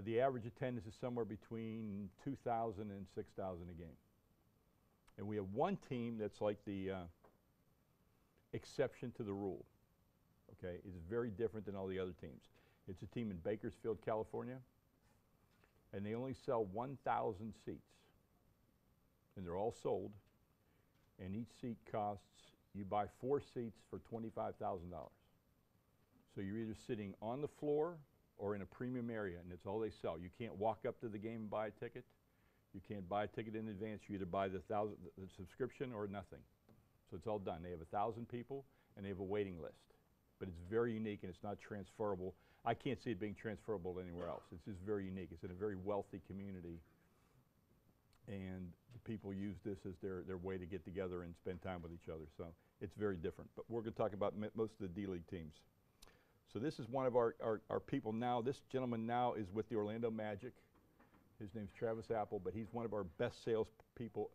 The average attendance is somewhere between 2,000 and 6,000 a game. And we have one team that's like the exception to the rule. Okay, it's very different than all the other teams. It's a team in Bakersfield, California, and they only sell 1,000 seats. And they're all sold, and each seat costs, you buy 4 seats for $25,000. So you're either sitting on the floor or in a premium area, and that's all they sell. You can't walk up to the game and buy a ticket. You can't buy a ticket in advance. You either buy the subscription or nothing. So it's all done. They have 1,000 people, and they have a waiting list. But it's very unique, and it's not transferable. I can't see it being transferable anywhere else. It's just very unique. It's in a very wealthy community, and the people use this as their way to get together and spend time with each other. So it's very different. But we're going to talk about most of the D-League teams. So this is one of our people now. This gentleman now is with the Orlando Magic. His name's Travis Apple, but he's one of our best sales people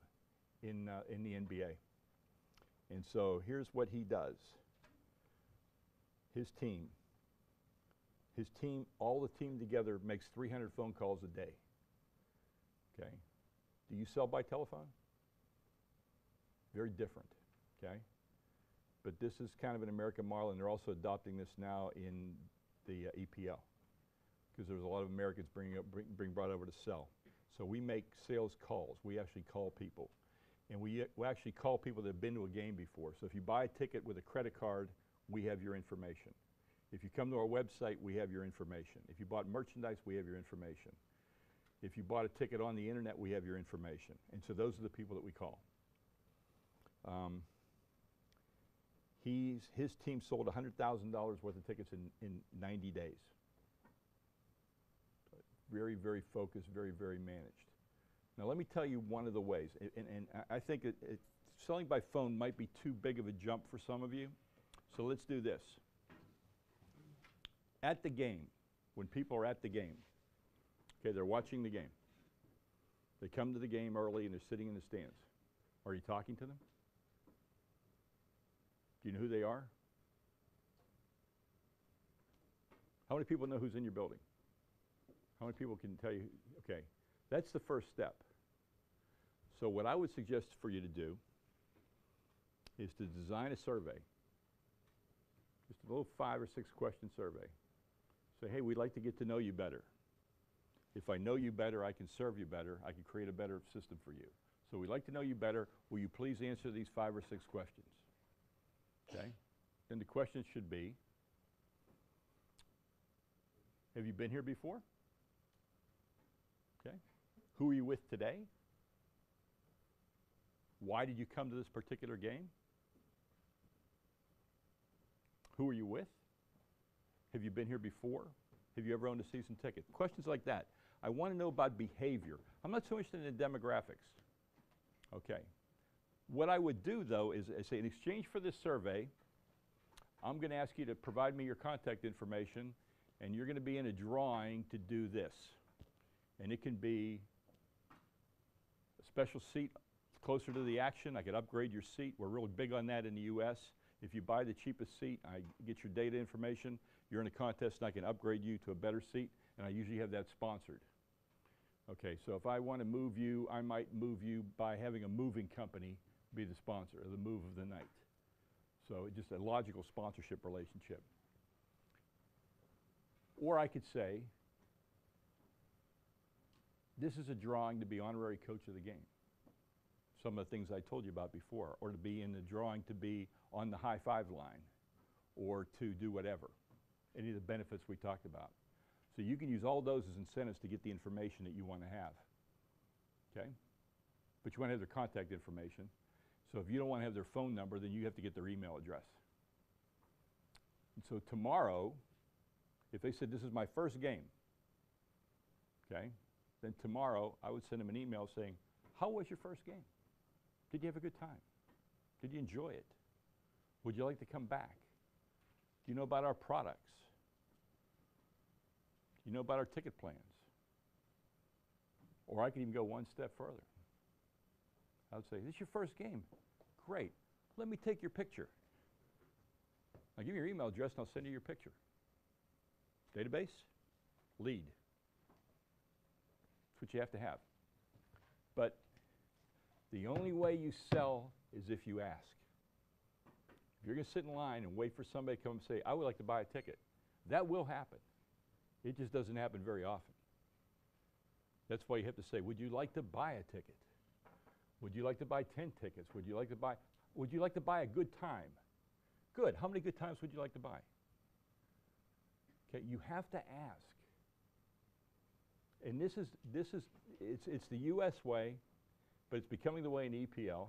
in the NBA. And so here's what he does. His team, all the team together makes 300 phone calls a day. Okay? Do you sell by telephone? Very different, okay? But this is kind of an American model, and they're also adopting this now in the EPL, because there's a lot of Americans being brought over to sell. So we make sales calls. We actually call people. And we actually call people that have been to a game before. So if you buy a ticket with a credit card, we have your information. If you come to our website, we have your information. If you bought merchandise, we have your information. If you bought a ticket on the internet, we have your information. And so those are the people that we call. His team sold $100,000 worth of tickets in 90 days. Very, very focused, very, very managed. Now let me tell you one of the ways, and I think selling by phone might be too big of a jump for some of you, so let's do this. At the game, when people are at the game, okay, they're watching the game. They come to the game early and they're sitting in the stands. Are you talking to them? Do you know who they are? How many people know who's in your building? How many people can tell you? Okay, that's the first step. So what I would suggest for you to do is to design a survey, just a little 5 or 6 question survey. Say, hey, we'd like to get to know you better. If I know you better, I can serve you better. I can create a better system for you. So we'd like to know you better. Will you please answer these 5 or 6 questions? Okay? And the questions should be, have you been here before? Okay. Who are you with today? Why did you come to this particular game? Who are you with? Have you been here before? Have you ever owned a season ticket? Questions like that. I want to know about behavior. I'm not so interested in the demographics. Okay. What I would do, though, is say, in exchange for this survey, I'm going to ask you to provide me your contact information, and you're going to be in a drawing to do this. And it can be a special seat closer to the action. I could upgrade your seat. We're really big on that in the U.S. If you buy the cheapest seat, I get your data information. You're in a contest, and I can upgrade you to a better seat, and I usually have that sponsored. Okay, so if I want to move you, I might move you by having a moving company be the sponsor of the move of the night. So it's just a logical sponsorship relationship. Or I could say, this is a drawing to be honorary coach of the game. Some of the things I told you about before, or to be in the drawing to be on the high five line, or to do whatever, any of the benefits we talked about. So you can use all those as incentives to get the information that you want to have, okay? But you want to have their contact information. So if you don't want to have their phone number, then you have to get their email address. And so tomorrow, if they said, this is my first game, okay, then tomorrow I would send them an email saying, how was your first game? Did you have a good time? Did you enjoy it? Would you like to come back? Do you know about our products? Do you know about our ticket plans? Or I could even go one step further. I would say, this is your first game. Great. Let me take your picture. Now give me your email address and I'll send you your picture. Database, lead. That's what you have to have. But The only way you sell is if you ask. If you're going to sit in line and wait for somebody to come and say, I would like to buy a ticket, that will happen. It just doesn't happen very often. That's why you have to say, would you like to buy a ticket? Would you like to buy 10 tickets? Would you like to buy a good time? Good. How many good times would you like to buy? Okay, you have to ask. And it's the US way, but it's becoming the way in EPL.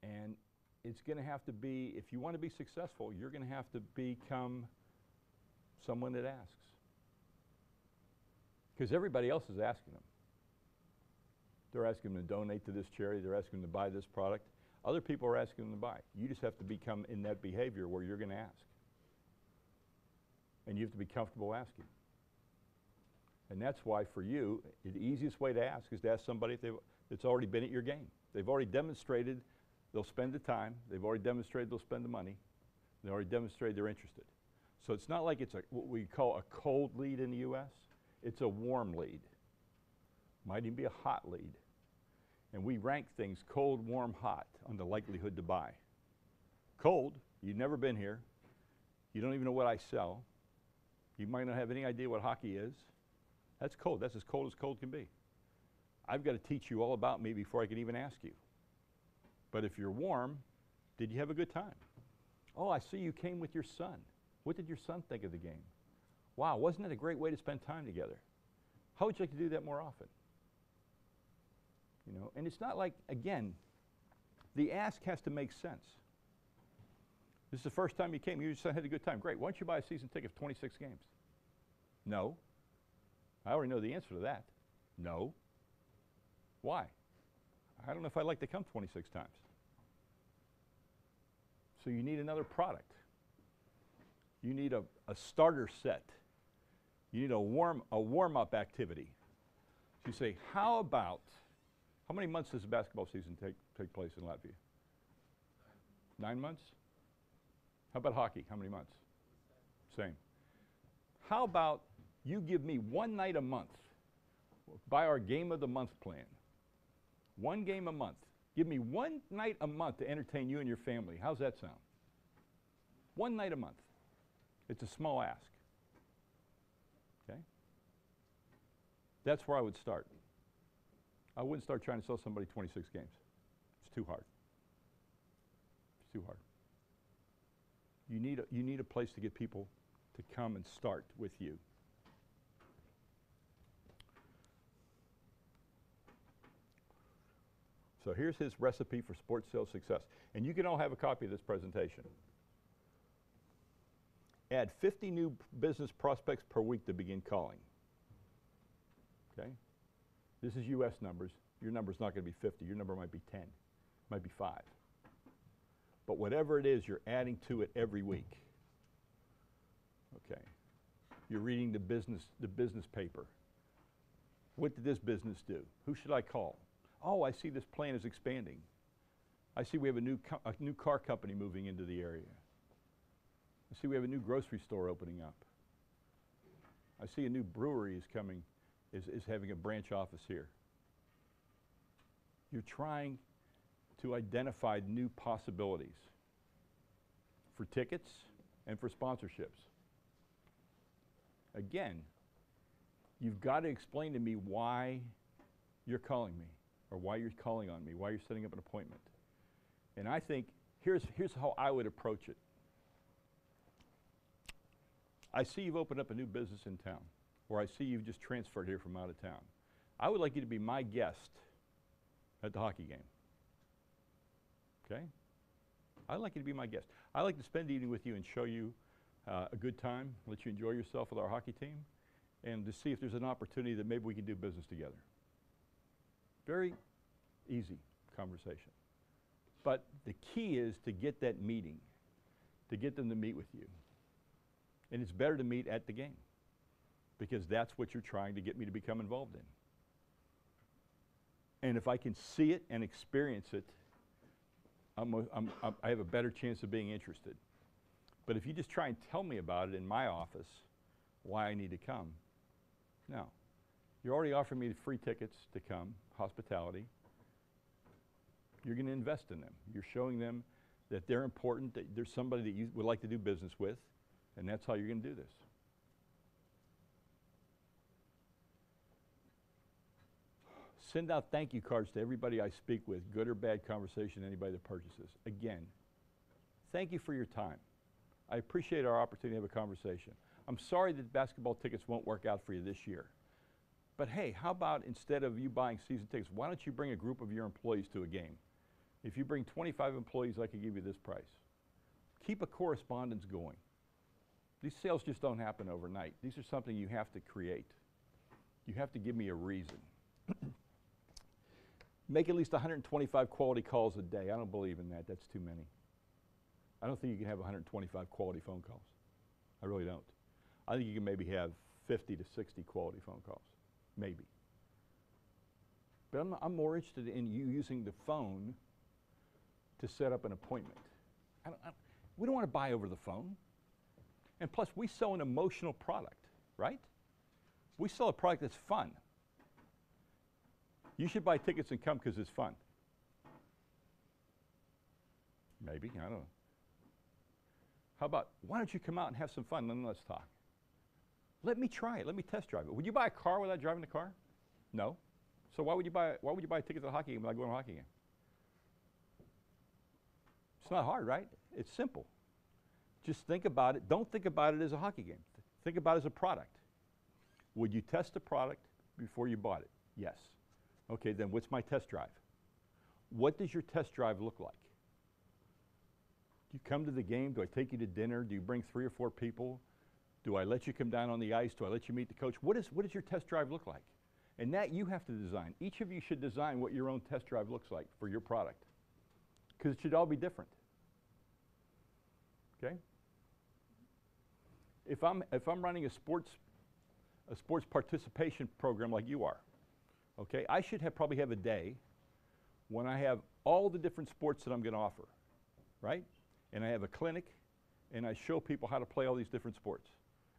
And it's going to have to be, if you want to be successful, you're going to have to become someone that asks. Because everybody else is asking them. They're asking them to donate to this charity. They're asking them to buy this product. Other people are asking them to buy. You just have to become in that behavior where you're going to ask. And you have to be comfortable asking. And that's why for you, the easiest way to ask is to ask somebody that's already been at your game. They've already demonstrated they'll spend the time. They've already demonstrated they'll spend the money. They already demonstrated they're interested. So it's not like it's what we call a cold lead in the U.S. It's a warm lead. Might even be a hot lead. And we rank things cold, warm, hot on the likelihood to buy. Cold, you've never been here. You don't even know what I sell. You might not have any idea what hockey is. That's cold. That's as cold can be. I've got to teach you all about me before I can even ask you. But if you're warm, did you have a good time? Oh, I see you came with your son. What did your son think of the game? Wow, wasn't it a great way to spend time together? How would you like to do that more often? You know, and it's not like, again, the ask has to make sense. This is the first time you came, your son had a good time. Great, why don't you buy a season ticket for 26 games? No. I already know the answer to that. No. Why? I don't know if I'd like to come 26 times. So you need another product. You need a starter set. You need a warm-up activity. So you say, how many months does the basketball season take place in Latvia? 9 months? How about hockey? How many months? Same. How about you give me one night a month by our game of the month plan? One game a month. Give me one night a month to entertain you and your family. How's that sound? One night a month. It's a small ask. Okay? That's where I would start. I wouldn't start trying to sell somebody 26 games. It's too hard. It's too hard. You need a place to get people to come and start with you. So here's his recipe for sports sales success. And you can all have a copy of this presentation. Add 50 new business prospects per week to begin calling. Okay? This is US numbers. Your number's not going to be 50. Your number might be 10. Might be 5. But whatever it is, you're adding to it every week. Okay. You're reading the business paper. What did this business do? Who should I call? Oh, I see this plan is expanding. I see we have a new car company moving into the area. I see we have a new grocery store opening up. I see a new brewery is coming, is having a branch office here. You're trying to identify new possibilities for tickets and for sponsorships. Again, you've got to explain to me why you're calling me, or why you're calling on me, why you're setting up an appointment. And I think here's how I would approach it. I see you've opened up a new business in town, or I see you've just transferred here from out of town. I would like you to be my guest at the hockey game. Okay? I'd like you to be my guest. I'd like to spend the evening with you and show you a good time, let you enjoy yourself with our hockey team, and to see if there's an opportunity that maybe we can do business together. Very easy conversation. But the key is to get that meeting, to get them to meet with you. And it's better to meet at the game, because that's what you're trying to get me to become involved in. And if I can see it and experience it, I have a better chance of being interested. But if you just try and tell me about it in my office, why I need to come, no. You're already offering me free tickets to come, hospitality. You're going to invest in them. You're showing them that they're important, that there's somebody that you would like to do business with, and that's how you're going to do this. Send out thank you cards to everybody I speak with, good or bad conversation, anybody that purchases. Again, thank you for your time. I appreciate our opportunity to have a conversation. I'm sorry that basketball tickets won't work out for you this year. But hey, how about instead of you buying season tickets, why don't you bring a group of your employees to a game? If you bring 25 employees, I could give you this price. Keep a correspondence going. These sales just don't happen overnight. These are something you have to create. You have to give me a reason. Make at least 125 quality calls a day. I don't believe in that. That's too many. I don't think you can have 125 quality phone calls. I really don't. I think you can maybe have 50 to 60 quality phone calls. Maybe. But I'm more interested in you using the phone to set up an appointment. We don't want to buy over the phone. And plus, we sell an emotional product, right? We sell a product that's fun. You should buy tickets and come because it's fun. Maybe, I don't know. How about, why don't you come out and have some fun, then let's talk. Let me try it, let me test drive it. Would you buy a car without driving the car? No. So why would you buy a ticket to a hockey game without going to a hockey game? It's not hard, right? It's simple. Just think about it. Don't think about it as a hockey game. Think about it as a product. Would you test the product before you bought it? Yes. Okay, then what's my test drive? What does your test drive look like? Do you come to the game? Do I take you to dinner? Do you bring 3 or 4 people? Do I let you come down on the ice? Do I let you meet the coach? What does your test drive look like? And that you have to design. Each of you should design what your own test drive looks like for your product, because it should all be different. Okay? If I'm running a sports participation program like you are, okay, I should probably have a day when I have all the different sports that I'm going to offer, right? And I have a clinic, and I show people how to play all these different sports,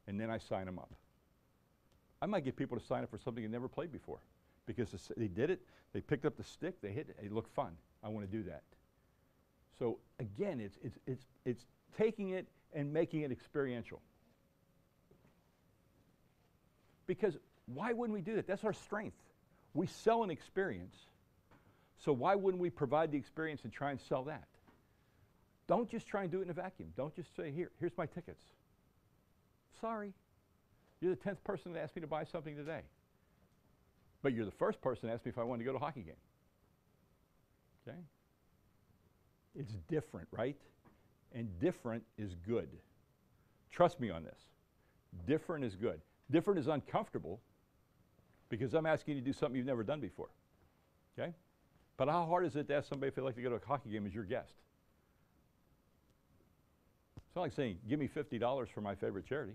and then I sign them up. I might get people to sign up for something they never played before, because they did it, they picked up the stick, they hit it, it looked fun. I want to do that. So again, it's taking it and making it experiential. Because why wouldn't we do that? That's our strength. We sell an experience, so why wouldn't we provide the experience and try and sell that? Don't just try and do it in a vacuum. Don't just say, here's my tickets. Sorry. You're the 10th person that asked me to buy something today. But you're the first person that asked me if I wanted to go to a hockey game. Okay? It's different, right? And different is good. Trust me on this. Different is good. Different is uncomfortable because I'm asking you to do something you've never done before. Okay? But how hard is it to ask somebody if they'd like to go to a hockey game as your guest? It's not like saying, give me $50 for my favorite charity.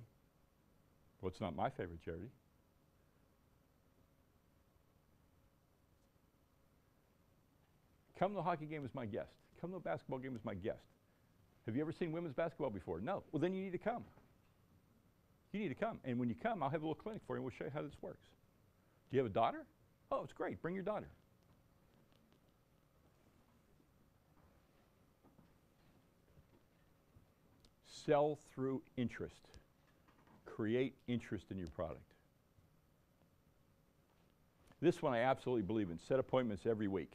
Well, it's not my favorite charity. Come to the hockey game as my guest. Come to a basketball game as my guest. Have you ever seen women's basketball before? No. Well, then you need to come. You need to come. And when you come, I'll have a little clinic for you, and we'll show you how this works. Do you have a daughter? Oh, it's great. Bring your daughter. Sell through interest. Create interest in your product. This one I absolutely believe in. Set appointments every week.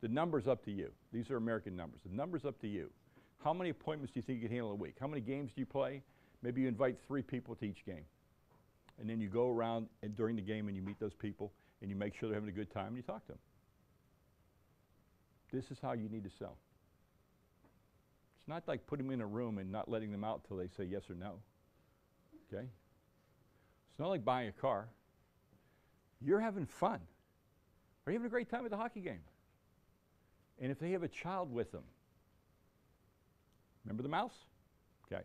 The number's up to you. These are American numbers. The number's up to you. How many appointments do you think you can handle a week? How many games do you play? Maybe you invite 3 people to each game. And then you go around and during the game and you meet those people and you make sure they're having a good time and you talk to them. This is how you need to sell. It's not like putting them in a room and not letting them out until they say yes or no. Okay? It's not like buying a car. You're having fun. Are you having a great time at the hockey game? And if they have a child with them, remember the mouse? Okay.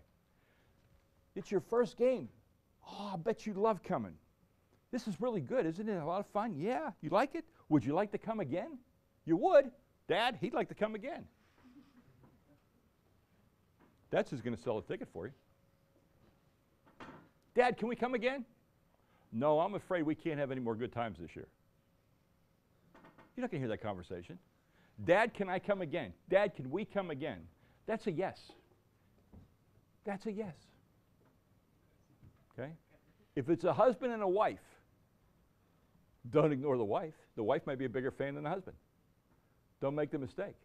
It's your first game. Oh, I bet you love coming. This is really good. Isn't it a lot of fun? Yeah. You like it? Would you like to come again? You would. Dad, he'd like to come again. That's who's going to sell a ticket for you. Dad, can we come again? No, I'm afraid we can't have any more good times this year. You're not going to hear that conversation. Dad, can I come again? Dad, can we come again? That's a yes. That's a yes. Okay? If it's a husband and a wife, don't ignore the wife. The wife might be a bigger fan than the husband. Don't make the mistake.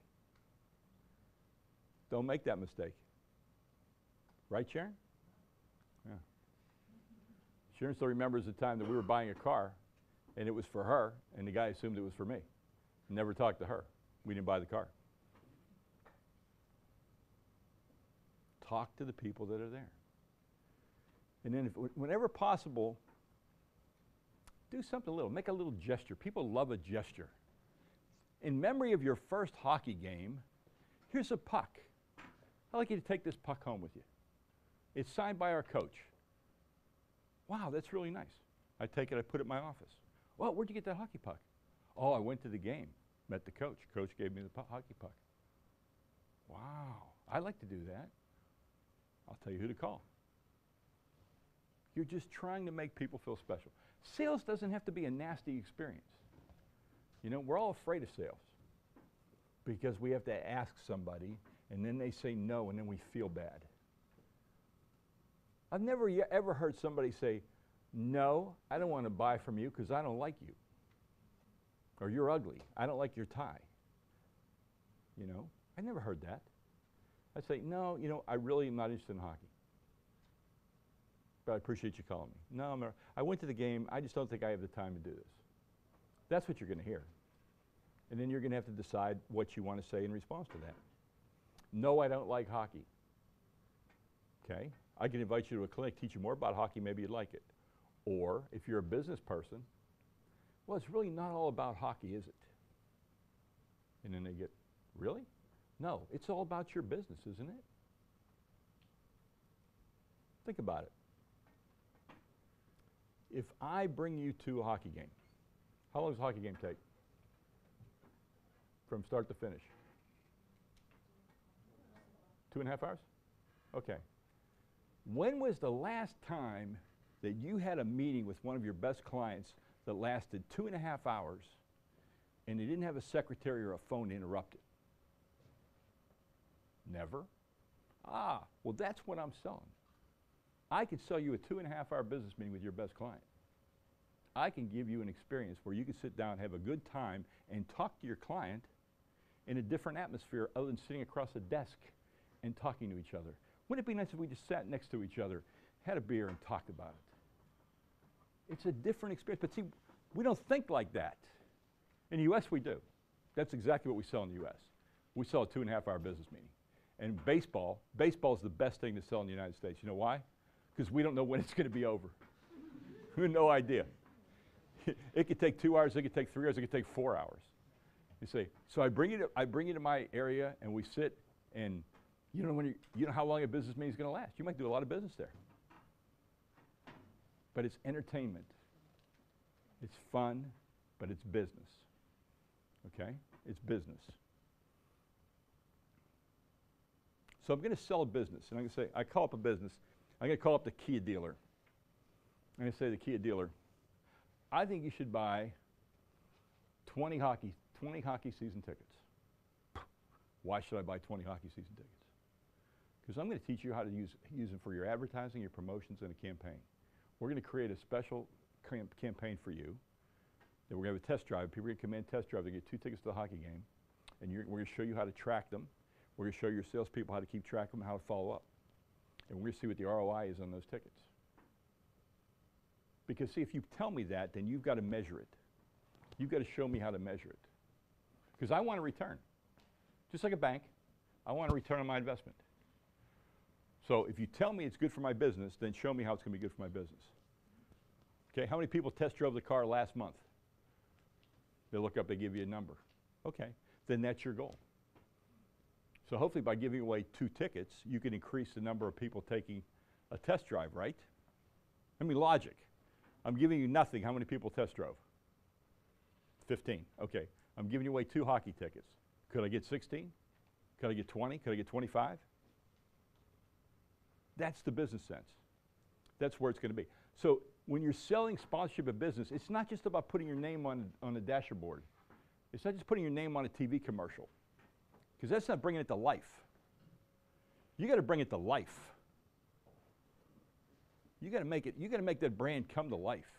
Don't make that mistake. Right, Sharon? Yeah. Sharon still remembers the time that we were buying a car, and it was for her, and the guy assumed it was for me. Never talked to her. We didn't buy the car. Talk to the people that are there. And then whenever possible, do something little. Make a little gesture. People love a gesture. In memory of your first hockey game, here's a puck. I'd like you to take this puck home with you. It's signed by our coach. Wow, that's really nice. I take it, I put it in my office. Well, where'd you get that hockey puck? Oh, I went to the game, met the coach. Coach gave me the hockey puck. Wow, I'd like to do that. I'll tell you who to call. You're just trying to make people feel special. Sales doesn't have to be a nasty experience. You know, we're all afraid of sales because we have to ask somebody and then they say no and then we feel bad. I've never ever heard somebody say, no, I don't want to buy from you because I don't like you. Or you're ugly. I don't like your tie. You know, I never heard that. I say, no, you know, I really am not interested in hockey. But I appreciate you calling me. No, I went to the game. I just don't think I have the time to do this. That's what you're going to hear. And then you're going to have to decide what you want to say in response to that. No, I don't like hockey. Okay? I can invite you to a clinic, teach you more about hockey, maybe you'd like it. Or if you're a business person, well, it's really not all about hockey, is it? And then they get, really? No, it's all about your business, isn't it? Think about it. If I bring you to a hockey game, how long does a hockey game take? From start to finish? 2.5 hours? Okay. When was the last time that you had a meeting with one of your best clients that lasted 2.5 hours and they didn't have a secretary or a phone to interrupt it? Never? Ah, well, that's what I'm selling. I could sell you a 2.5-hour business meeting with your best client. I can give you an experience where you can sit down, have a good time, and talk to your client in a different atmosphere other than sitting across a desk and talking to each other. Wouldn't it be nice if we just sat next to each other, had a beer, and talked about it? It's a different experience. But see, we don't think like that. In the U.S., we do. That's exactly what we sell in the U.S. We sell a 2.5-hour business meeting. And baseball is the best thing to sell in the United States. You know why? Because we don't know when it's going to be over. We have no idea. It could take 2 hours, it could take 3 hours, it could take 4 hours. You say, so I bring you to my area and we sit and you know how long a business meeting is going to last. You might do a lot of business there. But it's entertainment. It's fun, but it's business. Okay? It's business. So I'm going to sell a business, and I'm going to say, I call up a business. I'm going to call up the Kia dealer. I'm going to say to the Kia dealer, I think you should buy 20 hockey season tickets. Why should I buy 20 hockey season tickets? Because I'm going to teach you how to use them for your advertising, your promotions, and a campaign. We're going to create a special campaign for you. Then we're going to have a test drive. People are going to come in, test drive. They get 2 tickets to the hockey game. And we're going to show you how to track them. We're going to show your salespeople how to keep track of them, how to follow up. And we're going to see what the ROI is on those tickets. Because see, if you tell me that, then you've got to measure it. You've got to show me how to measure it. Because I want a return. Just like a bank, I want a return on my investment. So if you tell me it's good for my business, then show me how it's going to be good for my business. Okay, how many people test drove the car last month? They look up, they give you a number. Okay, then that's your goal. So hopefully by giving away 2 tickets, you can increase the number of people taking a test drive, right? I mean, logic. I'm giving you nothing. How many people test drove? 15. Okay. I'm giving you away 2 hockey tickets. Could I get 16? Could I get 20? Could I get 25? That's the business sense. That's where it's going to be. So when you're selling sponsorship of business, it's not just about putting your name on the dashboard. It's not just putting your name on a TV commercial, because that's not bringing it to life. You got to bring it to life. You got to make it. You got to make that brand come to life.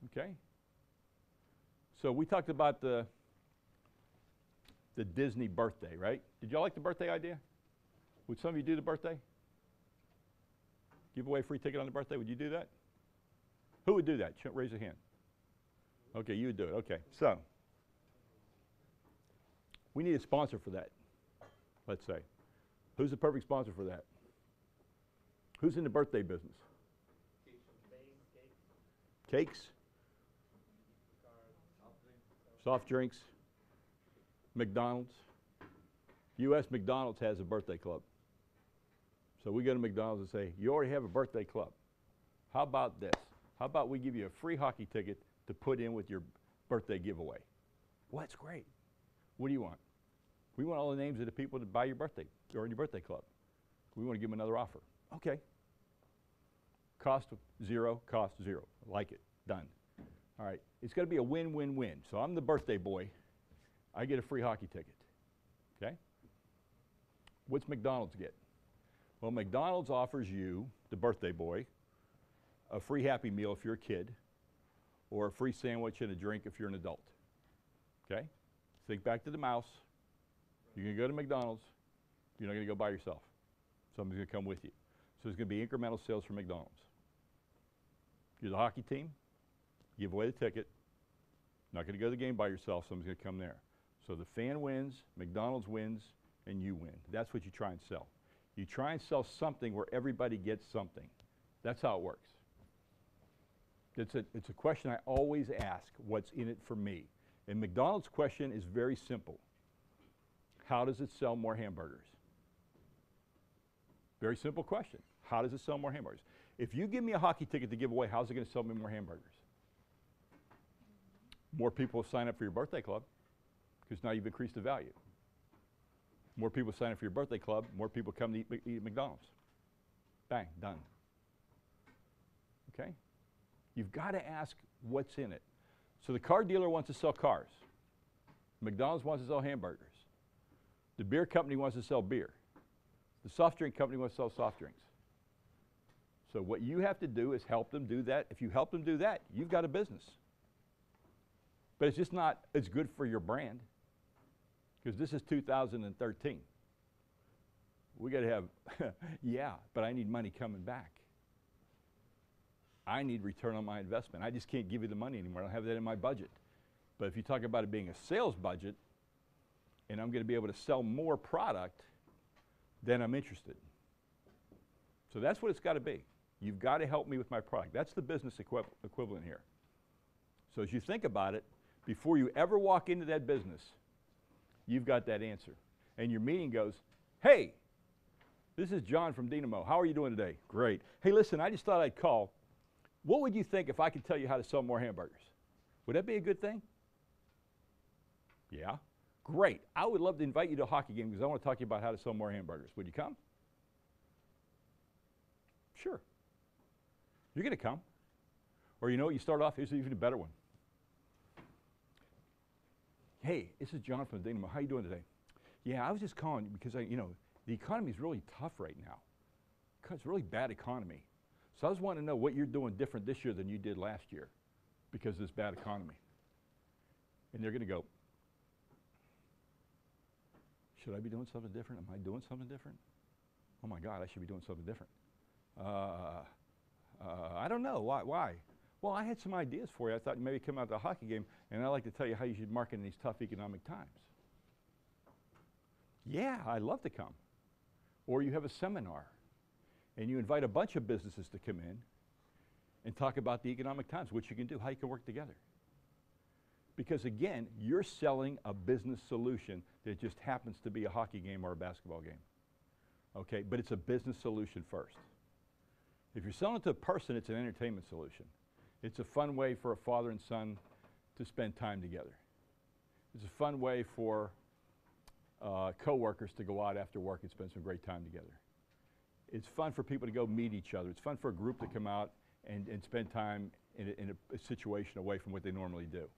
Okay. So we talked about the Disney birthday, right? Did y'all like the birthday idea? Would some of you do the birthday? Give away a free ticket on the birthday? Would you do that? Who would do that? Raise your hand. Okay, you would do it. Okay, so we need a sponsor for that, let's say. Who's the perfect sponsor for that? Who's in the birthday business? Cakes? Soft drinks? McDonald's? U.S. McDonald's has a birthday club. So we go to McDonald's and say, you already have a birthday club. How about this? How about we give you a free hockey ticket to put in with your birthday giveaway? Well, that's great. What do you want? We want all the names of the people that buy your birthday or in your birthday club. We want to give them another offer. Okay. Cost zero, cost zero. Like it. Done. All right. It's got to be a win-win-win. So I'm the birthday boy. I get a free hockey ticket. Okay? What's McDonald's get? Well, McDonald's offers you, the birthday boy, a free Happy Meal if you're a kid, or a free sandwich and a drink if you're an adult. Okay? Think back to the mouse. You're going to go to McDonald's. You're not going to go by yourself. Somebody's going to come with you. So there's going to be incremental sales for McDonald's. You're the hockey team. Give away the ticket. Not going to go to the game by yourself. Somebody's going to come there. So the fan wins, McDonald's wins, and you win. That's what you try and sell. You try and sell something where everybody gets something. That's how it works. It's a question I always ask, what's in it for me? And McDonald's question is very simple. How does it sell more hamburgers? Very simple question. How does it sell more hamburgers? If you give me a hockey ticket to give away, how's it going to sell me more hamburgers? More people will sign up for your birthday club, because now you've increased the value. More people sign up for your birthday club, more people come to eat at McDonald's. Bang, done. Okay? You've got to ask what's in it. So the car dealer wants to sell cars. McDonald's wants to sell hamburgers. The beer company wants to sell beer. The soft drink company wants to sell soft drinks. So what you have to do is help them do that. If you help them do that, you've got a business. But it's just not as good for your brand, because this is 2013. We got to have, yeah, but I need money coming back. I need return on my investment. I just can't give you the money anymore. I don't have that in my budget. But if you talk about it being a sales budget, and I'm going to be able to sell more product, then I'm interested. So that's what it's got to be. You've got to help me with my product. That's the business equivalent here. So as you think about it, before you ever walk into that business, you've got that answer. And your meeting goes, hey, this is John from Dynamo. How are you doing today? Great. Hey, listen, I just thought I'd call. What would you think if I could tell you how to sell more hamburgers? Would that be a good thing? Yeah. Great. I would love to invite you to a hockey game because I want to talk to you about how to sell more hamburgers. Would you come? Sure. You're going to come. Or you know what, you start off, here's even a better one. Hey, this is John from Dynamo. How you doing today? Yeah, I was just calling because the economy is really tough right now. It's a really bad economy. So I was wanting to know what you're doing different this year than you did last year because of this bad economy. And they're going to go, should I be doing something different? Am I doing something different? Oh my God, I should be doing something different. I don't know. Why? Well, I had some ideas for you. I thought maybe come out to a hockey game, and I'd like to tell you how you should market in these tough economic times. Yeah, I'd love to come. Or you have a seminar, and you invite a bunch of businesses to come in and talk about the economic times, what you can do, how you can work together. Because again, you're selling a business solution that just happens to be a hockey game or a basketball game. Okay, but it's a business solution first. If you're selling it to a person, it's an entertainment solution. It's a fun way for a father and son to spend time together. It's a fun way for coworkers to go out after work and spend some great time together. It's fun for people to go meet each other. It's fun for a group to come out and spend time in a situation away from what they normally do.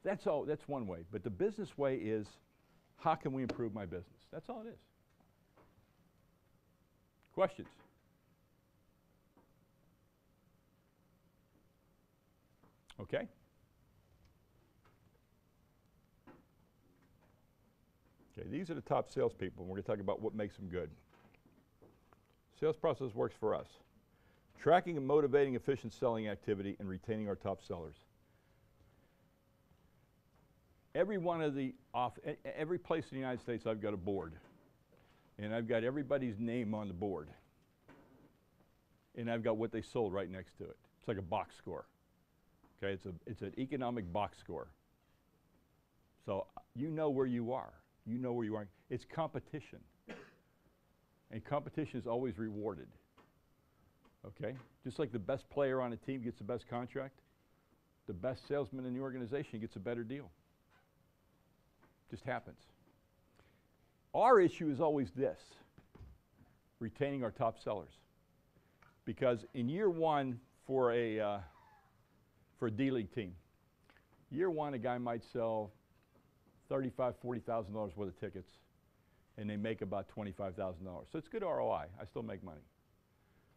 That's all. That's one way. But the business way is, how can we improve my business? That's all it is. Questions? Okay. Okay, these are the top salespeople, and we're going to talk about what makes them good. Sales process works for us. Tracking and motivating efficient selling activity and retaining our top sellers. Every one of the every place in the United States, I've got a board, and I've got everybody's name on the board, and I've got what they sold right next to it. It's like a box score. Okay, it's an economic box score. So you know where you are. You know where you are. It's competition, and competition is always rewarded. Okay, just like the best player on a team gets the best contract, the best salesman in the organization gets a better deal. Just happens. Our issue is always this: retaining our top sellers. Because in year one for a D-League team, year one a guy might sell $35,000, $40,000 worth of tickets, and they make about $25,000. So it's good ROI. I still make money.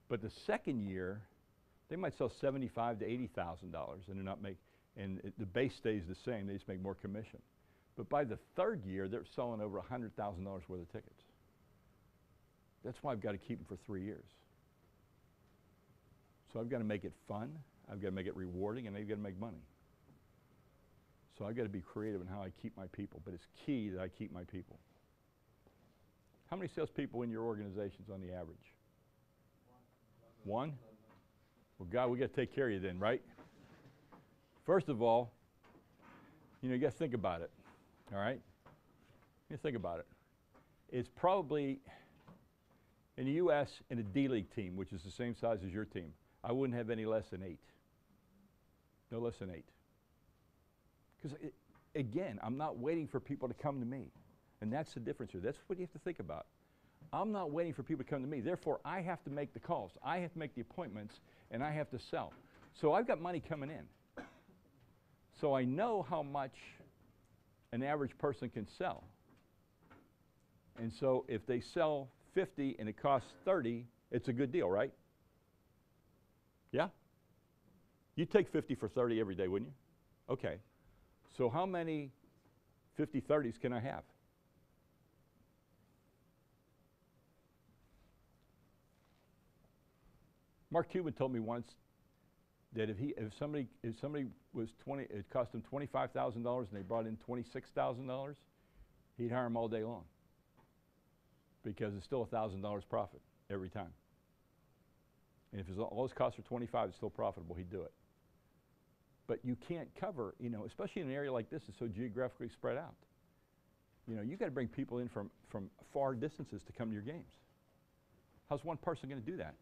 But the second year, they might sell $75,000 to $80,000, and they're not the base stays the same. They just make more commission. But by the third year, they're selling over $100,000 worth of tickets. That's why I've got to keep them for 3 years. So I've got to make it fun, I've got to make it rewarding, and I've got to make money. So I've got to be creative in how I keep my people, but it's key that I keep my people. How many salespeople in your organizations on the average? One? Well, God, we got to take care of you then, right? First of all, you got to think about it, all right? You think about it. It's probably, in the U.S., in a D-League team, which is the same size as your team, I wouldn't have any less than 8. No less than 8. Because, again, I'm not waiting for people to come to me. And that's the difference here. That's what you have to think about. I'm not waiting for people to come to me. Therefore, I have to make the calls. I have to make the appointments, and I have to sell. So I've got money coming in. So I know how much an average person can sell. And so if they sell 50 and it costs 30, it's a good deal, right? Yeah? You'd take 50 for 30 every day, wouldn't you? Okay. So how many 50-30s can I have? Mark Cuban told me once that if somebody was 20, it cost them $25,000 and they brought in $26,000, he'd hire them all day long, because it's still $1,000 profit every time. And if all his costs are 25, it's still profitable, he'd do it. But you can't cover, especially in an area like this, it's so geographically spread out. You got to bring people in from far distances to come to your games. How's one person going to do that?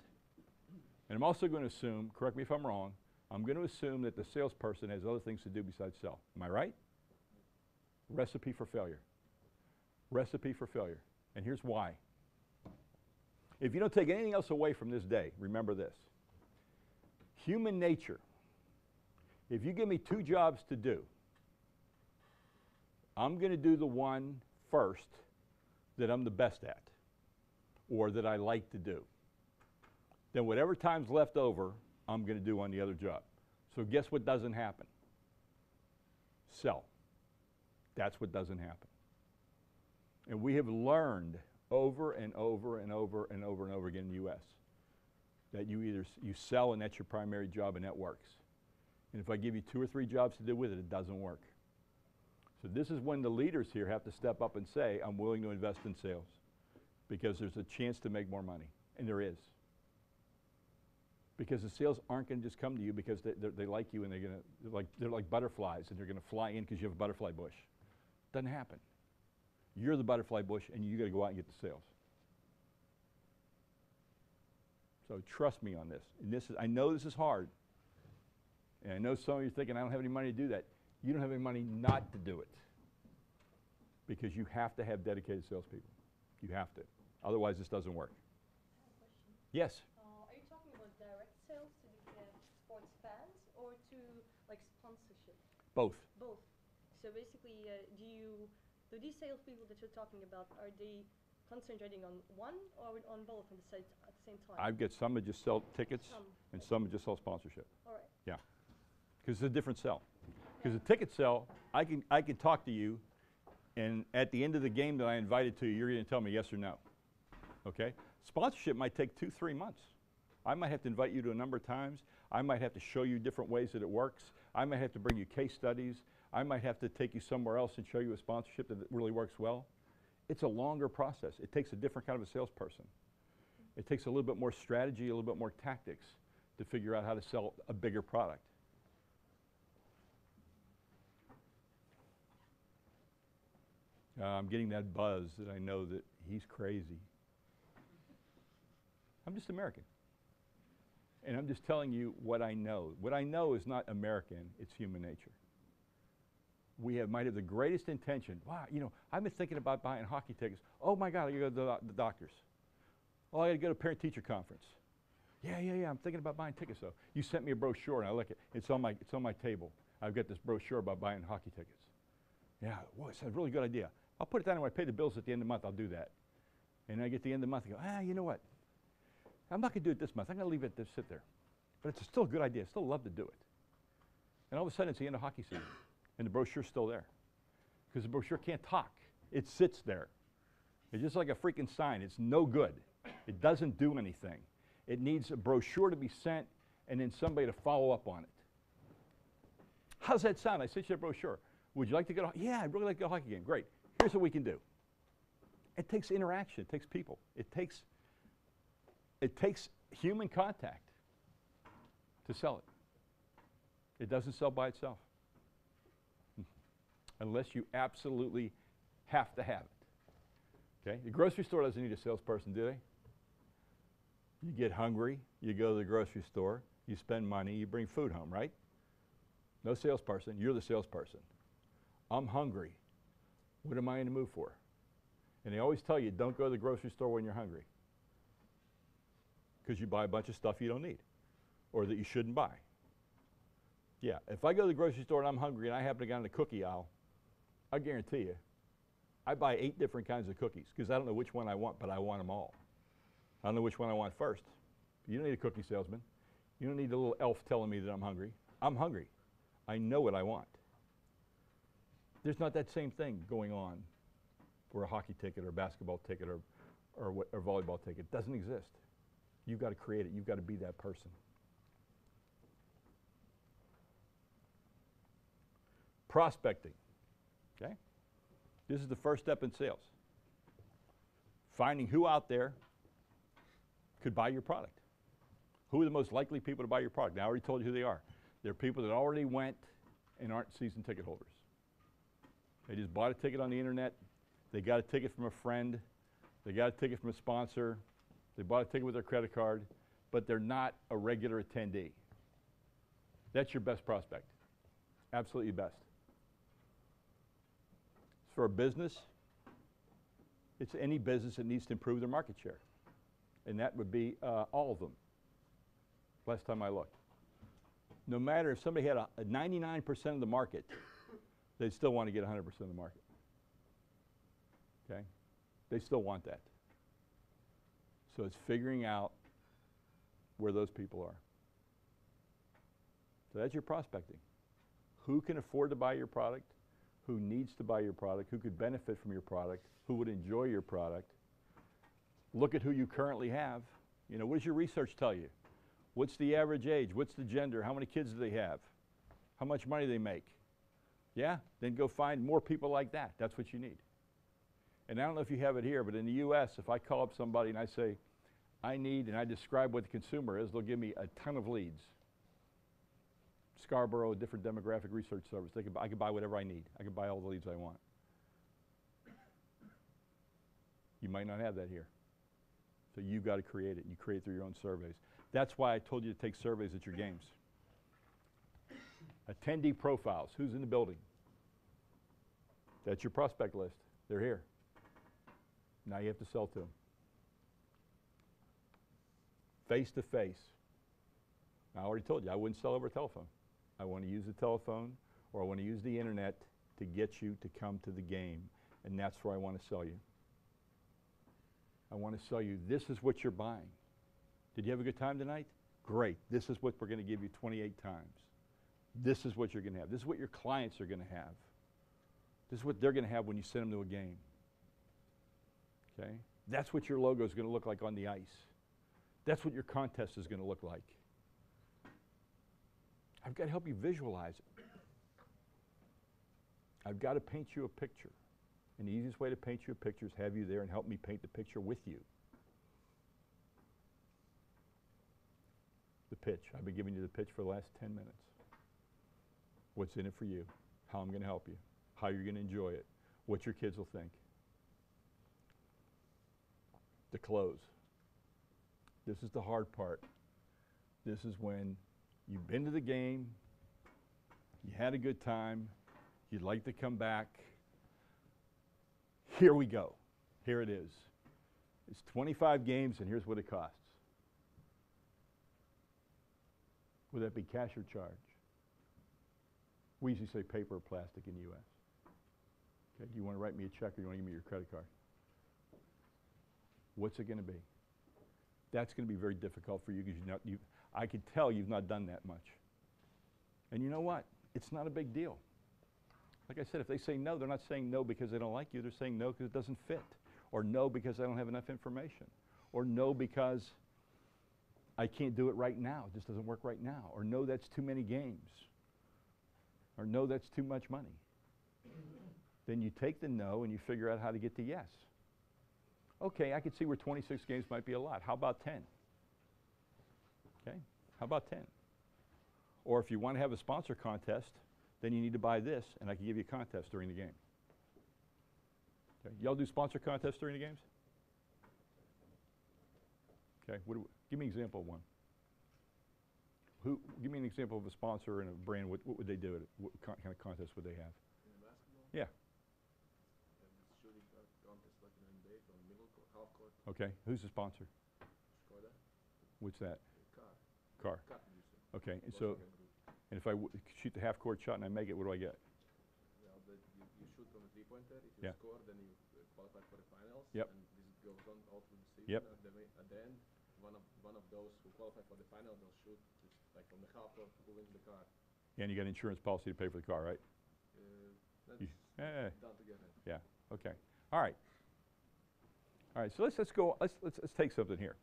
And I'm also going to assume, correct me if I'm wrong, I'm going to assume that the salesperson has other things to do besides sell. Am I right? Recipe for failure. Recipe for failure. And here's why. If you don't take anything else away from this day, remember this. Human nature. If you give me 2 jobs to do, I'm going to do the one first that I'm the best at, or that I like to do. Then whatever time's left over, I'm going to do on the other job. So guess what doesn't happen? Sell. That's what doesn't happen. And we have learned over and over and over and over and over again in the U.S. that you sell and that's your primary job and that works. And if I give you 2 or 3 jobs to do with it, it doesn't work. So this is when the leaders here have to step up and say, I'm willing to invest in sales, because there's a chance to make more money, and there is. Because the sales aren't going to just come to you because they like you and they're like butterflies and they're going to fly in because you have a butterfly bush. Doesn't happen. You're the butterfly bush and you got to go out and get the sales. So trust me on this. And I know this is hard. And I know some of you are thinking, I don't have any money to do that. You don't have any money not to do it. Because you have to have dedicated salespeople. You have to. Otherwise, this doesn't work. I have a question. Yes? Are you talking about direct sales to the sports fans or to like sponsorship? Both. Both. So basically, do these salespeople that you're talking about, are they concentrating on one or on both at the same time? I've got some that just sell tickets and some that just sell sponsorship. All right. Yeah, because it's a different sell. Because a ticket sell, I can talk to you, and at the end of the game that I invited to you, you're going to tell me yes or no. Okay? Sponsorship might take 2-3 months. I might have to invite you to a number of times. I might have to show you different ways that it works. I might have to bring you case studies. I might have to take you somewhere else and show you a sponsorship that really works well. It's a longer process. It takes a different kind of a salesperson. It takes a little bit more strategy, a little bit more tactics to figure out how to sell a bigger product. I'm getting that buzz that I know that he's crazy. I'm just American. And I'm just telling you what I know. What I know is not American, it's human nature. We might have the greatest intention. Wow, you know, I've been thinking about buying hockey tickets. Oh my God, I gotta go to the doctors. Oh, I gotta go to a parent-teacher conference. Yeah, I'm thinking about buying tickets though. You sent me a brochure and I look at it. It's on my table. I've got this brochure about buying hockey tickets. Yeah, whoa, it's a really good idea. I'll put it down when I pay the bills at the end of the month, I'll do that. And I get to the end of the month and go, you know what? I'm not gonna do it this month. I'm gonna leave it to sit there. But it's still a good idea. I still love to do it. And all of a sudden it's the end of hockey season. And the brochure's still there. Because the brochure can't talk. It sits there. It's just like a freaking sign. It's no good. It doesn't do anything. It needs a brochure to be sent and then somebody to follow up on it. How's that sound? I sent you a brochure. Would you like to go to hockey? Yeah, I'd really like to go to a hockey game. Great. Here's what we can do. It takes interaction. It takes people. It takes human contact to sell it. It doesn't sell by itself. Unless you absolutely have to have it. Okay? The grocery store doesn't need a salesperson, do they? You get hungry, you go to the grocery store, you spend money, you bring food home, right? No salesperson, you're the salesperson. I'm hungry. What am I in the mood for? And they always tell you, don't go to the grocery store when you're hungry. Because you buy a bunch of stuff you don't need or that you shouldn't buy. Yeah, if I go to the grocery store and I'm hungry and I happen to go in the cookie aisle, I guarantee you, I buy 8 different kinds of cookies because I don't know which one I want, but I want them all. I don't know which one I want first. You don't need a cookie salesman. You don't need a little elf telling me that I'm hungry. I'm hungry. I know what I want. There's not that same thing going on for a hockey ticket or a basketball ticket or volleyball ticket. It doesn't exist. You've got to create it. You've got to be that person. Prospecting. Okay? This is the first step in sales. Finding who out there could buy your product. Who are the most likely people to buy your product? Now, I already told you who they are. They're people that already went and aren't season ticket holders. They just bought a ticket on the internet. They got a ticket from a friend. They got a ticket from a sponsor. They bought a ticket with their credit card, but they're not a regular attendee. That's your best prospect. Absolutely best. For a business, it's any business that needs to improve their market share. And that would be all of them, last time I looked. No matter if somebody had a 99% of the market, they'd still want to get 100% of the market. Okay? They still want that. So it's figuring out where those people are. So that's your prospecting. Who can afford to buy your product? Who needs to buy your product? Who could benefit from your product? Who would enjoy your product? Look at who you currently have. You know, what does your research tell you? What's the average age? What's the gender? How many kids do they have? How much money do they make? Yeah? Then go find more people like that. That's what you need. And I don't know if you have it here, but in the US, if I call up somebody and I say, I need, and I describe what the consumer is, they'll give me a ton of leads. Scarborough, a different demographic research service. I can buy whatever I need. I can buy all the leads I want. You might not have that here. So you've got to create it. You create through your own surveys. That's why I told you to take surveys at your games. Attendee profiles. Who's in the building? That's your prospect list. They're here. Now you have to sell to them. Face to face. I already told you I wouldn't sell over telephone. I want to use the telephone or I want to use the internet to get you to come to the game. And that's where I want to sell you. I want to sell you, this is what you're buying. Did you have a good time tonight? Great. This is what we're going to give you 28 times. This is what you're going to have. This is what your clients are going to have. This is what they're going to have when you send them to a game. Okay? That's what your logo is going to look like on the ice. That's what your contest is going to look like. I've got to help you visualize it. I've got to paint you a picture. And the easiest way to paint you a picture is have you there and help me paint the picture with you. The pitch. I've been giving you the pitch for the last 10 minutes. What's in it for you? How I'm going to help you. How you're going to enjoy it. What your kids will think. The close. This is the hard part. This is when you've been to the game, you had a good time, you'd like to come back. Here we go. Here it is. It's 25 games, and here's what it costs. Would that be cash or charge? We usually say paper or plastic in the U.S. Okay, do you want to write me a check or do you want to give me your credit card? What's it going to be? That's going to be very difficult for you because I could tell you've not done that much. And you know what? It's not a big deal. Like I said, if they say no, they're not saying no because they don't like you. They're saying no because it doesn't fit. Or no because I don't have enough information. Or no because I can't do it right now. It just doesn't work right now. Or no, that's too many games. Or no, that's too much money. Then you take the no and you figure out how to get to yes. Okay, I could see where 26 games might be a lot. How about 10? Okay, how about 10? Or if you want to have a sponsor contest, then you need to buy this, and I can give you a contest during the game. Okay, y'all do sponsor contests during the games? Okay, give me an example of one. Give me an example of a sponsor and a brand. What would they do? What kind of contest would they have? In basketball? Yeah. Shooting contest like in NBA from middle court, half court. Okay, who's the sponsor? Skoda. What's that? Car. Car. Car producer. Okay, and so, and if I shoot the half-court shot and I make it, what do I get? Well, you shoot from a three-pointer. If you score, then you qualify for the finals. Yep. And this goes on all through the season. Yep. At the end, one of those who qualify for the final, they'll shoot just like from the half court pulling the car. And you got an insurance policy to pay for the car, right? That's done together. Yeah. Okay. All right. All right. So let's go. Let's take something here.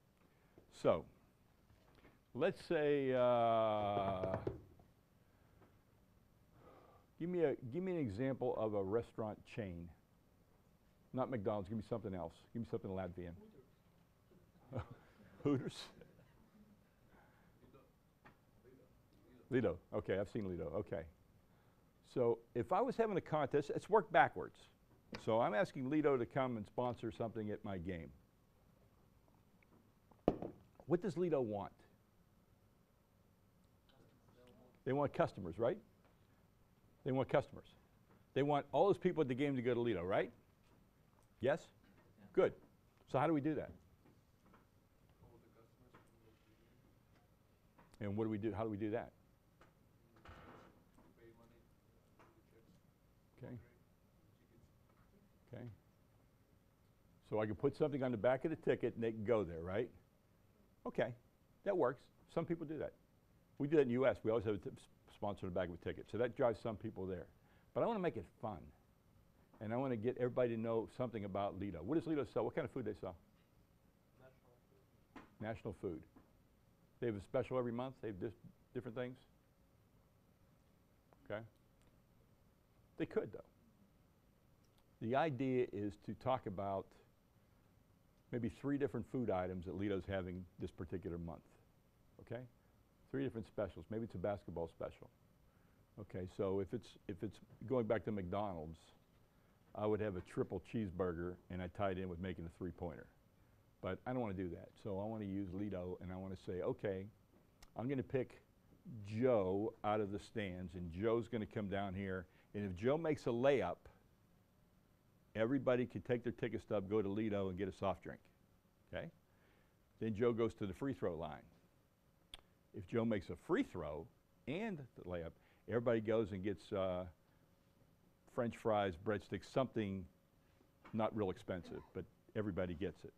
So let's say give me an example of a restaurant chain. Not McDonald's. Give me something else. Give me something Latvian. Hooters. Lido. Okay, I've seen Lido. Okay. So if I was having a contest, it's worked backwards. So I'm asking Lido to come and sponsor something at my game. What does Lido want? They want customers, right? They want customers. They want all those people at the game to go to Lido, right? Yes? Yeah. Good. So how do we do that? And what do we do? How do we do that? Okay. Okay. So I can put something on the back of the ticket and they can go there, right? Okay. That works. Some people do that. We do that in the U.S. We always have a sponsor on the back of a ticket. So that drives some people there. But I want to make it fun. And I want to get everybody to know something about Lido. What does Lido sell? What kind of food they sell? National food. They have a special every month? They have different things? Okay. They could, though. The idea is to talk about maybe 3 different food items that Lido's having this particular month. Okay? 3 different specials. Maybe it's a basketball special. Okay, so if it's going back to McDonald's, I would have a triple cheeseburger and I tie it in with making a 3-pointer. But I don't want to do that. So I want to use Lido and I want to say, okay, I'm going to pick Joe out of the stands and Joe's going to come down here. And if Joe makes a layup, everybody can take their ticket stub, go to Lido and get a soft drink. Okay? Then Joe goes to the free throw line. If Joe makes a free throw and the layup, everybody goes and gets French fries, breadsticks, something not real expensive, but everybody gets it.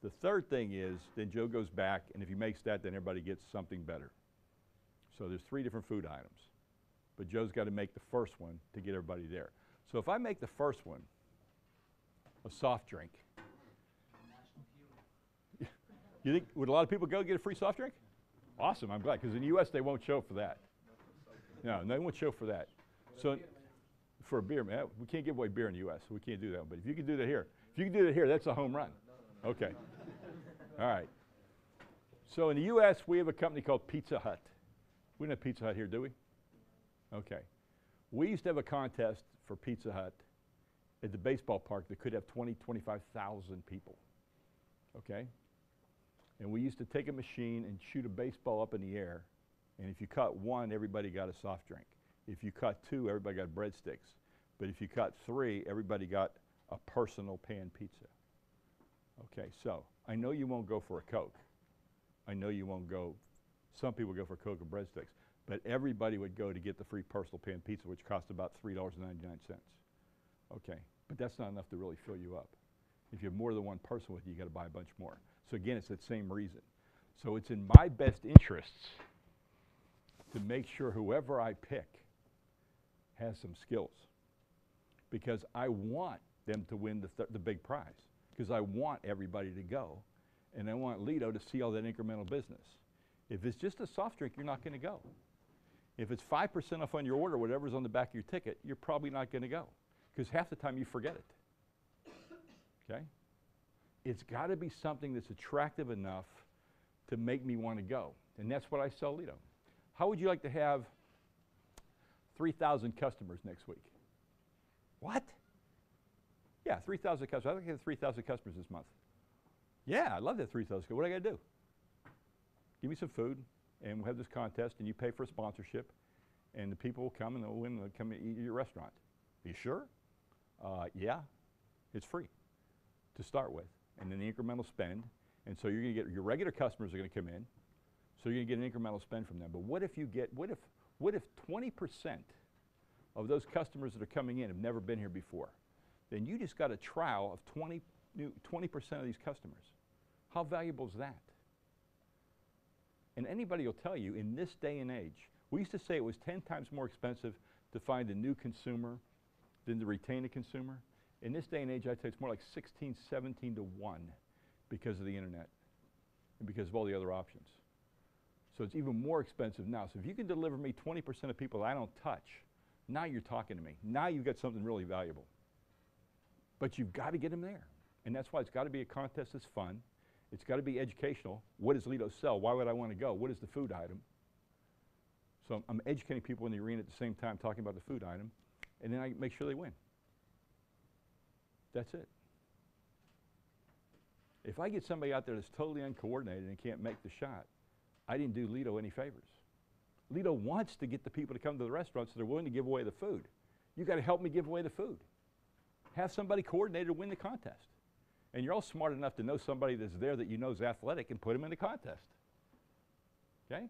The third thing is, then Joe goes back, and if he makes that, then everybody gets something better. So there's 3 different food items. But Joe's got to make the first one to get everybody there. So if I make the first one a soft drink, you think, would a lot of people go get a free soft drink? Awesome, I'm glad, because in the U.S. they won't show for that. No, they won't show for that. So for a beer, man, we can't give away beer in the U.S., so we can't do that. But if you can do that here, that's a home run. Okay. All right. So in the U.S., we have a company called Pizza Hut. We don't have Pizza Hut here, do we? Okay. We used to have a contest for Pizza Hut at the baseball park that could have 20, 25,000 people. Okay? And we used to take a machine and shoot a baseball up in the air, and if you caught 1, everybody got a soft drink. If you caught 2, everybody got breadsticks. But if you caught 3, everybody got a personal pan pizza. Okay, so I know you won't go for a Coke. I know you won't go, some people go for Coke and breadsticks, but everybody would go to get the free personal pan pizza, which cost about $3.99. Okay, but that's not enough to really fill you up. If you have more than one person with you, you got to buy a bunch more. So again, it's that same reason. So it's in my best interests to make sure whoever I pick has some skills, because I want them to win the big prize, because I want everybody to go, and I want Lido to see all that incremental business. If it's just a soft drink, you're not going to go. If it's 5% off on your order, whatever's on the back of your ticket, you're probably not going to go, because half the time you forget it. Okay? It's got to be something that's attractive enough to make me want to go, and that's what I sell Lido. How would you like to have 3,000 customers next week? What? Yeah, 3,000 customers. I'd like to have 3,000 customers this month. Yeah, I'd love to have 3,000. What do I got to do? Give me some food, and we'll have this contest, and you pay for a sponsorship, and the people will come, and they'll win, and they'll come and eat at your restaurant. Are you sure? Yeah, it's free to start with, and then the incremental spend, and so you're going to get, your regular customers are going to come in, so you're going to get an incremental spend from them. But what if you get, what if 20% of those customers that are coming in have never been here before? Then you just got a trial of 20% of these customers. How valuable is that? And anybody will tell you, in this day and age, we used to say it was 10 times more expensive to find a new consumer than to retain a consumer. In this day and age, I'd say it's more like 16, 17 to 1 because of the internet and because of all the other options. So it's even more expensive now. So if you can deliver me 20% of people I don't touch, now you're talking to me. Now you've got something really valuable. But you've got to get them there. And that's why it's got to be a contest that's fun. It's got to be educational. What does Lido sell? Why would I want to go? What is the food item? So I'm educating people in the arena at the same time, talking about the food item, and then I make sure they win. That's it. If I get somebody out there that's totally uncoordinated and can't make the shot, I didn't do Lido any favors. Lido wants to get the people to come to the restaurant, so they're willing to give away the food. You got to help me give away the food. Have somebody coordinated to win the contest. And you're all smart enough to know somebody that's there that you know is athletic and put them in the contest. Okay?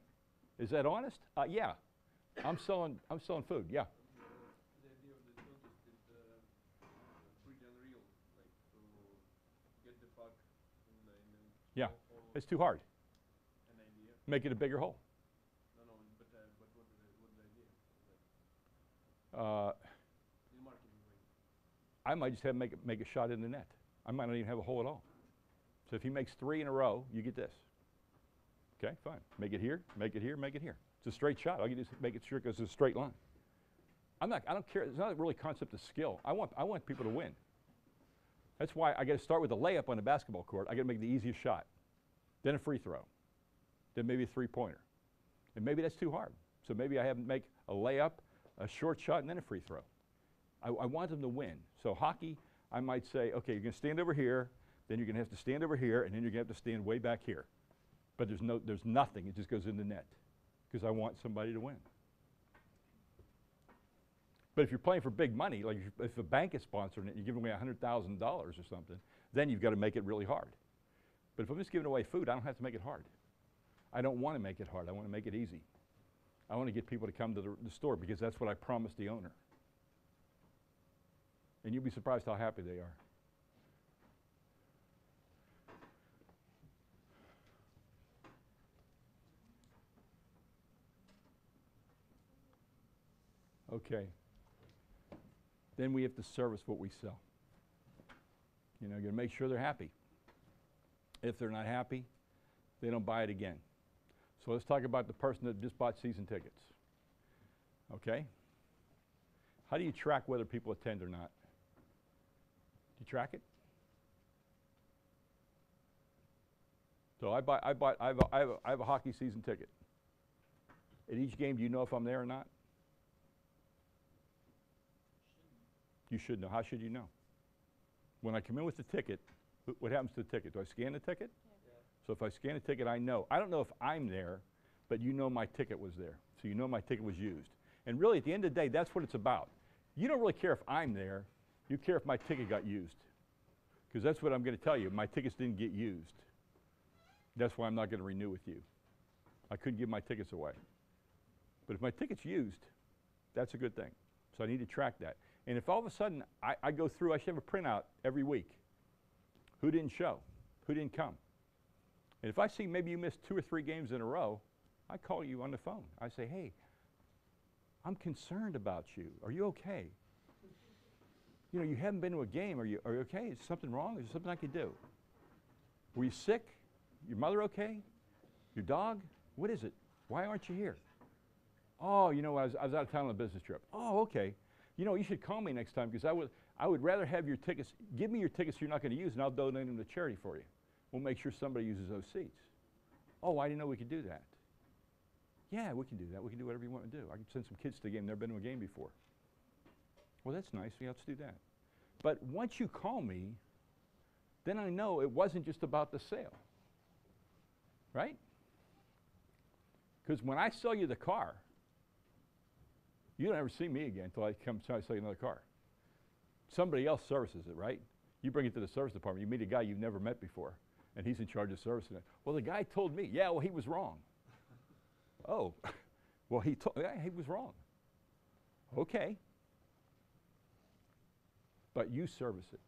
Is that honest? Yeah. I'm selling food. Yeah. The idea of the contest is pretty unreal, like to get the puck in the Yeah. It's too hard. An idea. Make it a bigger hole. No, but what's the idea? Like, in marketing way. I might just have him make a shot in the net. I might not even have a hole at all. So if he makes 3 in a row, you get this. Okay, fine. Make it here, make it here, make it here. It's a straight shot. All you do is make it sure it goes in a straight line. I don't care. It's not really a concept of skill. I want people to win. That's why I got to start with a layup on a basketball court. I got to make the easiest shot. Then a free throw. Then maybe a three-pointer. And maybe that's too hard. So maybe I have them make a layup, a short shot, and then a free throw. I want them to win. So hockey, I might say, okay, you're going to stand over here, then you're going to have to stand over here, and then you're going to have to stand way back here. But there's nothing. It just goes in the net because I want somebody to win. But if you're playing for big money, like if a bank is sponsoring it, you're giving away $100,000 or something, then you've got to make it really hard. But if I'm just giving away food, I don't have to make it hard. I don't want to make it hard. I want to make it easy. I want to get people to come to the store because that's what I promised the owner. And you'll be surprised how happy they are. Okay. Then we have to service what we sell. You know, you gotta make sure they're happy. If they're not happy, they don't buy it again. So let's talk about the person that just bought season tickets. Okay? How do you track whether people attend or not? Do you track it? So I have a hockey season ticket. At each game, do you know if I'm there or not? You should know. How should you know? When I come in with the ticket, what happens to the ticket? Do I scan the ticket? Yeah. So if I scan the ticket, I know. I don't know if I'm there, but you know my ticket was there. So you know my ticket was used. And really, at the end of the day, that's what it's about. You don't really care if I'm there. You care if my ticket got used. Because that's what I'm going to tell you. My tickets didn't get used. That's why I'm not going to renew with you. I couldn't give my tickets away. But if my ticket's used, that's a good thing. So I need to track that. And if all of a sudden I go through, I should have a printout every week. Who didn't show? Who didn't come? And if I see maybe you missed 2 or 3 games in a row, I call you on the phone. I say, hey, I'm concerned about you. Are you okay? You know, you haven't been to a game. Are you okay? Is something wrong? Is there something I could do? Were you sick? Your mother okay? Your dog? What is it? Why aren't you here? Oh, you know, I was out of town on a business trip. Oh, okay. You know, you should call me next time because I would rather have your tickets. Give me your tickets you're not going to use, and I'll donate them to charity for you. We'll make sure somebody uses those seats. Oh, I didn't know we could do that. Yeah, we can do that. We can do whatever you want to do. I can send some kids to the game. They've never been to a game before. Well, that's nice. Yeah, let's do that. But once you call me, then I know it wasn't just about the sale. Right? Because when I sell you the car, you don't ever see me again until I come try to sell you another car. Somebody else services it, right? You bring it to the service department. You meet a guy you've never met before, and he's in charge of servicing it. Well, the guy told me, yeah, well, he was wrong. Oh, well, he was wrong. Okay. But you service it.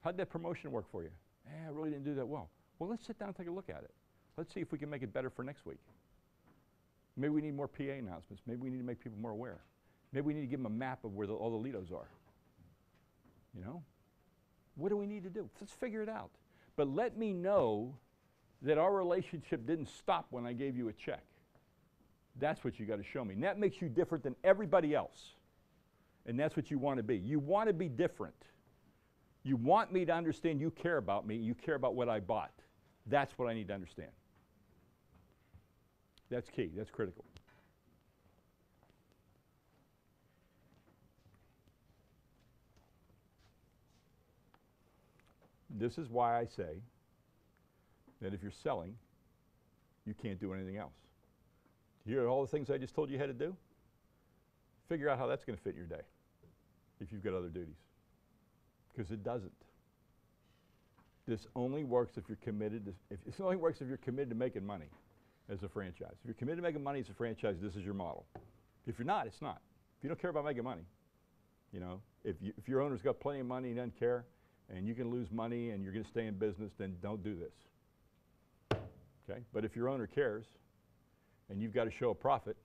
How'd that promotion work for you? I really didn't do that well. Well, let's sit down and take a look at it. Let's see if we can make it better for next week. Maybe we need more PA announcements. Maybe we need to make people more aware. Maybe we need to give them a map of where all the Lidos are. You know? What do we need to do? Let's figure it out. But let me know that our relationship didn't stop when I gave you a check. That's what you got to show me. And that makes you different than everybody else. And that's what you want to be. You want to be different. You want me to understand you care about me. You care about what I bought. That's what I need to understand. That's key. That's critical. This is why I say that if you're selling, you can't do anything else. You hear all the things I just told you how to do? Figure out how that's going to fit your day if you've got other duties. Because it doesn't. This only works if you're committed to, it only works if you're committed to making money as a franchise. If you're committed to making money as a franchise, this is your model. If you're not, it's not. If you don't care about making money, you know, if your owner's got plenty of money and doesn't care, and you can lose money and you're going to stay in business, then don't do this. Okay? But if your owner cares, and you've got to show a profit,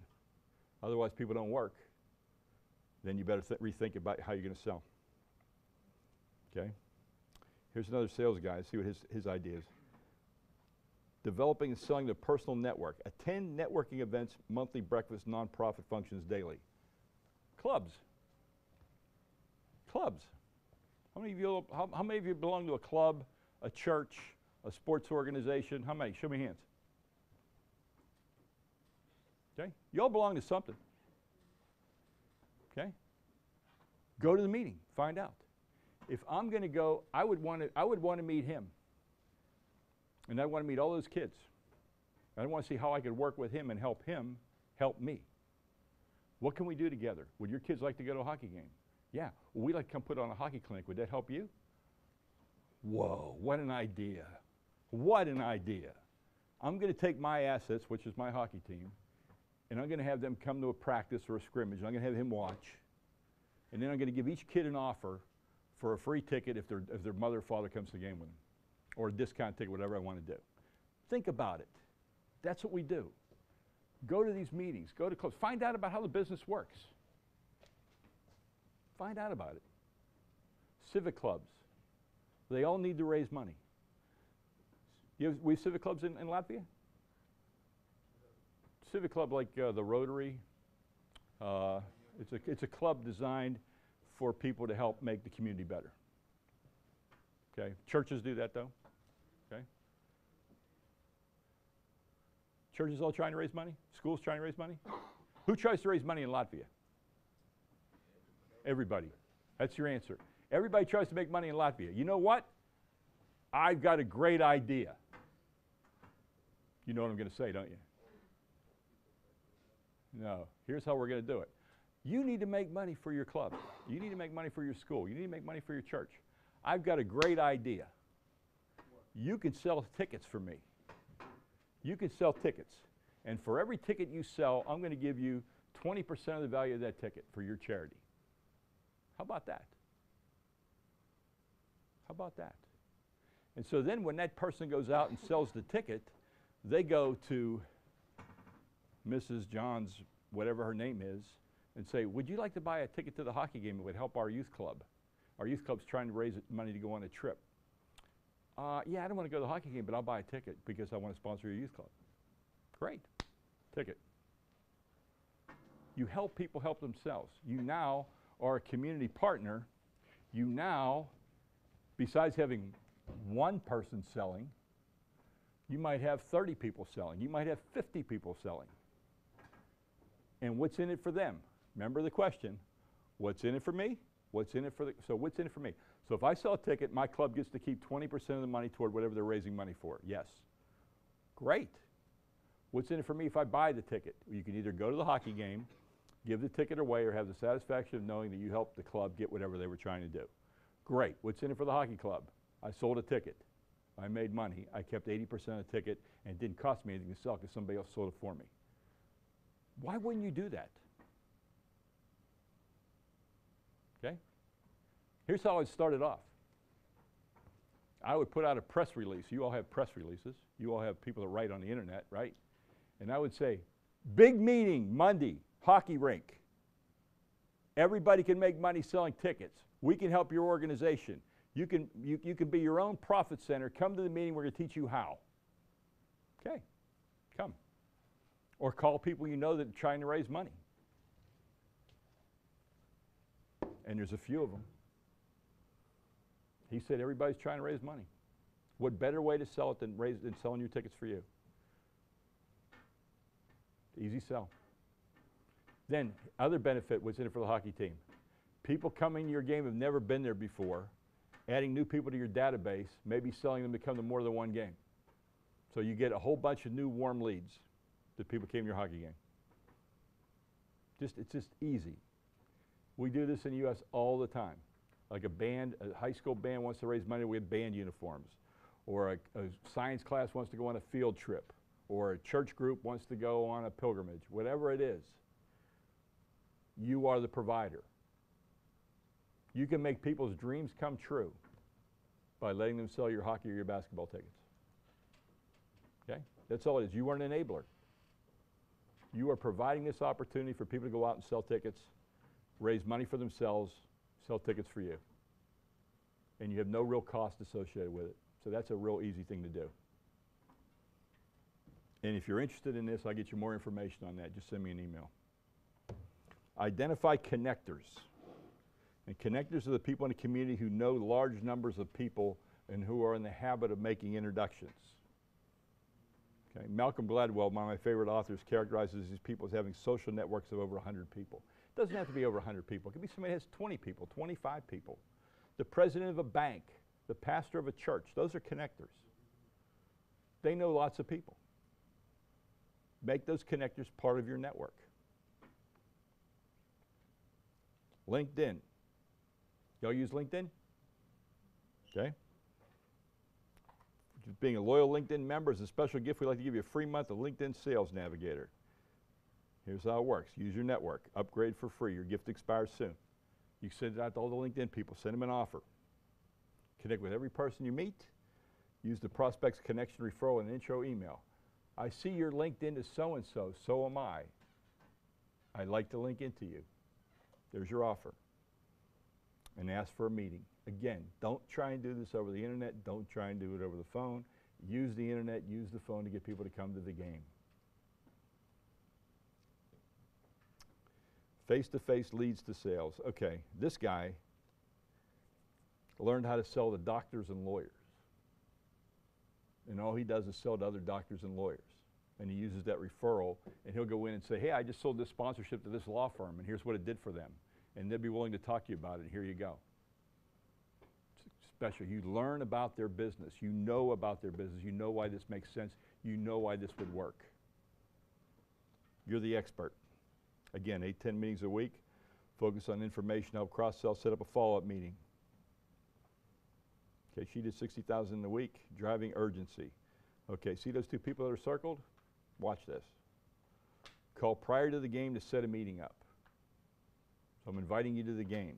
otherwise people don't work, then you better rethink about how you're going to sell. Okay? Here's another sales guy. See what his idea is. Developing and selling the personal network. Attend networking events, monthly breakfast, nonprofit functions daily. Clubs. Clubs. How many of you belong to a club, a church, a sports organization? How many? Show me hands. Okay? You all belong to something. Okay? Go to the meeting. Find out. If I'm going to go, I would want to meet him. And I want to meet all those kids. I want to see how I could work with him help me. What can we do together? Would your kids like to go to a hockey game? Yeah. Well, we'd like to come put on a hockey clinic. Would that help you? Whoa, what an idea. What an idea. I'm going to take my assets, which is my hockey team, and I'm going to have them come to a practice or a scrimmage. And I'm going to have him watch. and then I'm going to give each kid an offer for a free ticket if their mother or father comes to the game with them, or a discount ticket, whatever I want to do. Think about it. That's what we do. Go to these meetings, go to clubs, find out about how the business works. Find out about it. Civic clubs, they all need to raise money. We have civic clubs in Latvia? Civic club like the Rotary. It's a club designed for people to help make the community better. Okay, churches do that though. Okay. Churches all trying to raise money? Schools trying to raise money? Who tries to raise money in Latvia? Everybody. That's your answer. Everybody tries to make money in Latvia. You know what? I've got a great idea. You know what I'm going to say, don't you? No. Here's how we're going to do it. You need to make money for your club. You need to make money for your school. You need to make money for your church. I've got a great idea. You can sell tickets for me. You can sell tickets. And for every ticket you sell, I'm going to give you 20% of the value of that ticket for your charity. How about that? How about that? And so then when that person goes out and sells the ticket, they go to Mrs. John's, whatever her name is, and say, would you like to buy a ticket to the hockey game? It would help our youth club. Our youth club's trying to raise money to go on a trip. Yeah, I don't want to go to the hockey game, but I'll buy a ticket because I want to sponsor your youth club. Great. Ticket. You help people help themselves. You now are a community partner. You now, besides having one person selling, you might have 30 people selling. You might have 50 people selling. And what's in it for them? Remember the question, what's in it for me? What's in it for so what's in it for me? So if I sell a ticket, my club gets to keep 20% of the money toward whatever they're raising money for. Yes. Great. What's in it for me if I buy the ticket? You can either go to the hockey game, give the ticket away, or have the satisfaction of knowing that you helped the club get whatever they were trying to do. Great. What's in it for the hockey club? I sold a ticket. I made money. I kept 80% of the ticket, and it didn't cost me anything to sell because somebody else sold it for me. Why wouldn't you do that? Okay? Here's how it started off. I would put out a press release. You all have press releases. You all have people that write on the internet, right? And I would say, big meeting Monday, hockey rink. Everybody can make money selling tickets. We can help your organization. You can be your own profit center. Come to the meeting. We're going to teach you how. Okay, come. Or call people you know that are trying to raise money. And there's a few of them. He said everybody's trying to raise money. What better way to sell it than selling your tickets for you? Easy sell. Then, other benefit was in it for the hockey team. People coming to your game have never been there before, adding new people to your database, maybe selling them to come to more than one game. So you get a whole bunch of new warm leads that people came to your hockey game. It's just easy. We do this in the U.S. all the time. Like a high school band wants to raise money, we have band uniforms. Or a science class wants to go on a field trip. Or a church group wants to go on a pilgrimage. Whatever it is, you are the provider. You can make people's dreams come true by letting them sell your hockey or your basketball tickets. Okay? That's all it is. You are an enabler. You are providing this opportunity for people to go out and sell tickets, raise money for themselves, sell tickets for you. And you have no real cost associated with it. So that's a real easy thing to do. And if you're interested in this, I'll get you more information on that. Just send me an email. Identify connectors. And connectors are the people in the community who know large numbers of people and who are in the habit of making introductions. Okay. Malcolm Gladwell, one of my favorite authors, characterizes these people as having social networks of over 100 people. It doesn't have to be over 100 people. It could be somebody who has 20 people, 25 people. The president of a bank, the pastor of a church, those are connectors. They know lots of people. Make those connectors part of your network. LinkedIn. Y'all use LinkedIn? Okay. Just being a loyal LinkedIn member is a special gift. We'd like to give you a free month of LinkedIn Sales Navigator. Here's how it works. Use your network. Upgrade for free. Your gift expires soon. You send it out to all the LinkedIn people, send them an offer. Connect with every person you meet. Use the prospect's connection referral and intro email. I see your LinkedIn is so-and-so, so am I. I'd like to link into you. There's your offer. And ask for a meeting. Again, don't try and do this over the internet. Don't try and do it over the phone. Use the internet, use the phone to get people to come to the game. Face-to-face leads to sales. Okay, this guy learned how to sell to doctors and lawyers. And all he does is sell to other doctors and lawyers. And he uses that referral, and he'll go in and say, hey, I just sold this sponsorship to this law firm, and here's what it did for them. And they'll be willing to talk to you about it, and here you go. It's special. You learn about their business. You know about their business. You know why this makes sense. You know why this would work. You're the expert. Again, 8-10 meetings a week. Focus on information, help cross-sell, set up a follow-up meeting. Okay, she did 60,000 a week, driving urgency. Okay, see those two people that are circled? Watch this. Call prior to the game to set a meeting up. So I'm inviting you to the game.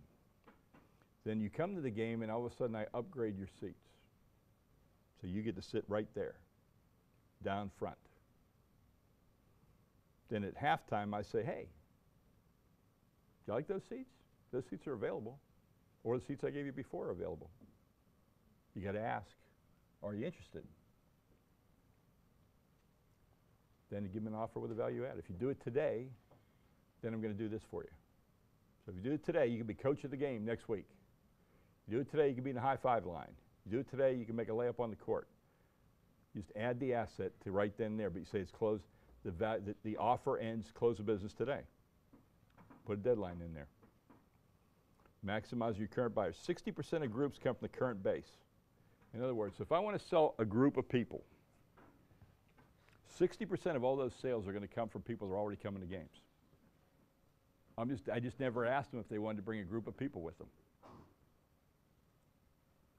Then you come to the game and all of a sudden I upgrade your seats. So you get to sit right there, down front. Then at halftime I say, hey, do you like those seats? Those seats are available. Or the seats I gave you before are available. You got to ask, are you interested? Then you give them an offer with a value add. If you do it today, then I'm going to do this for you. So if you do it today, you can be coach of the game next week. You do it today, you can be in the high five line. You do it today, you can make a layup on the court. You just add the asset to right then and there, but you say it's closed, the offer ends, close of business today. Put a deadline in there. Maximize your current buyers. 60% of groups come from the current base. In other words, if I want to sell a group of people, 60% of all those sales are going to come from people that are already coming to games. I just never asked them if they wanted to bring a group of people with them.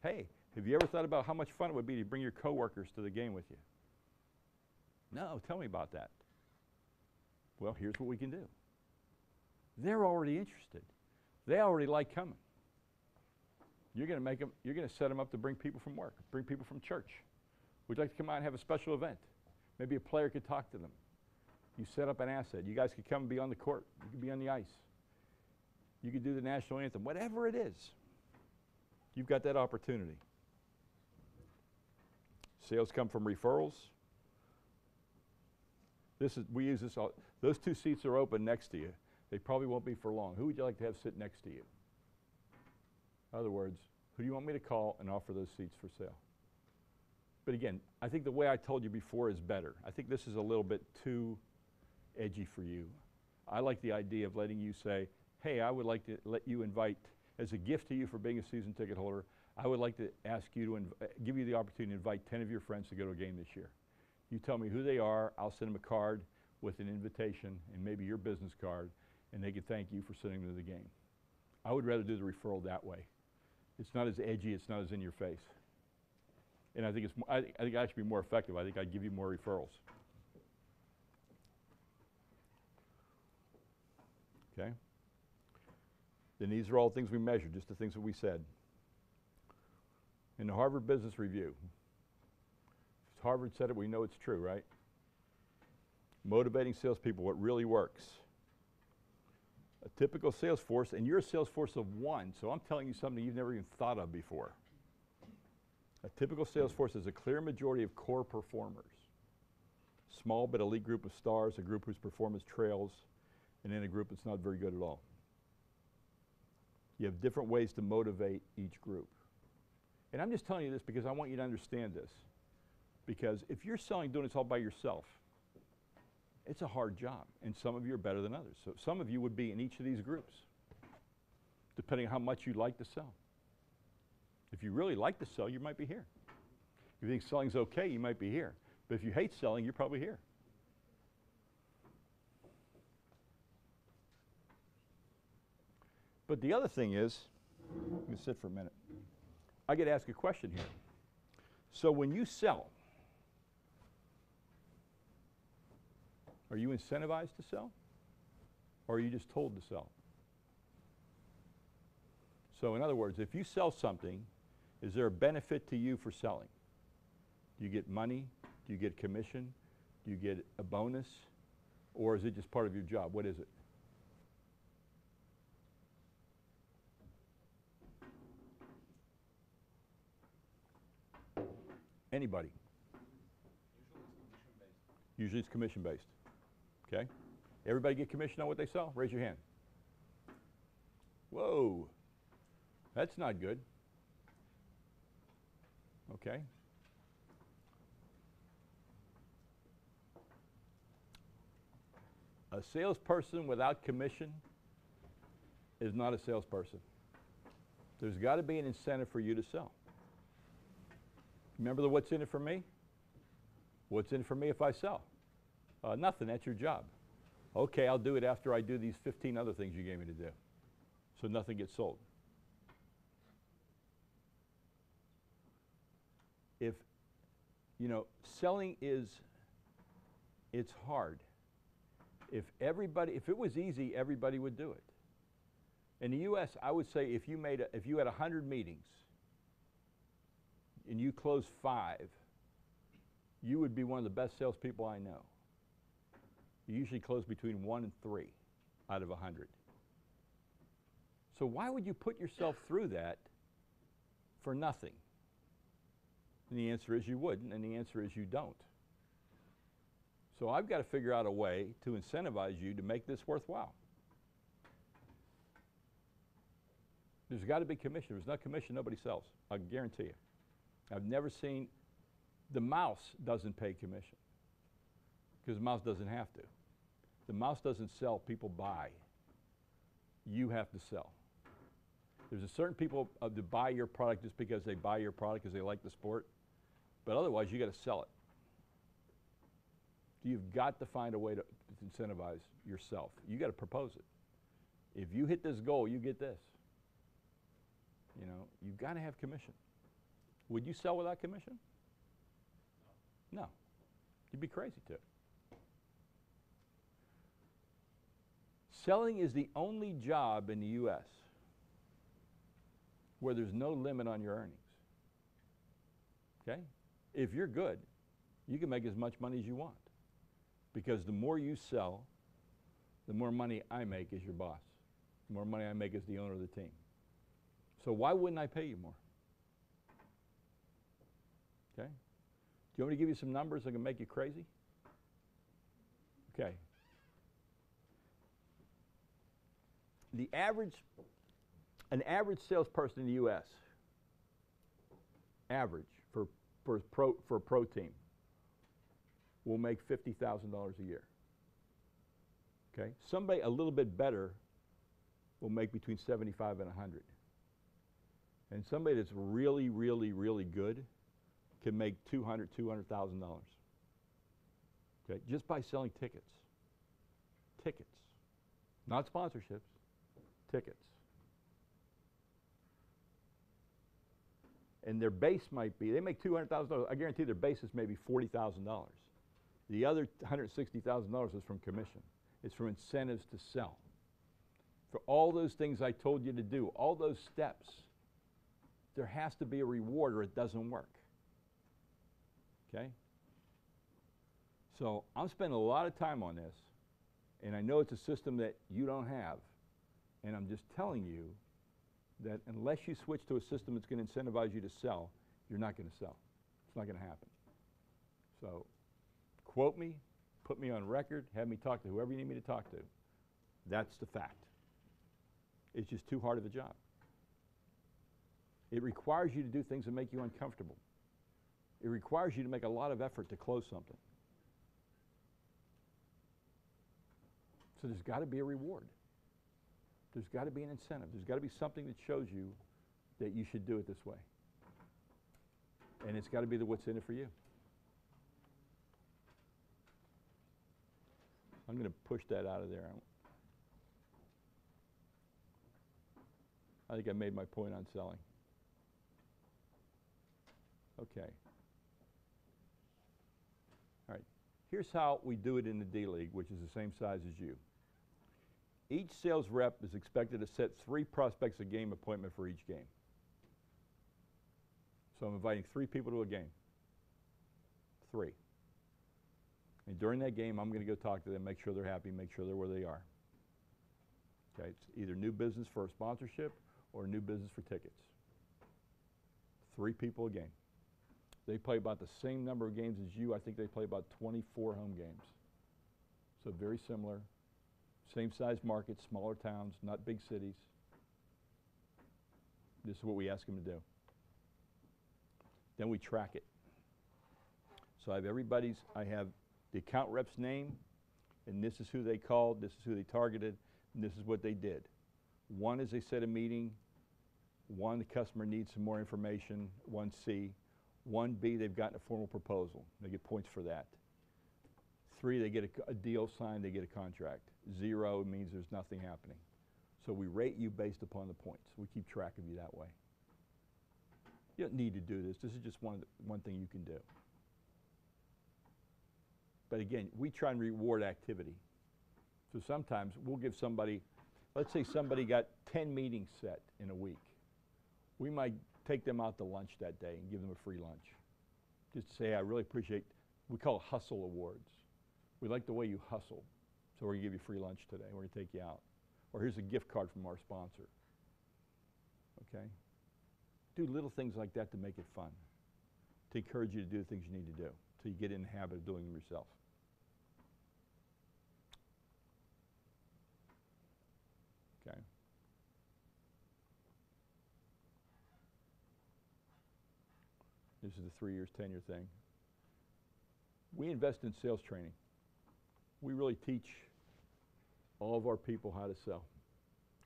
Hey, have you ever thought about how much fun it would be to bring your coworkers to the game with you? No, tell me about that. Well, here's what we can do. They're already interested. They already like coming. You're going to set them up to bring people from work, bring people from church. Would you like to come out and have a special event? Maybe a player could talk to them. You set up an asset. You guys could come and be on the court. You could be on the ice. You could do the national anthem. Whatever it is, you've got that opportunity. Sales come from referrals. We use this. Those two seats are open next to you. They probably won't be for long. Who would you like to have sit next to you? In other words, who do you want me to call and offer those seats for sale? But again, I think the way I told you before is better. I think this is a little bit too edgy for you. I like the idea of letting you say, hey, I would like to let you invite, as a gift to you for being a season ticket holder, I would like to ask you to give you the opportunity to invite 10 of your friends to go to a game this year. You tell me who they are, I'll send them a card with an invitation and maybe your business card, and they can thank you for sending them to the game. I would rather do the referral that way. It's not as edgy, it's not as in your face. And I think I think it actually be more effective. I think I'd give you more referrals. Okay? Then these are all things we measure, just the things that we said. In the Harvard Business Review, if Harvard said it, we know it's true, right? Motivating salespeople, what really works. A typical sales force, and you're a sales force of one, so I'm telling you something you've never even thought of before. A typical sales force is a clear majority of core performers. Small but elite group of stars, a group whose performance trails, and then a group that's not very good at all. You have different ways to motivate each group. And I'm just telling you this because I want you to understand this. Because if you're doing this all by yourself, it's a hard job, and some of you are better than others. So some of you would be in each of these groups, depending on how much you like to sell. If you really like to sell, you might be here. If you think selling's okay, you might be here. But if you hate selling, you're probably here. But the other thing is, you can sit for a minute. I get asked a question here. So when you sell, are you incentivized to sell? Or are you just told to sell? So in other words, if you sell something, is there a benefit to you for selling? Do you get money? Do you get commission? Do you get a bonus? Or is it just part of your job? What is it? Anybody? Usually it's commission-based. Okay? Everybody get commission on what they sell? Raise your hand. Whoa. That's not good. Okay? A salesperson without commission is not a salesperson. There's got to be an incentive for you to sell. Remember the what's in it for me? What's in it for me if I sell? Nothing, that's your job. Okay, I'll do it after I do these 15 other things you gave me to do. So nothing gets sold. If, you know, selling is, it's hard. If it was easy, everybody would do it. In the U.S., I would say if you had 100 meetings and you closed 5, you would be one of the best salespeople I know. You usually close between 1 and 3 out of 100. So why would you put yourself through that for nothing? And the answer is you wouldn't, and the answer is you don't. So I've got to figure out a way to incentivize you to make this worthwhile. There's got to be commission. If there's no commission, nobody sells. I guarantee you. I've never seen, the mouse doesn't pay commission because the mouse doesn't have to. The mouse doesn't sell, people buy. You have to sell. There's a certain people that buy your product just because they buy your product because they like the sport, but otherwise you got to sell it. You've got to find a way to incentivize yourself. You got to propose it. If you hit this goal, you get this. You know, you've got to have commission. Would you sell without commission? No. You'd be crazy to. Selling is the only job in the U.S. where there's no limit on your earnings. Okay? If you're good, you can make as much money as you want. Because the more you sell, the more money I make as your boss. The more money I make as the owner of the team. So why wouldn't I pay you more? Okay? Do you want me to give you some numbers that can make you crazy? Okay. An average salesperson in the U.S., average for a pro team, will make $50,000 a year. Okay? Somebody a little bit better will make between 75 and 100. And somebody that's really, really, really good can make $200,000. Okay? Just by selling tickets. Tickets. Not sponsorships. Tickets. And their base might be, they make $200,000. I guarantee their base is maybe $40,000. The other $160,000 is from commission. It's from incentives to sell. For all those things I told you to do, all those steps, there has to be a reward or it doesn't work. Okay? So I'm spending a lot of time on this, and I know it's a system that you don't have, and I'm just telling you that unless you switch to a system that's going to incentivize you to sell, you're not going to sell. It's not going to happen. So quote me, put me on record, have me talk to whoever you need me to talk to. That's the fact. It's just too hard of a job. It requires you to do things that make you uncomfortable. It requires you to make a lot of effort to close something. So there's got to be a reward. There's got to be an incentive. There's got to be something that shows you that you should do it this way. And it's got to be the what's in it for you. I'm going to push that out of there. I think I made my point on selling. Okay. All right. Here's how we do it in the D League, which is the same size as you. Each sales rep is expected to set 3 prospects a game appointment for each game. So I'm inviting 3 people to a game. 3. And during that game, I'm going to go talk to them, make sure they're happy, make sure they're where they are. Okay, it's either new business for a sponsorship or new business for tickets. 3 people a game. They play about the same number of games as you. I think they play about 24 home games. So very similar. Same size markets, smaller towns, not big cities. This is what we ask them to do. Then we track it. So I have the account rep's name, and this is who they called, this is who they targeted, and this is what they did. 1 is they set a meeting. 1, the customer needs some more information. 1C. 1B, they've gotten a formal proposal. They get points for that. 3, they get a deal signed, they get a contract. 0 means there's nothing happening. So we rate you based upon the points. We keep track of you that way. You don't need to do this. This is just one thing you can do. But again, we try and reward activity. So sometimes we'll give somebody, let's say somebody got 10 meetings set in a week. We might take them out to lunch that day and give them a free lunch. Just to say, I really appreciate, we call it hustle awards. We like the way you hustle. So we're going to give you free lunch today. We're going to take you out. Or here's a gift card from our sponsor. Okay? Do little things like that to make it fun. To encourage you to do the things you need to do. So you get in the habit of doing them yourself. Okay? This is the 3 years, 10-year thing. We invest in sales training. We really teach all of our people how to sell.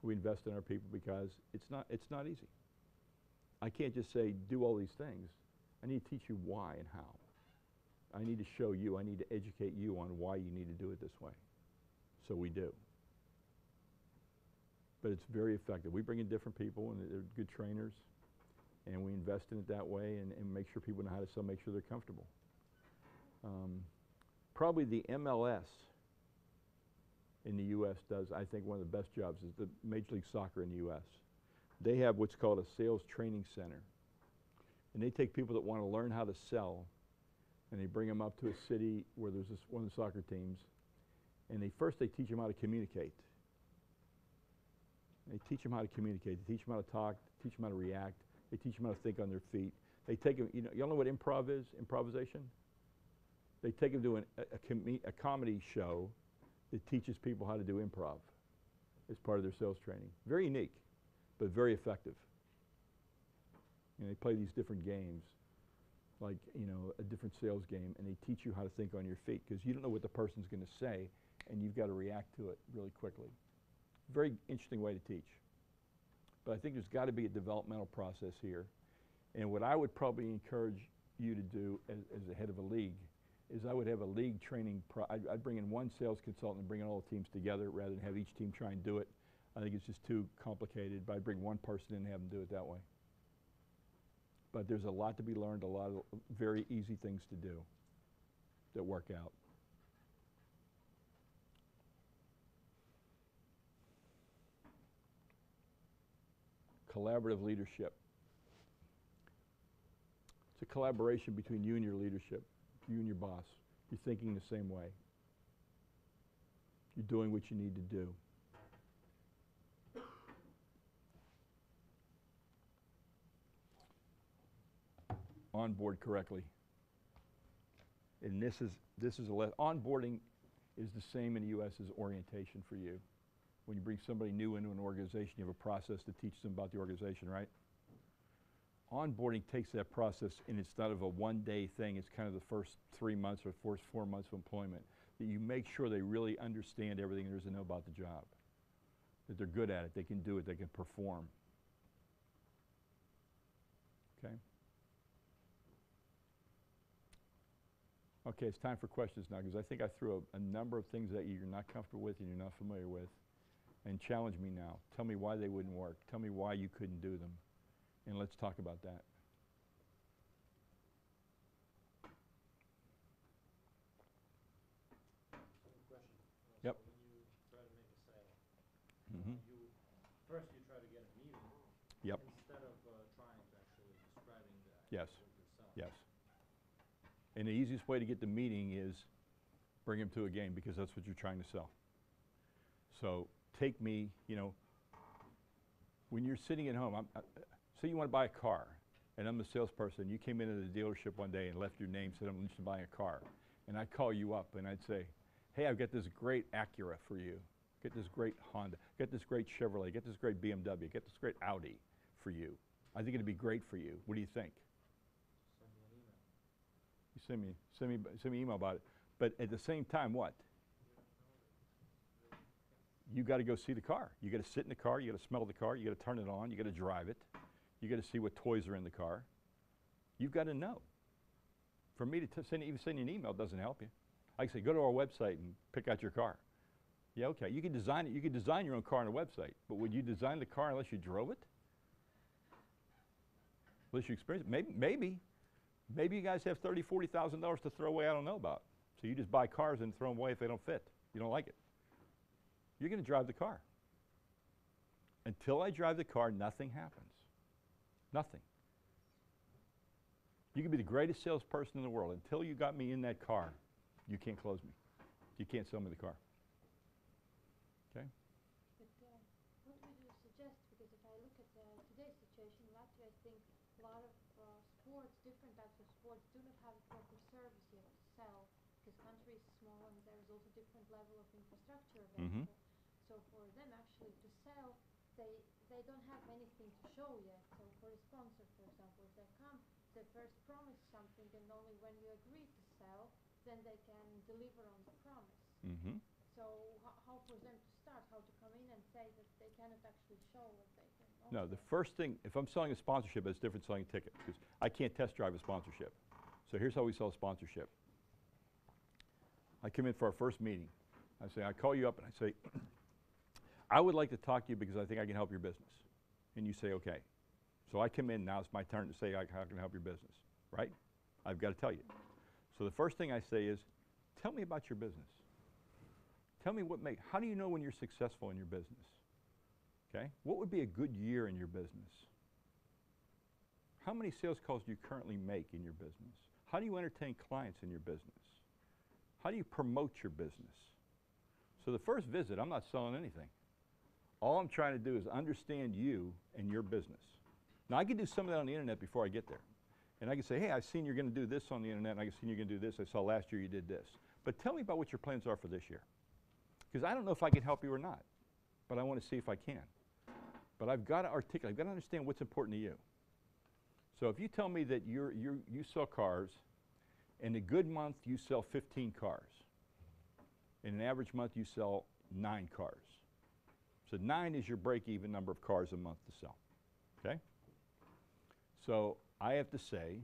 We invest in our people because it's not easy. I can't just say, do all these things. I need to teach you why and how. I need to show you, I need to educate you on why you need to do it this way. So we do. But it's very effective. We bring in different people, and they're good trainers, and we invest in it that way and make sure people know how to sell, make sure they're comfortable. Probably the MLS in the U.S. does, I think, one of the best jobs is the Major League Soccer in the U.S. They have what's called a sales training center. And they take people that want to learn how to sell, and they bring them up to a city where there's one of the soccer teams, and they teach them how to communicate. They teach them how to communicate. They teach them how to talk, teach them how to react. They teach them how to think on their feet. They take them, you know what improv is, improvisation? They take them to a comedy show that teaches people how to do improv as part of their sales training. Very unique, but very effective. They play these different games, like a different sales game, and they teach you how to think on your feet because you don't know what the person's going to say, and you've got to react to it really quickly. Very interesting way to teach. But I think there's got to be a developmental process here. And what I would probably encourage you to do as the head of a league is I would have a league training. I'd bring in one sales consultant and bring in all the teams together rather than have each team try and do it. I think it's just too complicated, but I'd bring one person in and have them do it that way. But there's a lot to be learned, a lot of very easy things to do that work out. Collaborative leadership. It's a collaboration between you and your leadership, you and your boss. You're thinking the same way. You're doing what you need to do. Onboard correctly. And this is onboarding is the same in the U.S. as orientation for you. When you bring somebody new into an organization, you have a process to teach them about the organization, right? Onboarding takes that process, and it's not of a one-day thing. It's kind of the first 3 months or first 4 months of employment that you make sure they really understand everything there is to know about the job, that they're good at it, they can do it, they can perform. Okay? Okay, it's time for questions now, because I think I threw a number of things that you're not comfortable with and you're not familiar with. And challenge me now. Tell me why they wouldn't work. Tell me why you couldn't do them. And let's talk about that. Question. Yep. So when you try to make a sale, First you try to get a meeting. Yep. Instead of trying to actually describing the Yes. what you're selling. Yes. And the easiest way to get the meeting is bring them to a game, because that's what you're trying to sell. So take me, you know, when you're sitting at home, say you want to buy a car, and I'm the salesperson. You came into the dealership one day and left your name, said I'm interested in buying a car. And I'd call you up and I'd say, hey, I've got this great Acura for you. Get this great Honda. Get this great Chevrolet. Get this great BMW. Get this great Audi for you. I think it'd be great for you. What do you think? Send me an email. You send me an email about it. But at the same time, what? You got to go see the car. You got to sit in the car. You got to smell the car. You got to turn it on. You got to drive it. You got to see what toys are in the car. You've got to know. For me to even send you an email doesn't help you. I can say, go to our website and pick out your car. Yeah, okay. You can design it. You can design your own car on a website. But would you design the car unless you drove it? Unless you experienced it? Maybe. Maybe you guys have $30,000, $40,000 to throw away I don't know about. So you just buy cars and throw them away if they don't fit. You don't like it. You're going to drive the car. Until I drive the car, nothing happens. Nothing. You can be the greatest salesperson in the world. Until you got me in that car, you can't close me. You can't sell me the car. Okay? But what would you suggest? Because if I look at today's situation in Latvia, I think a lot of sports, different types of sports, do not have a proper service yet to sell, because country is small and there is also different level of infrastructure available. So for them actually to sell, they don't have anything to show yet. So for a sponsor, for example, if they come, they first promise something, and only when you agree to sell, then they can deliver on the promise. So how for them to start, how to come in and say that they cannot actually show what they can offer? No, the first thing, if I'm selling a sponsorship, it's different selling a ticket, because I can't test drive a sponsorship. So here's how we sell a sponsorship. I come in for our first meeting. I call you up and I say, I would like to talk to you because I think I can help your business. And you say, okay. So I come in, now it's my turn to say, how can I help your business, right? I've got to tell you. So the first thing I say is, tell me about your business. Tell me how do you know when you're successful in your business? Okay? What would be a good year in your business? How many sales calls do you currently make in your business? How do you entertain clients in your business? How do you promote your business? So the first visit, I'm not selling anything. All I'm trying to do is understand you and your business. Now, I can do some of that on the internet before I get there. And I can say, hey, I've seen you're going to do this on the internet, and I've seen you're going to do this. I saw last year you did this. But tell me about what your plans are for this year. Because I don't know if I can help you or not, but I want to see if I can. But I've got to articulate, I've got to understand what's important to you. So if you tell me that you sell cars, in a good month you sell 15 cars. In an average month you sell 9 cars. So 9 is your break-even number of cars a month to sell, okay? So I have to say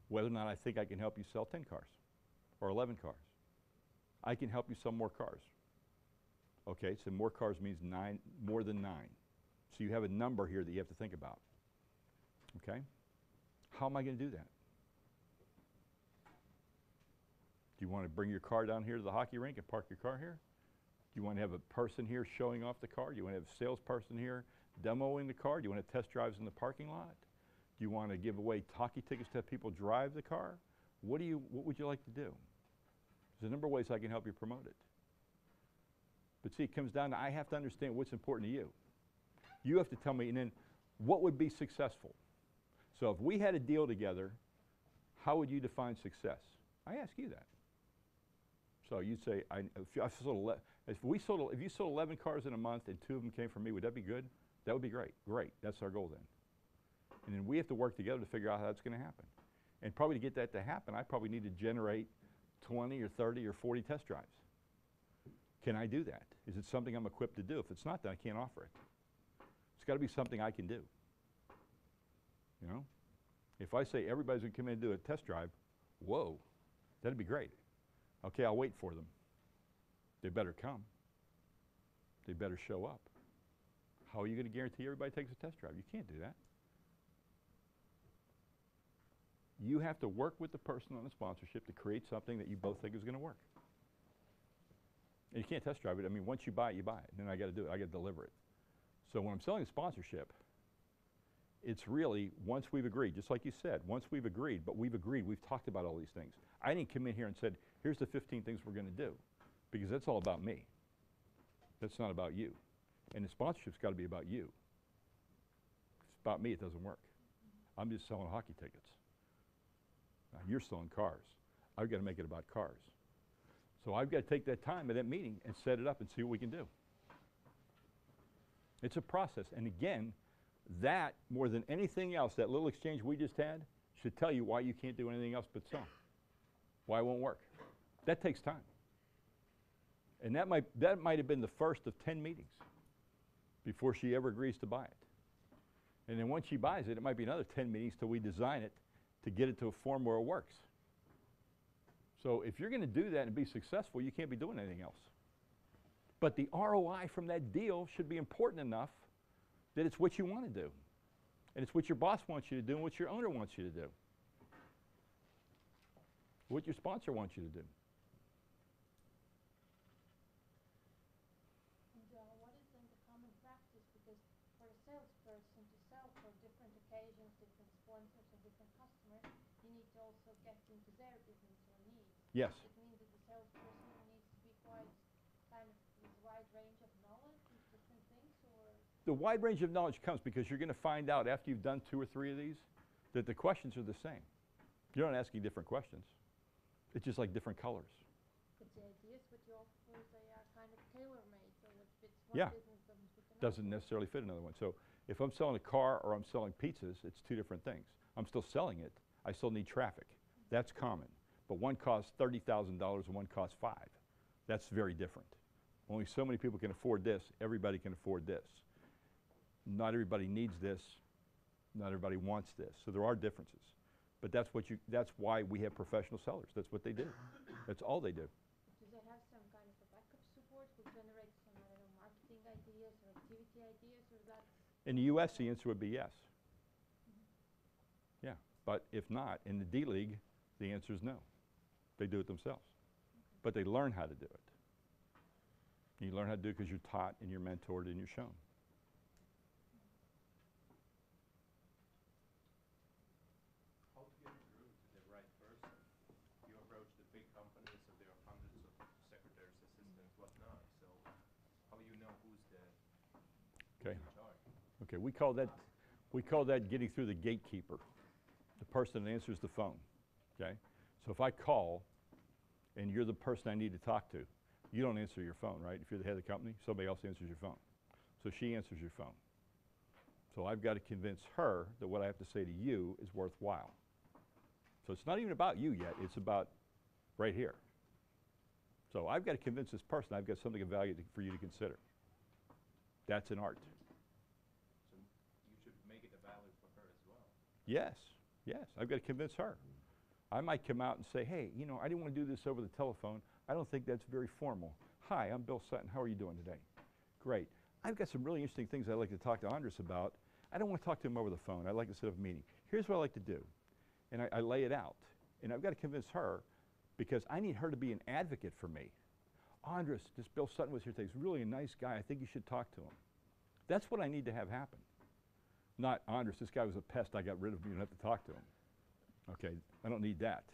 whether or not I think I can help you sell 10 cars or 11 cars. I can help you sell more cars. Okay, so more cars means 9, more than 9. So you have a number here that you have to think about, okay? How am I going to do that? Do you want to bring your car down here to the hockey rink and park your car here? Do you want to have a person here showing off the car? Do you want to have a salesperson here demoing the car? Do you want to test drives in the parking lot? Do you want to give away hockey tickets to have people drive the car? What would you like to do? There's a number of ways I can help you promote it. But see, it comes down to I have to understand what's important to you. You have to tell me, and then what would be successful? So if we had a deal together, how would you define success? I ask you that. So you'd say, if you sold 11 cars in a month and 2 of them came from me, would that be good? That would be great. Great. That's our goal then. And then we have to work together to figure out how that's going to happen. And probably to get that to happen, I probably need to generate 20 or 30 or 40 test drives. Can I do that? Is it something I'm equipped to do? If it's not, then I can't offer it. It's got to be something I can do. You know? If I say everybody's going to come in and do a test drive, whoa, that'd be great. Okay, I'll wait for them. They better come. They better show up. How are you going to guarantee everybody takes a test drive? You can't do that. You have to work with the person on the sponsorship to create something that you both think is going to work. And you can't test drive it. I mean, once you buy it, and then I got to do it. I got to deliver it. So when I'm selling a sponsorship, it's really, once we've agreed, just like you said, once we've agreed, but we've agreed, we've talked about all these things. I didn't come in here and said, here's the 15 things we're going to do, because that's all about me. That's not about you. And the sponsorship's got to be about you. If it's about me, it doesn't work. I'm just selling hockey tickets. Now, you're selling cars. I've got to make it about cars. So I've got to take that time at that meeting and set it up and see what we can do. It's a process. And again, that, more than anything else, that little exchange we just had, should tell you why you can't do anything else but sell. Why it won't work. That takes time. And that might have been the first of 10 meetings before she ever agrees to buy it. And then once she buys it, it might be another 10 meetings till we design it to get it to a form where it works. So if you're going to do that and be successful, you can't be doing anything else. But the ROI from that deal should be important enough that it's what you want to do. And it's what your boss wants you to do and what your owner wants you to do. What your sponsor wants you to do. And what is then the common practice? Because for a salesperson to sell for different occasions, different sponsors, and different customers, you need to also get into their business or needs. Yes. It means that the salesperson needs to be quite kind of with a wide range of knowledge with different things, or? The wide range of knowledge comes because you're going to find out after you've done 2 or 3 of these that the questions are the same. You're not asking different questions. It's just like different colors. But the ideas what you offer, they are kind of tailor-made, so what fits one Yeah. business doesn't fit another. Doesn't necessarily fit another one. So if I'm selling a car or I'm selling pizzas, it's 2 different things. I'm still selling it. I still need traffic. That's common. But one costs $30,000 and one costs 5. That's very different. Only so many people can afford this. Everybody can afford this. Not everybody needs this. Not everybody wants this. So there are differences. But that's why we have professional sellers. That's what they do. That's all they do. Do they have some kind of a backup support who generates some, I don't know, marketing ideas or activity ideas, or that's? In the U.S., the answer would be yes. Yeah, but if not, in the D-League, the answer is no. They do it themselves. But they learn how to do it. You learn how to do it because you're taught and you're mentored and you're shown. How to get through to the right person? You approach the big companies, so there are hundreds of secretaries, assistants, whatnot. So how you know who's Okay. in charge? Okay, we call that getting through the gatekeeper, the person that answers the phone. Okay? So if I call and you're the person I need to talk to, you don't answer your phone, right? If you're the head of the company, somebody else answers your phone. So she answers your phone. So I've got to convince her that what I have to say to you is worthwhile. So it's not even about you yet, it's about right here. So I've got to convince this person I've got something of value for you to consider. That's an art. So you should make it a value for her as well. Yes, yes, I've got to convince her. I might come out and say, hey, you know, I didn't want to do this over the telephone. I don't think that's very formal. Hi, I'm Bill Sutton. How are you doing today? Great. I've got some really interesting things I'd like to talk to Andres about. I don't want to talk to him over the phone. I'd like to set up a meeting. Here's what I like to do. And I lay it out. And I've got to convince her because I need her to be an advocate for me. Andres, this Bill Sutton was here today. He's really a nice guy. I think you should talk to him. That's what I need to have happen. Not, Andres, this guy was a pest. I got rid of him. You don't have to talk to him. Okay, I don't need that.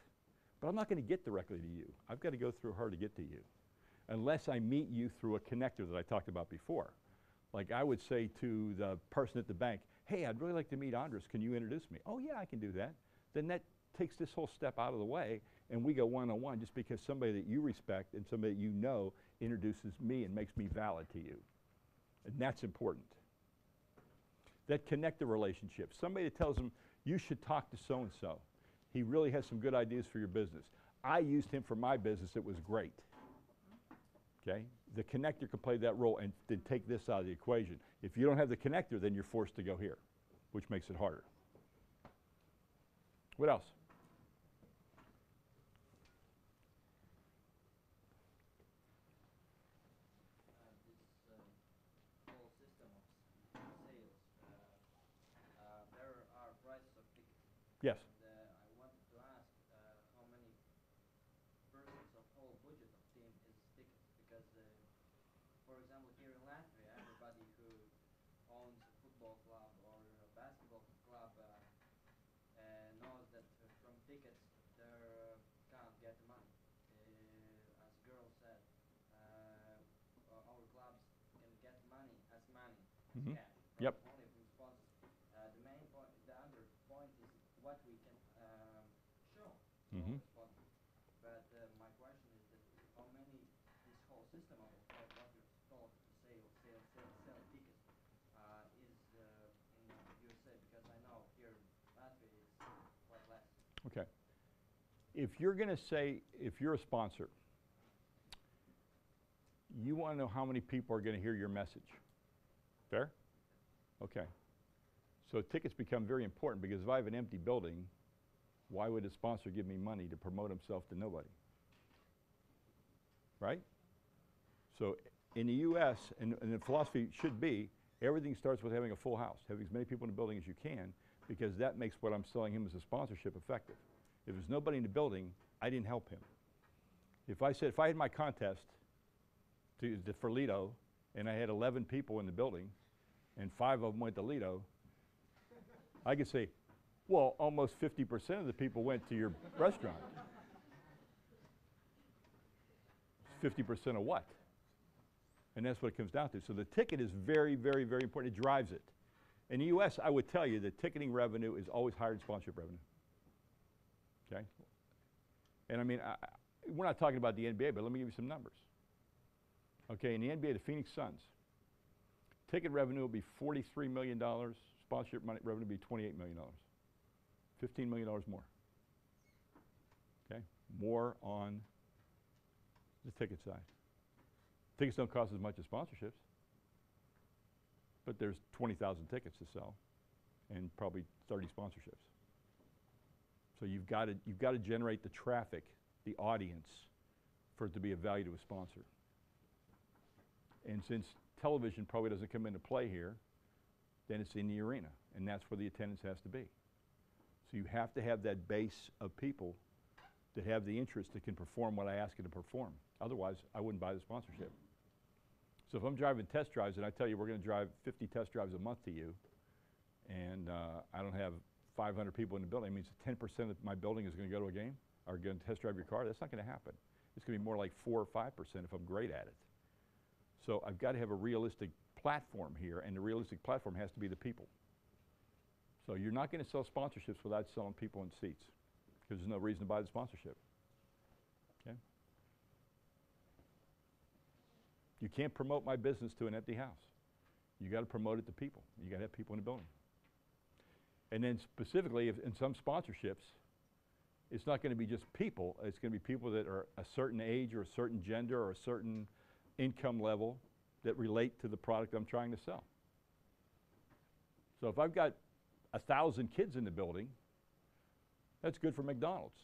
But I'm not going to get directly to you. I've got to go through her to get to you. Unless I meet you through a connector that I talked about before. Like I would say to the person at the bank, hey, I'd really like to meet Andres. Can you introduce me? Oh, yeah, I can do that. Then that takes this whole step out of the way, and we go one-on-one just because somebody that you respect and somebody that you know introduces me and makes me valid to you. And that's important. That connector relationship. Somebody that tells them, you should talk to so-and-so. He really has some good ideas for your business. I used him for my business. It was great. Okay? The connector can play that role and then take this out of the equation. If you don't have the connector, then you're forced to go here, which makes it harder. What else? This whole system of sales, there are prices of tickets. Yes. And I wanted to ask how many persons of whole budget of team is tickets, because for example here in Latvia, everybody who Mhm. Yeah. Yep. Only from sponsors. The main point, the other point is what we can show to Mhm. all the sponsors. But my question is that how many this whole system of what you're told to sell tickets is in USA, because I know here in Latvia it's quite less. Okay. If you're going to say, if you're a sponsor, you want to know how many people are going to hear your message. Fair? Okay. So tickets become very important, because if I have an empty building, why would a sponsor give me money to promote himself to nobody? Right? So in the U.S., and the philosophy should be, everything starts with having a full house, having as many people in the building as you can, because that makes what I'm selling him as a sponsorship effective. If there's nobody in the building, I didn't help him. If I had my contest for Lido, and I had 11 people in the building, and 5 of them went to Lido, I could say, well, almost 50% of the people went to your restaurant. 50% of what? And that's what it comes down to. So the ticket is very, very, very important. It drives it. In the U.S., I would tell you that ticketing revenue is always higher than sponsorship revenue. Okay? And I mean, we're not talking about the NBA, but let me give you some numbers. Okay, in the NBA, the Phoenix Suns, ticket revenue will be $43 million. Sponsorship money revenue will be $28 million. $15 million more. Okay? More on the ticket side. Tickets don't cost as much as sponsorships, but there's 20,000 tickets to sell and probably 30 sponsorships. So you've got to generate the traffic, the audience, for it to be of value to a sponsor. And since television probably doesn't come into play here, then it's in the arena, and that's where the attendance has to be. So you have to have that base of people that have the interest that can perform what I ask you to perform. Otherwise, I wouldn't buy the sponsorship. So if I'm driving test drives and I tell you we're going to drive 50 test drives a month to you, and I don't have 500 people in the building, it means 10% of my building is going to go to a game or going to test drive your car. That's not going to happen. It's going to be more like 4 or 5% if I'm great at it. So I've got to have a realistic platform here, and the realistic platform has to be the people. So you're not going to sell sponsorships without selling people in seats, because there's no reason to buy the sponsorship. Okay? You can't promote my business to an empty house. You got to promote it to people. You got to have people in the building. And then specifically, if in some sponsorships, it's not going to be just people. It's going to be people that are a certain age or a certain gender or a certain income level that relate to the product I'm trying to sell. So if I've got 1,000 kids in the building, that's good for McDonald's.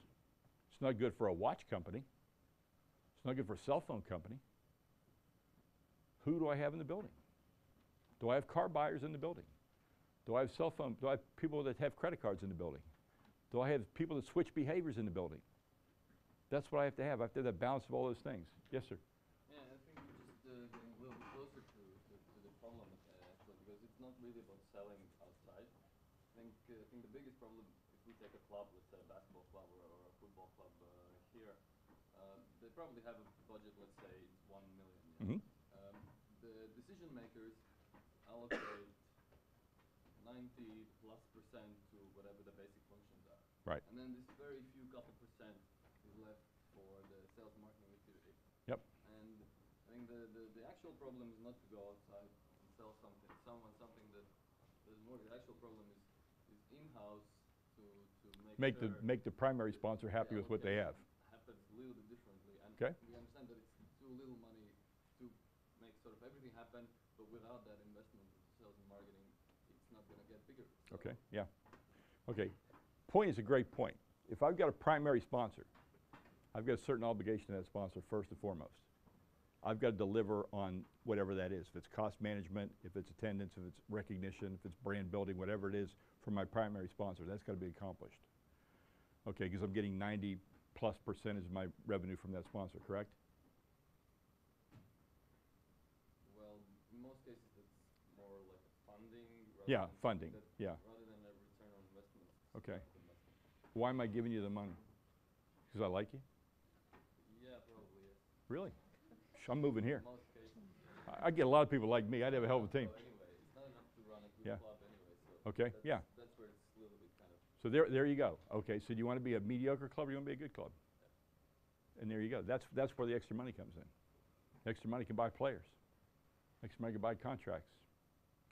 It's not good for a watch company. It's not good for a cell phone company. Who do I have in the building? Do I have car buyers in the building? Do I have cell phone? Do I have people that have credit cards in the building? Do I have people that switch behaviors in the building? That's what I have to have. I have to have that balance of all those things. Yes, sir. Yeah, I think we're just getting a little bit closer to the problem, actually, because it's not really about selling outside. I think the biggest problem, if we take a club, let's say a basketball club or a football club here, they probably have a budget, let's say 1 million. Yeah? Mm-hmm. The decision makers allocate 90+% to whatever the basic functions are. Right. And then this very few couple percent is left for the sales and marketing activity. Yep. And I think the actual problem is not to go outside and sell something that there's more. The actual problem is in-house to make sure Make the primary sponsor happy with what they have. happens a little bit differently. And Okay. we understand that it's too little money to make sort of everything happen, but without that investment into sales and marketing, it's not going to get bigger. So Okay, yeah. Okay, point is a great point. If I've got a primary sponsor, I've got a certain obligation to that sponsor first and foremost. I've got to deliver on whatever that is. If it's cost management, if it's attendance, if it's recognition, if it's brand building, whatever it is for my primary sponsor, that's got to be accomplished. Okay, because I'm getting 90+% of my revenue from that sponsor, correct? Well, in most cases, it's more like funding. Yeah, funding, yeah. Rather than a return on investment. Okay. Investment. Why am I giving you the money? Because I like you? Yeah, probably, yes. Really? I'm moving here. In most cases. I get a lot of people like me. I'd have a hell of a team. So anyway, it's not Yeah. club anyway, so Okay, that's, yeah. that's where it's a little bit kind of. So there you go. Okay, so do you want to be a mediocre club or you want to be a good club? And there you go. That's where the extra money comes in. Extra money can buy players. Extra money can buy contracts.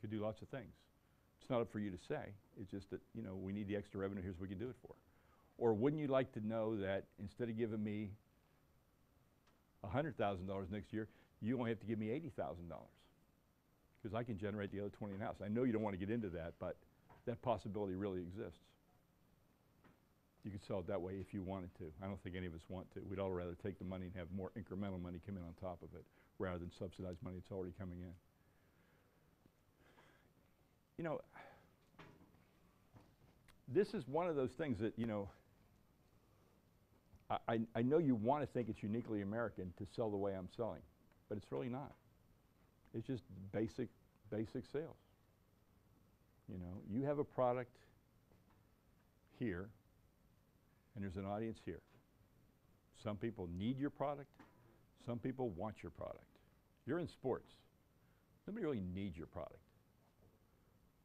Could do lots of things. It's not up for you to say. It's just that, you know, we need the extra revenue. Here's what we can do it for. Or wouldn't you like to know that instead of giving me $100,000 next year, you only have to give me $80,000 because I can generate the other 20 in-house. I know you don't want to get into that, but that possibility really exists. You could sell it that way if you wanted to. I don't think any of us want to. We'd all rather take the money and have more incremental money come in on top of it rather than subsidize money that's already coming in. You know, this is one of those things that, you know, I know you want to think it's uniquely American to sell the way I'm selling, but it's really not. It's just basic sales. You know, you have a product here, and there's an audience here. Some people need your product. Some people want your product. You're in sports. Nobody really needs your product.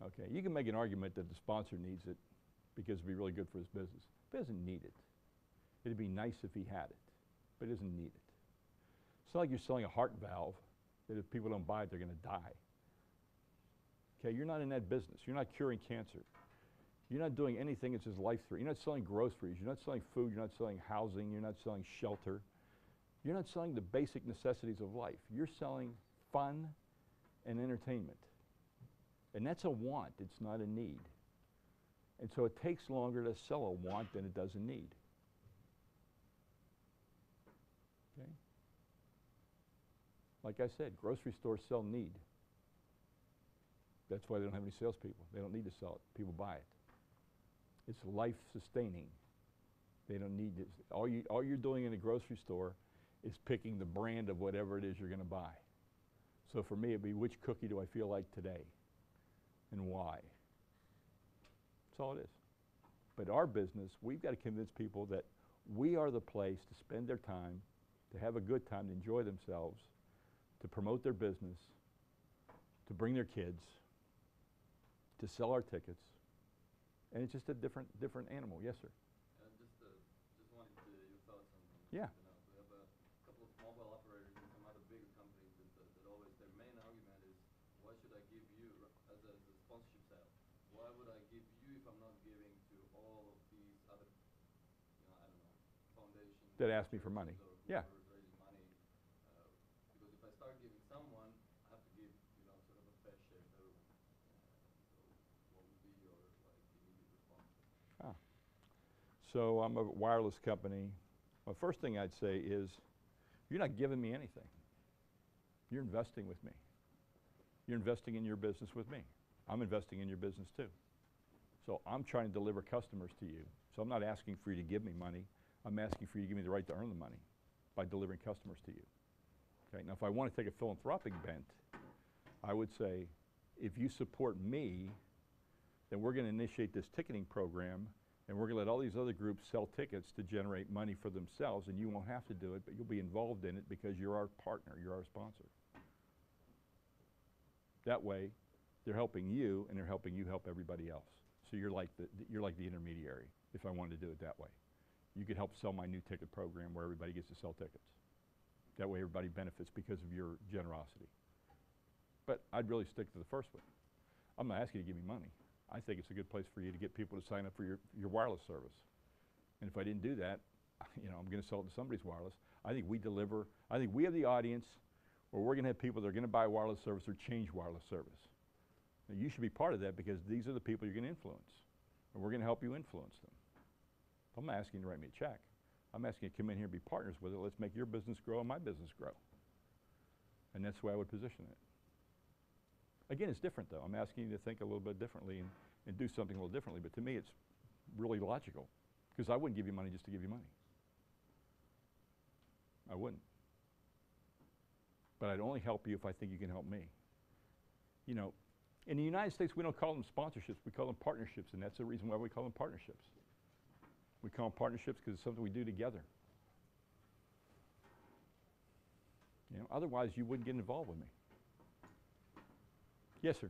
Okay, you can make an argument that the sponsor needs it because it'd be really good for his business. But he doesn't need it. It'd be nice if he had it, but he doesn't need it. It's not like you're selling a heart valve that if people don't buy it, they're going to die. Okay, you're not in that business. You're not curing cancer. You're not doing anything that's just life-threatening. You're not selling groceries. You're not selling food. You're not selling housing. You're not selling shelter. You're not selling the basic necessities of life. You're selling fun and entertainment. And that's a want. It's not a need. And so it takes longer to sell a want than it does a need. Okay? Like I said, grocery stores sell need. That's why they don't have any salespeople. They don't need to sell it. People buy it. It's life-sustaining. They don't need this. All you're doing in a grocery store is picking the brand of whatever it is you're going to buy. So for me, it'd be which cookie do I feel like today and why. That's all it is. But our business, we've got to convince people that we are the place to spend their time, to have a good time, to enjoy themselves, to promote their business, to bring their kids, to sell our tickets. And it's just a different animal. Yes, sir? Just wanted your thoughts on Yeah. you know, we have a couple of mobile operators and some other bigger companies that always their main argument is, why should I give you as a sponsorship sale? Why would I give you if I'm not giving to all of these other, you know, I don't know, foundations That ask me for money. or Yeah. whoever is raising money? Because if I start giving someone, I have to give, you know, sort of a fair share to everyone. So what would be your immediate response? So I'm a wireless company. Well, first thing I'd say is, you're not giving me anything. You're investing with me. You're investing in your business with me. I'm investing in your business too. So I'm trying to deliver customers to you. So I'm not asking for you to give me money. I'm asking for you to give me the right to earn the money by delivering customers to you. Okay, now if I want to take a philanthropic bent, I would say, if you support me, then we're going to initiate this ticketing program, and we're going to let all these other groups sell tickets to generate money for themselves, and you won't have to do it, but you'll be involved in it because you're our partner, you're our sponsor. That way, they're helping you, and they're helping you help everybody else. So you're like the intermediary, if I wanted to do it that way. You could help sell my new ticket program where everybody gets to sell tickets. That way everybody benefits because of your generosity. But I'd really stick to the first one. I'm not asking you to give me money. I think it's a good place for you to get people to sign up for your wireless service. And if I didn't do that, you know, I'm going to sell it to somebody's wireless. I think we have the audience where we're going to have people that are going to buy wireless service or change wireless service. Now, you should be part of that because these are the people you're going to influence. And we're going to help you influence them. I'm not asking you to write me a check. I'm asking you to come in here and be partners with it. Let's make your business grow and my business grow. And that's the way I would position it. Again, it's different though. I'm asking you to think a little bit differently and do something a little differently. But to me, it's really logical because I wouldn't give you money just to give you money. I wouldn't. But I'd only help you if I think you can help me. You know, in the United States, we don't call them sponsorships. We call them partnerships, and that's the reason why we call them partnerships. We call them partnerships because it's something we do together. You know, otherwise you wouldn't get involved with me. Yes, sir.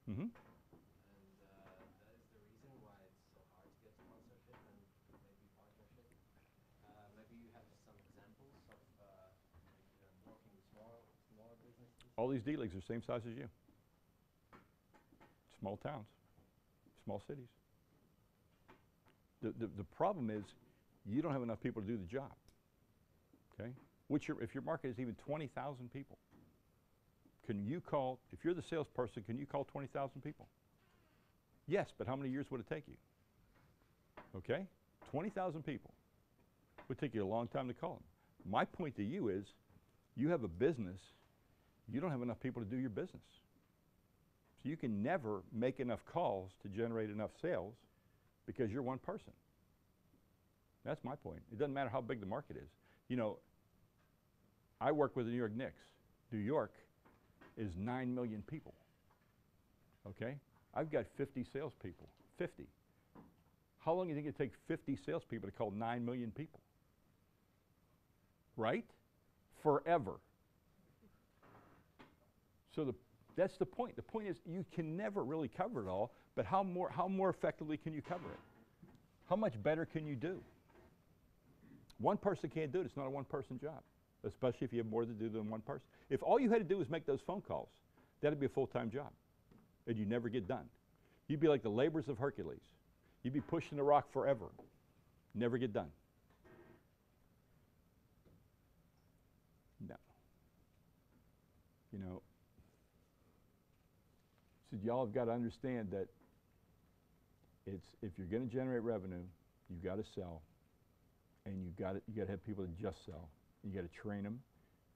Mm-hmm. And that is the reason why it's so hard to get sponsorship and maybe partnership. Maybe you have some examples of working with smaller businesses. All these D-leagues are the same size as you. Small towns, small cities. The problem is you don't have enough people to do the job. Okay? If your market is even 20,000 people, can you call, if you're the salesperson, can you call 20,000 people? Yes, but how many years would it take you? Okay? 20,000 people. It would take you a long time to call them. My point to you is, you have a business, you don't have enough people to do your business. So you can never make enough calls to generate enough sales because you're one person. That's my point. It doesn't matter how big the market is. You know, I work with the New York Knicks. New York is 9 million people. Okay? I've got 50 salespeople. 50. How long do you think it takes 50 salespeople to call 9 million people? Right? Forever. So that's the point. The point is you can never really cover it all, but how more effectively can you cover it? How much better can you do? One person can't do it. It's not a one-person job, especially if you have more to do than one person. If all you had to do was make those phone calls, that'd be a full-time job, and you'd never get done. You'd be like the labors of Hercules. You'd be pushing the rock forever, never get done. No. You know, so y'all have got to understand that if you're going to generate revenue, you've got to sell, and you got to have people that just sell. You got to train them,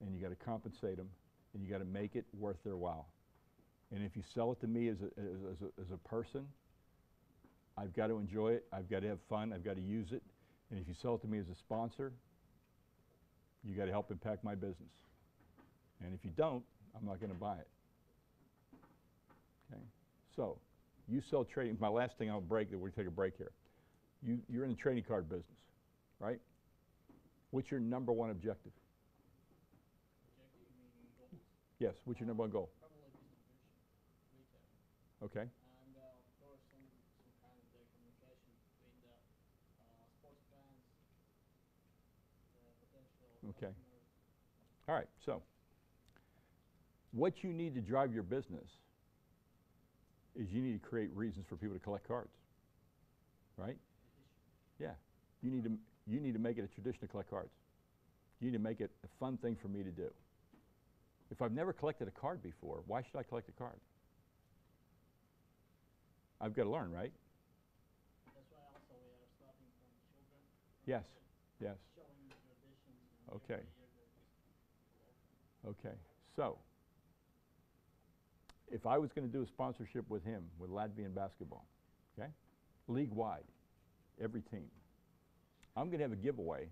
and you got to compensate them, and you got to make it worth their while. And if you sell it to me as a person, I've got to enjoy it. I've got to have fun. I've got to use it. And if you sell it to me as a sponsor, you got to help impact my business. And if you don't, I'm not going to buy it. Okay. So, you sell trading. My last thing, I'll break. We'll take a break here. You're in the trading card business, right? What's your number one objective? Objective, you mean goals? Yes. What's your number one goal? Probably distribution, retail. Okay. And of course, some kind of the communication between the sports fans, the potential Okay. customers. All right. So, what you need to drive your business is you need to create reasons for people to collect cards, right? Yeah. You need to make it a tradition to collect cards. You need to make it a fun thing for me to do. If I've never collected a card before, why should I collect a card? I've got to learn, right? That's why also we are starting from children. Yes. Yes. Showing the traditions. And Okay. every year that these people open. Okay. So, if I was going to do a sponsorship with him, with Latvian basketball, okay, league-wide, every team, I'm going to have a giveaway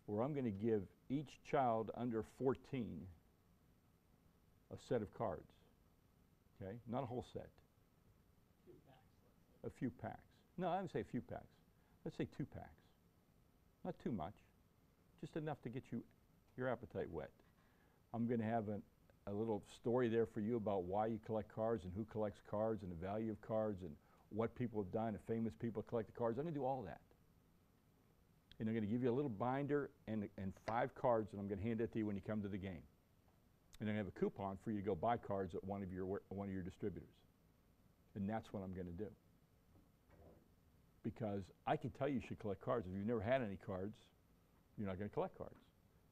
where I'm going to give each child under 14 a set of cards, okay? Not a whole set. Few packs, let's say. A few packs. No, I wouldn't say a few packs. Let's say 2 packs. Not too much, just enough to get your appetite wet. I'm going to have a little story there for you about why you collect cards and who collects cards and the value of cards and what people have done and famous people collect the cards. I'm going to do all that. And I'm going to give you a little binder and 5 cards, and I'm going to hand it to you when you come to the game. And I'm going to have a coupon for you to go buy cards at one of your distributors. And that's what I'm going to do. Because I can tell you should collect cards. If you've never had any cards, you're not going to collect cards.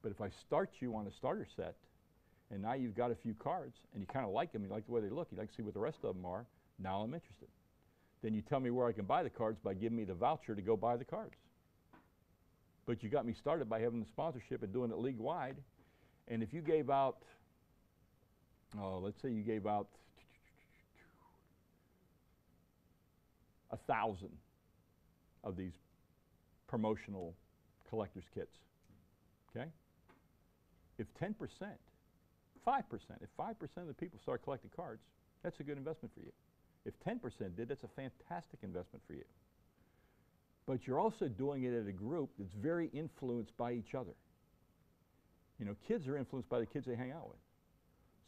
But if I start you on a starter set, and now you've got a few cards, and you kind of like them, you like the way they look, you like to see what the rest of them are, now I'm interested. Then you tell me where I can buy the cards by giving me the voucher to go buy the cards. But you got me started by having the sponsorship and doing it league-wide, and if you gave out, let's say you gave out 1,000 of these promotional collector's kits, okay? If 10%, 5%, if 5% of the people start collecting cards, that's a good investment for you. If 10% did, that's a fantastic investment for you. But you're also doing it at a group that's very influenced by each other. You know, kids are influenced by the kids they hang out with.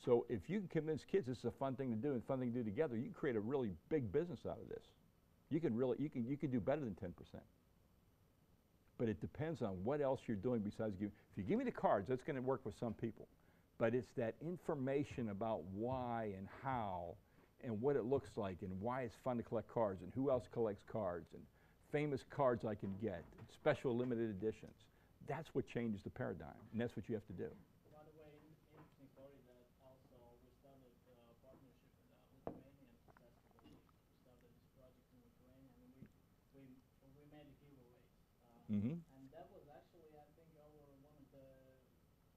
So if you can convince kids this is a fun thing to do and fun thing to do together, you can create a really big business out of this. You can do better than 10%. But it depends on what else you're doing besides giving. If you give me the cards, that's going to work with some people. But it's that information about why and how and what it looks like and why it's fun to collect cards and who else collects cards and famous cards I can get, and special limited editions. That's what changes the paradigm, and that's what you have to do. By the way, interesting story that also we started a partnership with Lithuanian basketball team. We started this project in Lithuania, and we made a giveaway. And that was actually, I think, one of the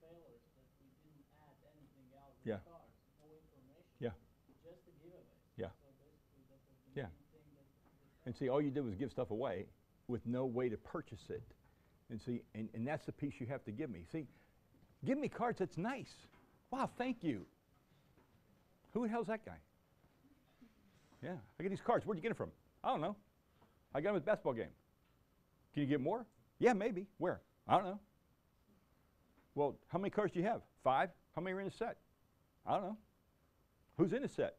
failures that we didn't add anything else with cards, no information, just a giveaway. Yeah. So basically, that was the main thing that. And see, all you did was give stuff away with no way to purchase it. And see, and that's the piece you have to give me. See, give me cards, that's nice. Wow, thank you. Who the hell's that guy? Yeah, I get these cards. Where'd you get them from? I don't know. I got them at the basketball game. Can you get more? Yeah, maybe. Where? I don't know. Well, how many cards do you have? 5? How many are in a set? I don't know. Who's in a set?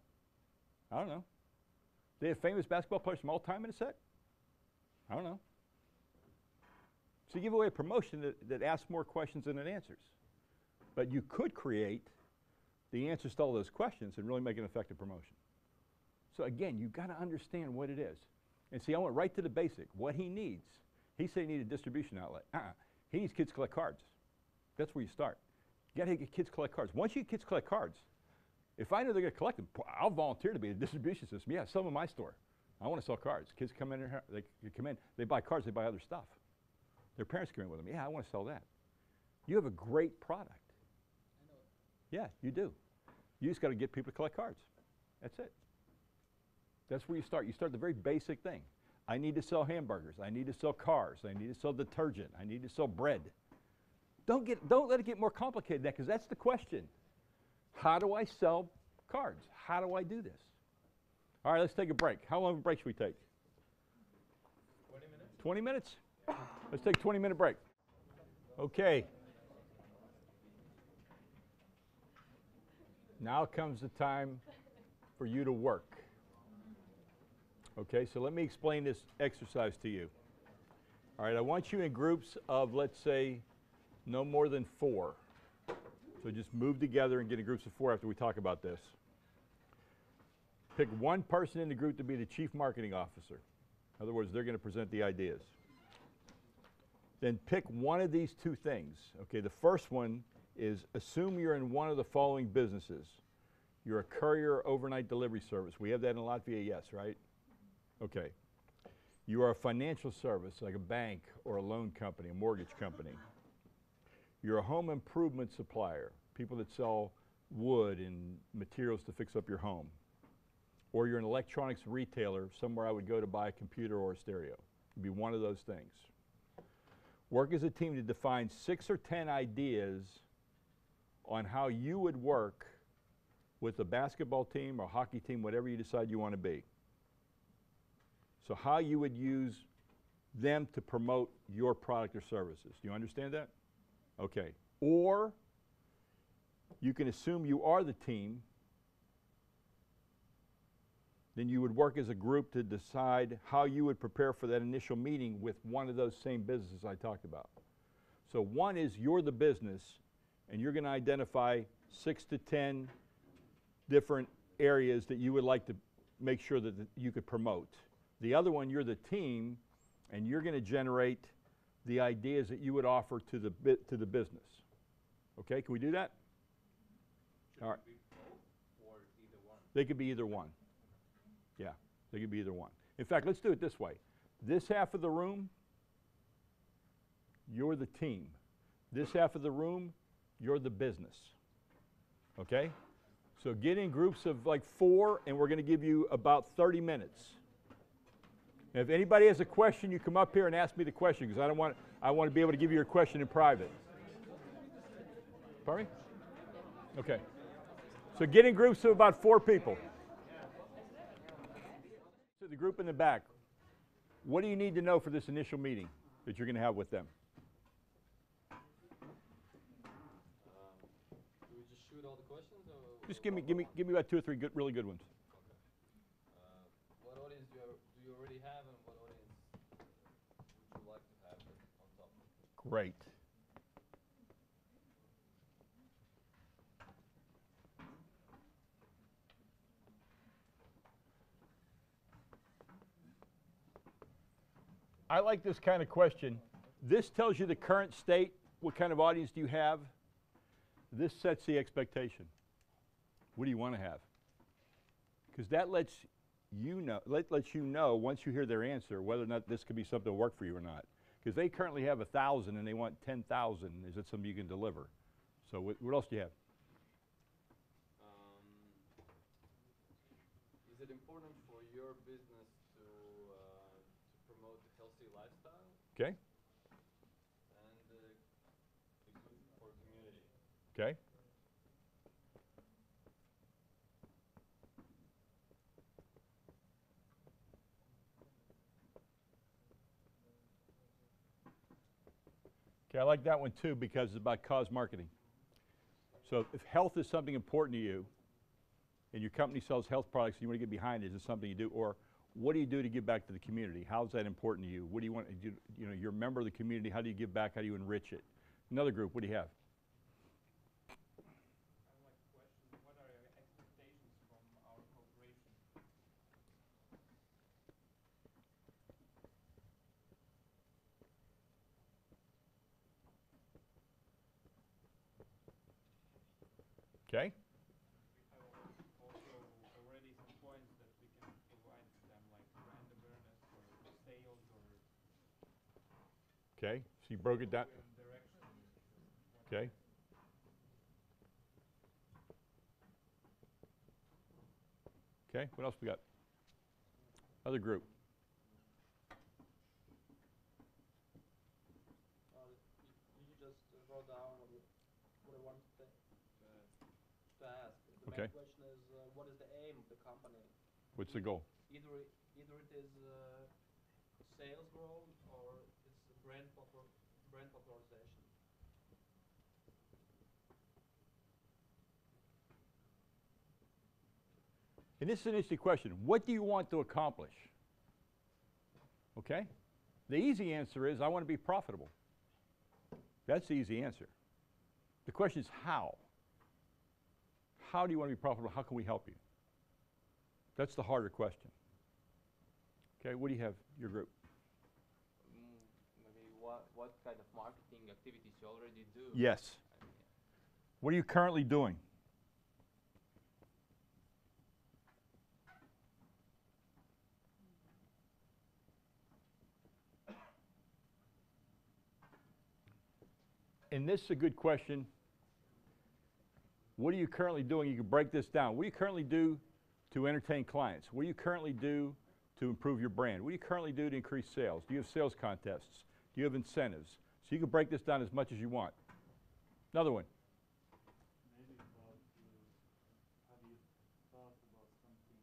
I don't know. They have famous basketball players from all time in a set? I don't know. So you give away a promotion that asks more questions than it answers. But you could create the answers to all those questions and really make an effective promotion. So again, you've got to understand what it is. And see, I went right to the basic. What he needs. He said he needed a distribution outlet. He needs kids to collect cards. That's where you start. You got to get kids to collect cards. Once you get kids to collect cards, if I know they're going to collect them, I'll volunteer to be a distribution system. Yeah, sell them in my store. I want to sell cards. Kids come in, they come in, they buy cards, they buy other stuff. Their parents come in with them. Yeah, I want to sell that. You have a great product. I know. Yeah, you do. You just got to get people to collect cards. That's it. That's where you start. You start the very basic thing. I need to sell hamburgers. I need to sell cars. I need to sell detergent. I need to sell bread. Don't let it get more complicated than that, because that's the question. How do I sell cards? How do I do this? All right, let's take a break. How long of a break should we take? 20 minutes. 20 minutes? Let's take a 20-minute break. Okay. Now comes the time for you to work. Okay, so let me explain this exercise to you. All right, I want you in groups of, let's say, no more than 4. So just move together and get in groups of 4 after we talk about this. Pick one person in the group to be the chief marketing officer. In other words, they're going to present the ideas. Then pick one of these 2 things. Okay, the first one is assume you're in one of the following businesses. You're a courier or overnight delivery service. We have that in Latvia, yes, right? Okay. You are a financial service like a bank or a loan company, a mortgage company. You're a home improvement supplier, people that sell wood and materials to fix up your home. Or you're an electronics retailer, somewhere I would go to buy a computer or a stereo. It'd be one of those things. Work as a team to define 6 or 10 ideas on how you would work with a basketball team or hockey team, whatever you decide you want to be. So how you would use them to promote your product or services. Do you understand that? Okay. Or you can assume you are the team. Then you would work as a group to decide how you would prepare for that initial meeting with one of those same businesses I talked about. So one is you're the business, and you're going to identify 6 to 10 different areas that you would like to make sure that you could promote. The other one, you're the team, and you're going to generate the ideas that you would offer to the business. Okay, can we do that? All right. Be both or either one? They could be either one. Yeah, they could be either one. In fact, let's do it this way. This half of the room, you're the team. This half of the room, you're the business. Okay? So get in groups of like 4, and we're going to give you about 30 minutes. And if anybody has a question, you come up here and ask me the question, because I want to be able to give you your question in private. Pardon me? Okay. So get in groups of about 4 people. To the group in the back, what do you need to know for this initial meeting that you're going to have with them? Do we just shoot all the questions, or Just give me about 2 or 3 good, really good ones. What audience do you already have, and what audience would you like to have on top? Great. I like this kind of question. This tells you the current state. What kind of audience do you have? This sets the expectation. What do you want to have? Because that lets you know once you hear their answer whether or not this could be something that will work for you or not. Because they currently have 1,000 and they want 10,000. Is that something you can deliver? So what else do you have? Is it important for your business to promote a healthy lifestyle? Okay. And good for community. Okay. Okay, I like that one too because it's about cause marketing. So if health is something important to you, and your company sells health products and you want to get behind it, is it something you do? Or what do you do to give back to the community? How is that important to you? What do you want to do? You know, you're a member of the community. How do you give back? How do you enrich it? Another group, what do you have? I would like to question, what are your expectations from our corporation? Okay. We have also already some points that we can provide to them, like brand awareness or sales or Okay. So you broke it down. direction. Okay. Okay. What else we got? Other group. You just wrote down what I wanted to ask. The Okay. main question is, what is the aim of the company? What's the goal? Either it is sales growth or it's brand popularization. And this is an interesting question. What do you want to accomplish? Okay? The easy answer is I want to be profitable. That's the easy answer. The question is how? How do you want to be profitable? How can we help you? That's the harder question. Okay, what do you have, your group? Maybe what kind of marketing activities you already do? Yes. What are you currently doing? And this is a good question. What are you currently doing? You can break this down. What do you currently do to entertain clients? What do you currently do to improve your brand? What do you currently do to increase sales? Do you have sales contests? Do you have incentives? So you can break this down as much as you want. Another one. Maybe about, have you thought about something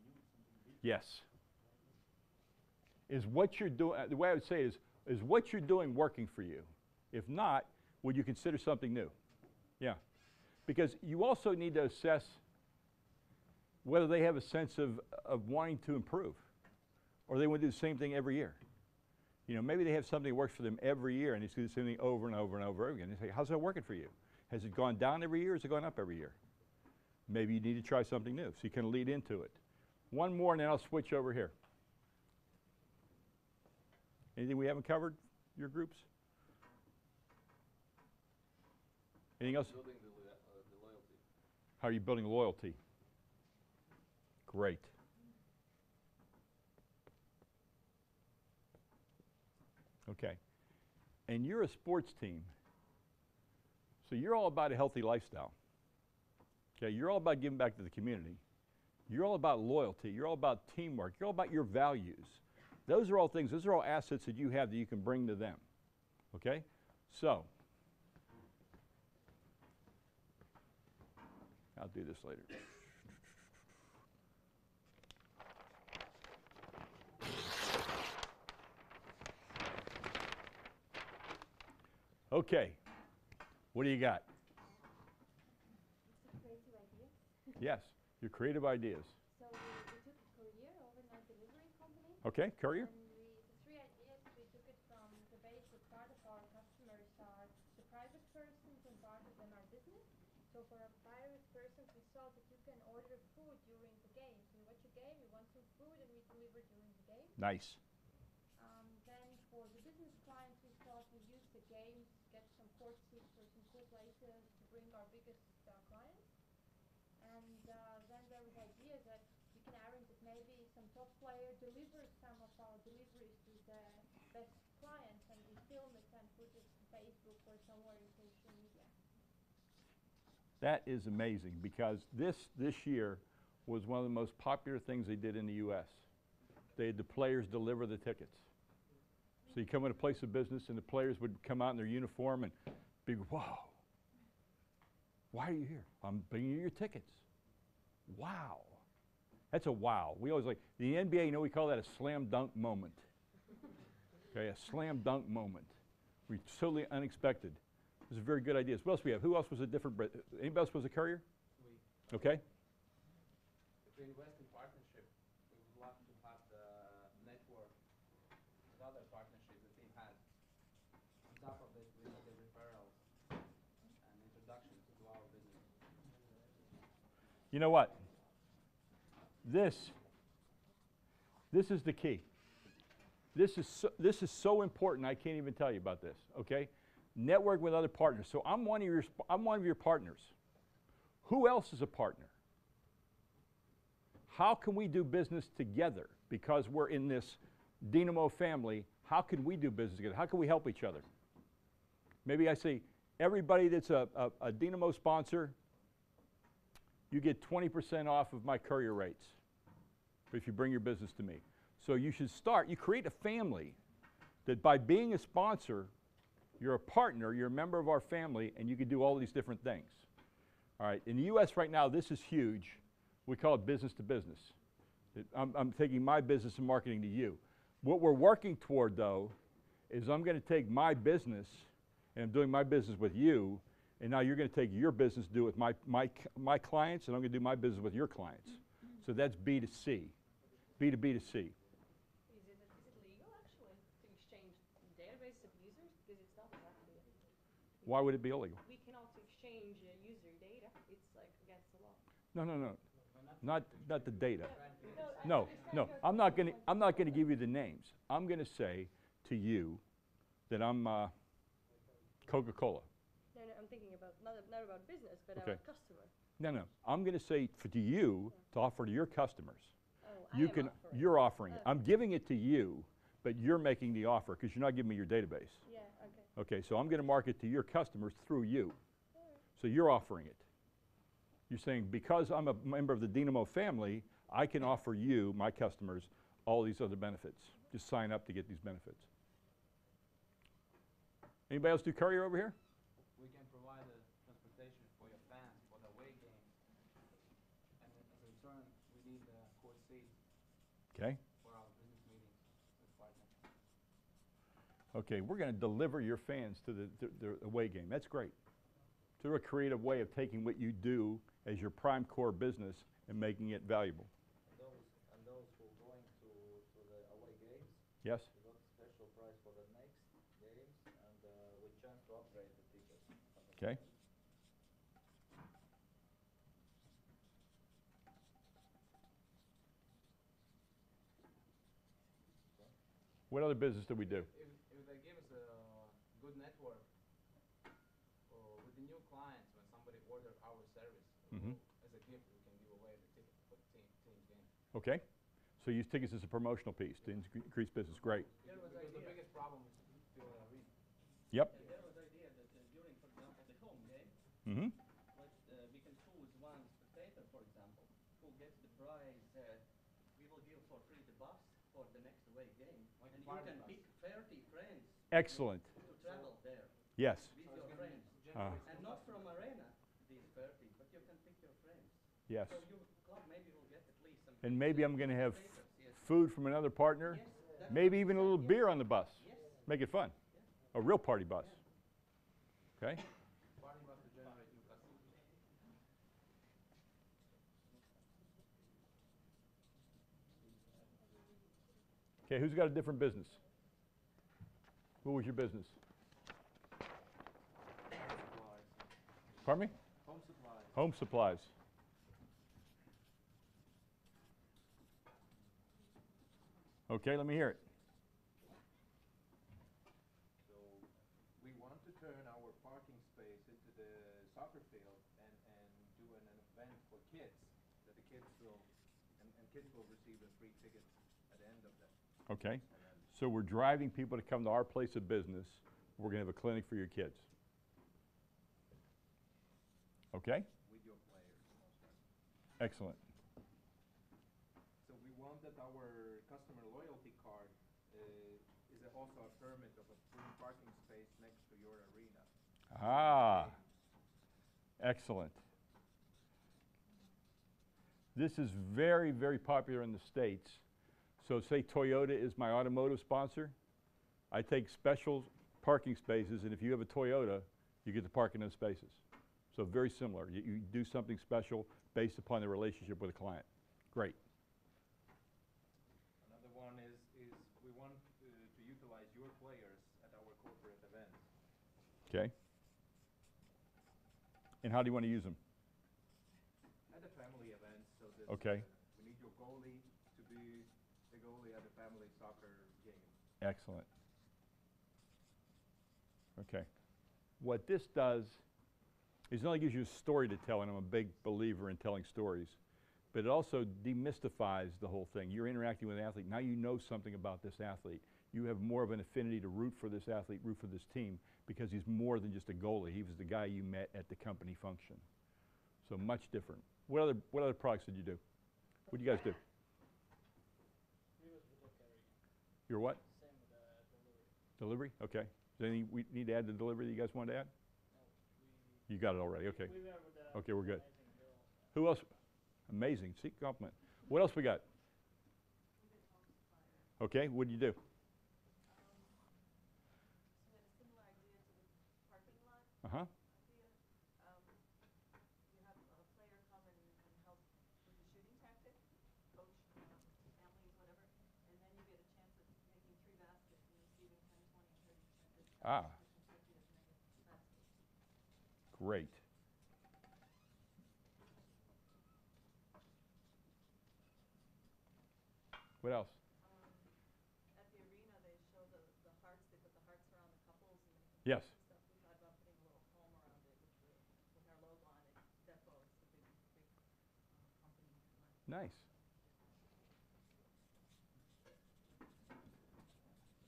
new, something different? Yes. Is what you're doing, the way I would say it is what you're doing working for you? If not, would you consider something new? Yeah. Because you also need to assess whether they have a sense of wanting to improve, or they want to do the same thing every year. You know, maybe they have something that works for them every year, and they do the same thing over and over and over again. They say, how's that working for you? Has it gone down every year, or has it gone up every year? Maybe you need to try something new, so you can lead into it. One more, and then I'll switch over here. Anything we haven't covered, your groups? Anything else? Building the loyalty. How are you building loyalty? Great. Okay. And you're a sports team. So you're all about a healthy lifestyle. Okay, you're all about giving back to the community. You're all about loyalty. You're all about teamwork. You're all about your values. Those are all things, those are all assets that you have that you can bring to them. Okay? So, I'll do this later. Okay, what do you got? It's a creative idea. Yes, your creative ideas. So we took a courier, overnight delivery company. Okay, courier. And the three ideas, we took it from the base that part of our customers are the private persons and part of them are business. So for our private persons, we saw that you can order food during the game. So you watch a game, you want some food, and we deliver during the game. Nice. Then for the business clients, we thought we use the games, get some court seats or some cool places to bring our biggest clients. And then there was the idea that we can arrange that maybe some top player delivers some of our deliveries to the best clients, and we film it and put it to Facebook or somewhere in social media. That is amazing because this year was one of the most popular things they did in the U.S. They had the players deliver the tickets. So you come in a place of business and the players would come out in their uniform and be, wow, why are you here? I'm bringing you your tickets. Wow. That's a wow. We always like, the NBA, you know, we call that a slam dunk moment. Okay, a slam dunk moment. We totally unexpected. It was a very good idea. What else we have? Who else was a different, anybody else was a courier? We. Okay. If we invest in partnership, we would love to have the network with other partnerships the team has. On top of this, we need the referrals and introductions to our business. You know what? This is the key. This is so important. I can't even tell you about this. Okay, network with other partners. So I'm one of your partners. Who else is a partner? How can we do business together? Because we're in this Dynamo family. How can we do business together? How can we help each other? Maybe I say everybody that's a Dynamo sponsor, you get 20% off of my courier rates if you bring your business to me. So you should start, you create a family that by being a sponsor, you're a partner, you're a member of our family, and you can do all these different things. All right, in the US right now, this is huge. We call it business to business. I'm taking my business and marketing to you. What we're working toward, though, is I'm going to take my business, and I'm doing my business with you, and now you're going to take your business, do it with my clients, and I'm going to do my business with your clients. So that's B2C, B to B2C. Is it legal actually to exchange databases of users? Because it's not exactly. Why would it be illegal? We cannot exchange user data. It's like against the law. No. Not the data. No, No. I'm not going to give you the names. I'm going to say to you that I'm Coca-Cola. No, I'm thinking about not about business, but Okay. about customer. No. I'm going to say to you to offer to your customers. Oh, You're offering it. I'm giving it to you, but you're making the offer because you're not giving me your database. Yeah. Okay. Okay, so I'm going to market to your customers through you. So you're offering it. You're saying because I'm a member of the Dynamo family, I can offer you, my customers, all these other benefits. Just sign up to get these benefits. Anybody else do courier over here? We can provide the transportation for your fans for the away games. And as a return, we need the court seat Okay. for our business meetings with partners. Okay, we're going to deliver your fans to the away game. That's great. Through a creative way of taking what you do as your prime core business and making it valuable. And those who are going to the away games, Yes? we got special price for the next games and with chance to upgrade the tickets. Okay. What other business do we do? If they give us a good network with the new clients, when somebody orders our service, as a gift, we can give away the ticket for the team's game. Okay. So use tickets as a promotional piece to increase business. Great. Because the biggest problem is to fill the arena. Yep. There was the idea that during, for example, the home game, Mm-hmm. We can choose one spectator, for example, who gets the prize. We will give for free the bus for the next away game, Like and you party can bus. pick 30 friends Excellent. to travel there Yes. with your friends, and not from arena these 30, but you can pick your friends. Yes. So your club maybe will get at least some. And maybe I'm going to have spectators, yes. food from another partner. Yes, that's Maybe what even a we little said, beer on the bus. Yes. Make it fun. A real party bus. Okay. Party bus to generate new customers. Okay, who's got a different business? What was your business? Supplies. Pardon me? Home supplies. Home supplies. Okay, let me hear it. So we want to turn our parking space into the soccer field and do an event for kids that the kids will, and kids will receive a free ticket at the end of that. Okay. So we're driving people to come to our place of business. We're going to have a clinic for your kids. Okay? With your players, most likely. Excellent. So we want that our customer loyalty card is also a permit of a free parking space next to your arena. Ah, excellent. This is very, very popular in the States. So say Toyota is my automotive sponsor. I take special parking spaces, and if you have a Toyota, you get to park in those spaces. So very similar. You do something special based upon the relationship with a client. Great. Another one is we want to utilize your players at our corporate events. Okay. And how do you want to use them? At the family events, so that Okay. We need your goalie to be the goalie at the family soccer game. Excellent. Okay. What this does is not only gives you a story to tell, and I'm a big believer in telling stories, but it also demystifies the whole thing. You're interacting with an athlete. Now you know something about this athlete. You have more of an affinity to root for this athlete, root for this team, because he's more than just a goalie. He was the guy you met at the company function. So much different. What other products did you do? What do you guys do? We was video carrying. You're what? Same with the delivery. Delivery? Okay. Is there any we need to add to delivery that you guys want to add? No, You got it already. Okay. we were with the Okay, we're good. amazing girls. Who else? Amazing. See, compliment. What else we got? Okay, what do you do? So we had a similar idea to the parking lot Uh-huh. idea. You have a player come and help with the shooting tactic, coach, families, whatever, and then you get a chance of making 3 baskets and receiving 10, 20, and 30% discount. Ah. Which consecutive baskets. Great. What else? At the arena, they show the hearts. They put the hearts around the couples and Yes. stuff. We thought about putting a little home around it with our logo on it. Depo is the big company. Nice.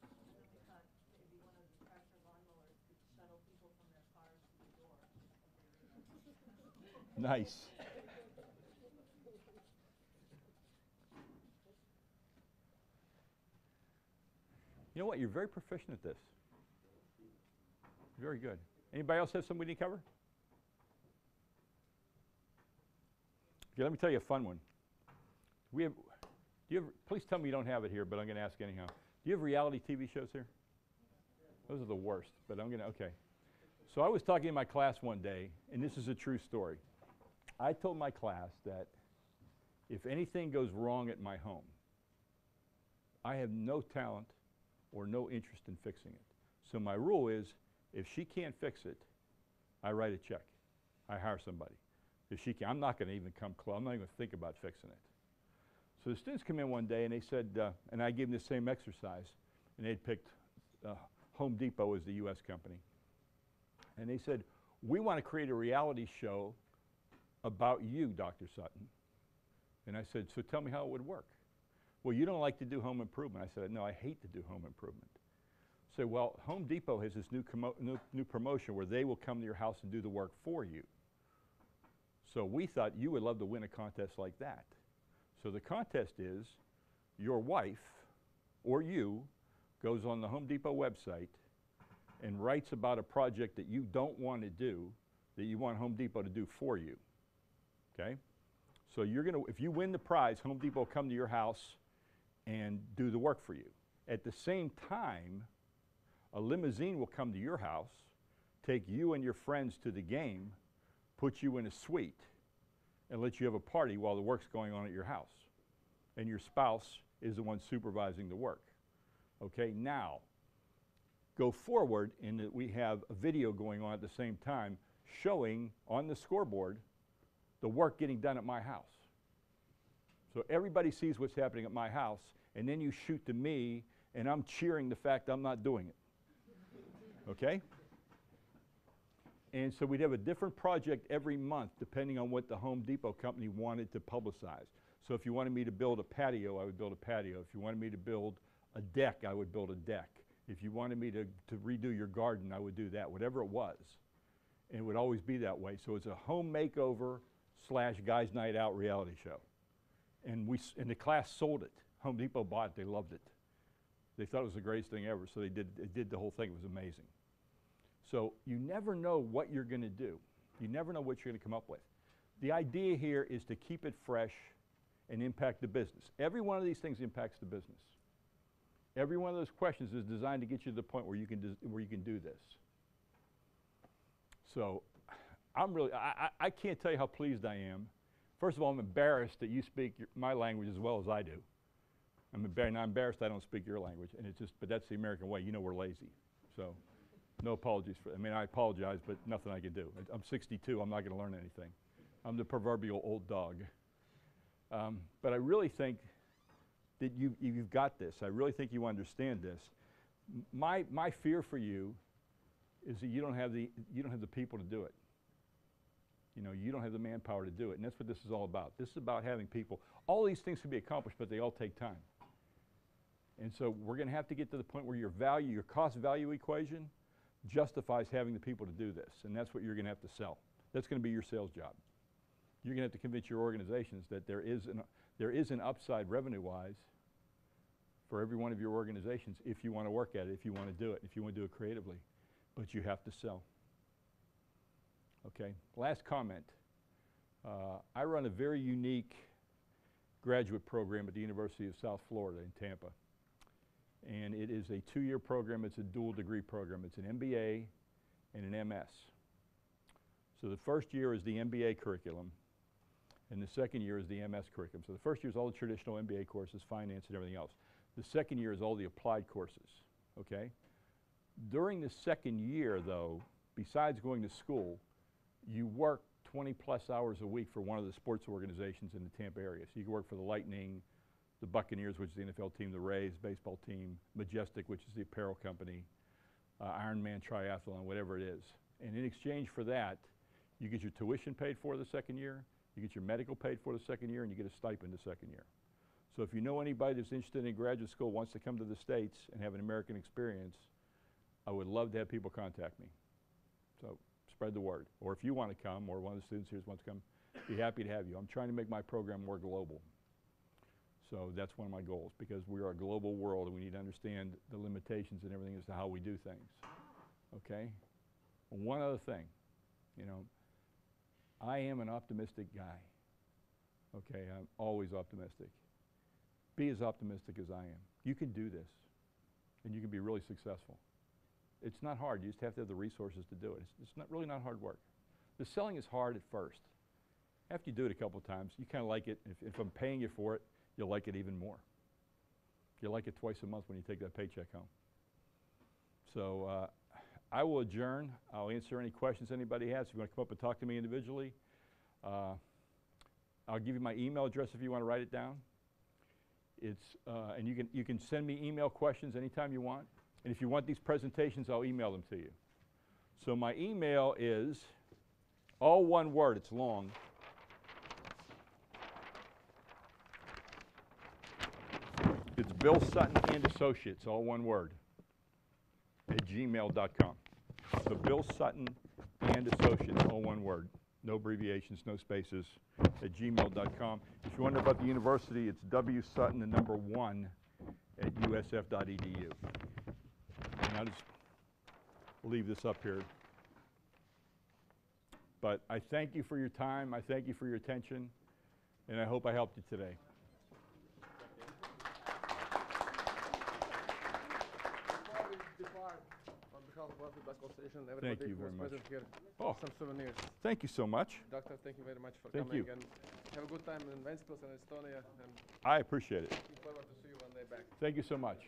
And then we thought maybe one of the tractor lawnmowers could shuttle people from their cars to the door of the arena. Nice. You know what? You're very proficient at this. Very good. Anybody else have something we need to cover? Okay, let me tell you a fun one. Do you have, please tell me you don't have it here, but I'm going to ask anyhow. Do you have reality TV shows here? Those are the worst, but I'm going to, okay. So I was talking in my class one day, and this is a true story. I told my class that if anything goes wrong at my home, I have no talent or no interest in fixing it. So my rule is, if she can't fix it, I write a check. I hire somebody. If she can, I'm not going to even come close. I'm not even going to think about fixing it. So the students come in one day and they said, and I gave them the same exercise, and they'd picked Home Depot as the U.S. company. And they said, we want to create a reality show about you, Dr. Sutton. And I said, so tell me how it would work. Well, you don't like to do home improvement. I said, no, I hate to do home improvement. So, well, Home Depot has this new promotion where they will come to your house and do the work for you. So we thought you would love to win a contest like that. So the contest is your wife or you goes on the Home Depot website and writes about a project that you don't want to do, that you want Home Depot to do for you. Okay? So you're going to, if you win the prize, Home Depot will come to your house and do the work for you. At the same time, a limousine will come to your house, take you and your friends to the game, put you in a suite, and let you have a party while the work's going on at your house. And your spouse is the one supervising the work. Okay, now, go forward in that we have a video going on at the same time showing on the scoreboard the work getting done at my house. So everybody sees what's happening at my house, and then you shoot to me, and I'm cheering the fact I'm not doing it. Okay? And so we'd have a different project every month depending on what the Home Depot company wanted to publicize. So if you wanted me to build a patio, I would build a patio. If you wanted me to build a deck, I would build a deck. If you wanted me to redo your garden, I would do that, whatever it was. And it would always be that way. So it's a home makeover / guys' night out reality show. And the class sold it. Home Depot bought it. They loved it. They thought it was the greatest thing ever, so they did the whole thing. It was amazing. So you never know what you're going to do. You never know what you're going to come up with. The idea here is to keep it fresh and impact the business. Every one of these things impacts the business. Every one of those questions is designed to get you to the point where you can do this. So I can't tell you how pleased I am. First of all, I'm embarrassed that you speak my language as well as I do. I'm embarrassed I don't speak your language, and but that's the American way. You know we're lazy. So no apologies for, I apologize, but nothing I can do. I'm 62, I'm not going to learn anything. I'm the proverbial old dog. But I really think that you've got this. I really think you understand this. My fear for you is that you don't have the people to do it. You know, you don't have the manpower to do it, and that's what this is all about. This is about having people. All these things can be accomplished, but they all take time. And so we're going to have to get to the point where your cost-value equation justifies having the people to do this, and that's what you're going to have to sell. That's going to be your sales job. You're going to have to convince your organizations that there is an upside revenue-wise for every one of your organizations if you want to work at it, if you want to do it, if you want to do it creatively. But you have to sell. Okay, last comment. I run a very unique graduate program at the University of South Florida in Tampa. And it is a 2-year program. It's a dual degree program. It's an MBA and an MS. So the first year is the MBA curriculum, and the second year is the MS curriculum. So the first year is all the traditional MBA courses, finance and everything else. The second year is all the applied courses, okay? During the second year, though, besides going to school, you work 20-plus hours a week for one of the sports organizations in the Tampa area. So you can work for the Lightning, the Buccaneers, which is the NFL team, the Rays, baseball team, Majestic, which is the apparel company, Ironman Triathlon, whatever it is. And in exchange for that, you get your tuition paid for the second year, you get your medical paid for the second year, and you get a stipend the second year. So if you know anybody that's interested in graduate school, wants to come to the States and have an American experience, I would love to have people contact me. So spread the word. Or if you want to come, or one of the students here wants to come, be happy to have you. I'm trying to make my program more global. So that's one of my goals, because we are a global world and we need to understand the limitations and everything as to how we do things. Okay? One other thing, you know, I am an optimistic guy. Okay, I'm always optimistic. Be as optimistic as I am. You can do this, and you can be really successful. It's not hard. You just have to have the resources to do it. It's really not hard work. The selling is hard at first. After you do it a couple of times, you kind of like it. If I'm paying you for it, you'll like it even more. You'll like it twice a month when you take that paycheck home. So I will adjourn. I'll answer any questions anybody has. If you want to come up and talk to me individually, I'll give you my email address if you want to write it down. It's and you can send me email questions anytime you want. And if you want these presentations, I'll email them to you. So my email is all one word. It's long. It's Bill Sutton and Associates, all one word, at gmail.com. So Bill Sutton and Associates, all one word. No abbreviations, no spaces, at gmail.com. If you wonder about the university, it's WSutton1 at usf.edu. And I'll just leave this up here. But I thank you for your time. I thank you for your attention. And I hope I helped you today. On behalf of the basketball station, Thank everybody you very who was much. present here, Oh, some souvenirs. thank you so much. Doctor, thank you very much for Thank coming, you. and have a good time in Ventspils and Estonia, and I appreciate it. looking forward to see you day back. Thank you so much.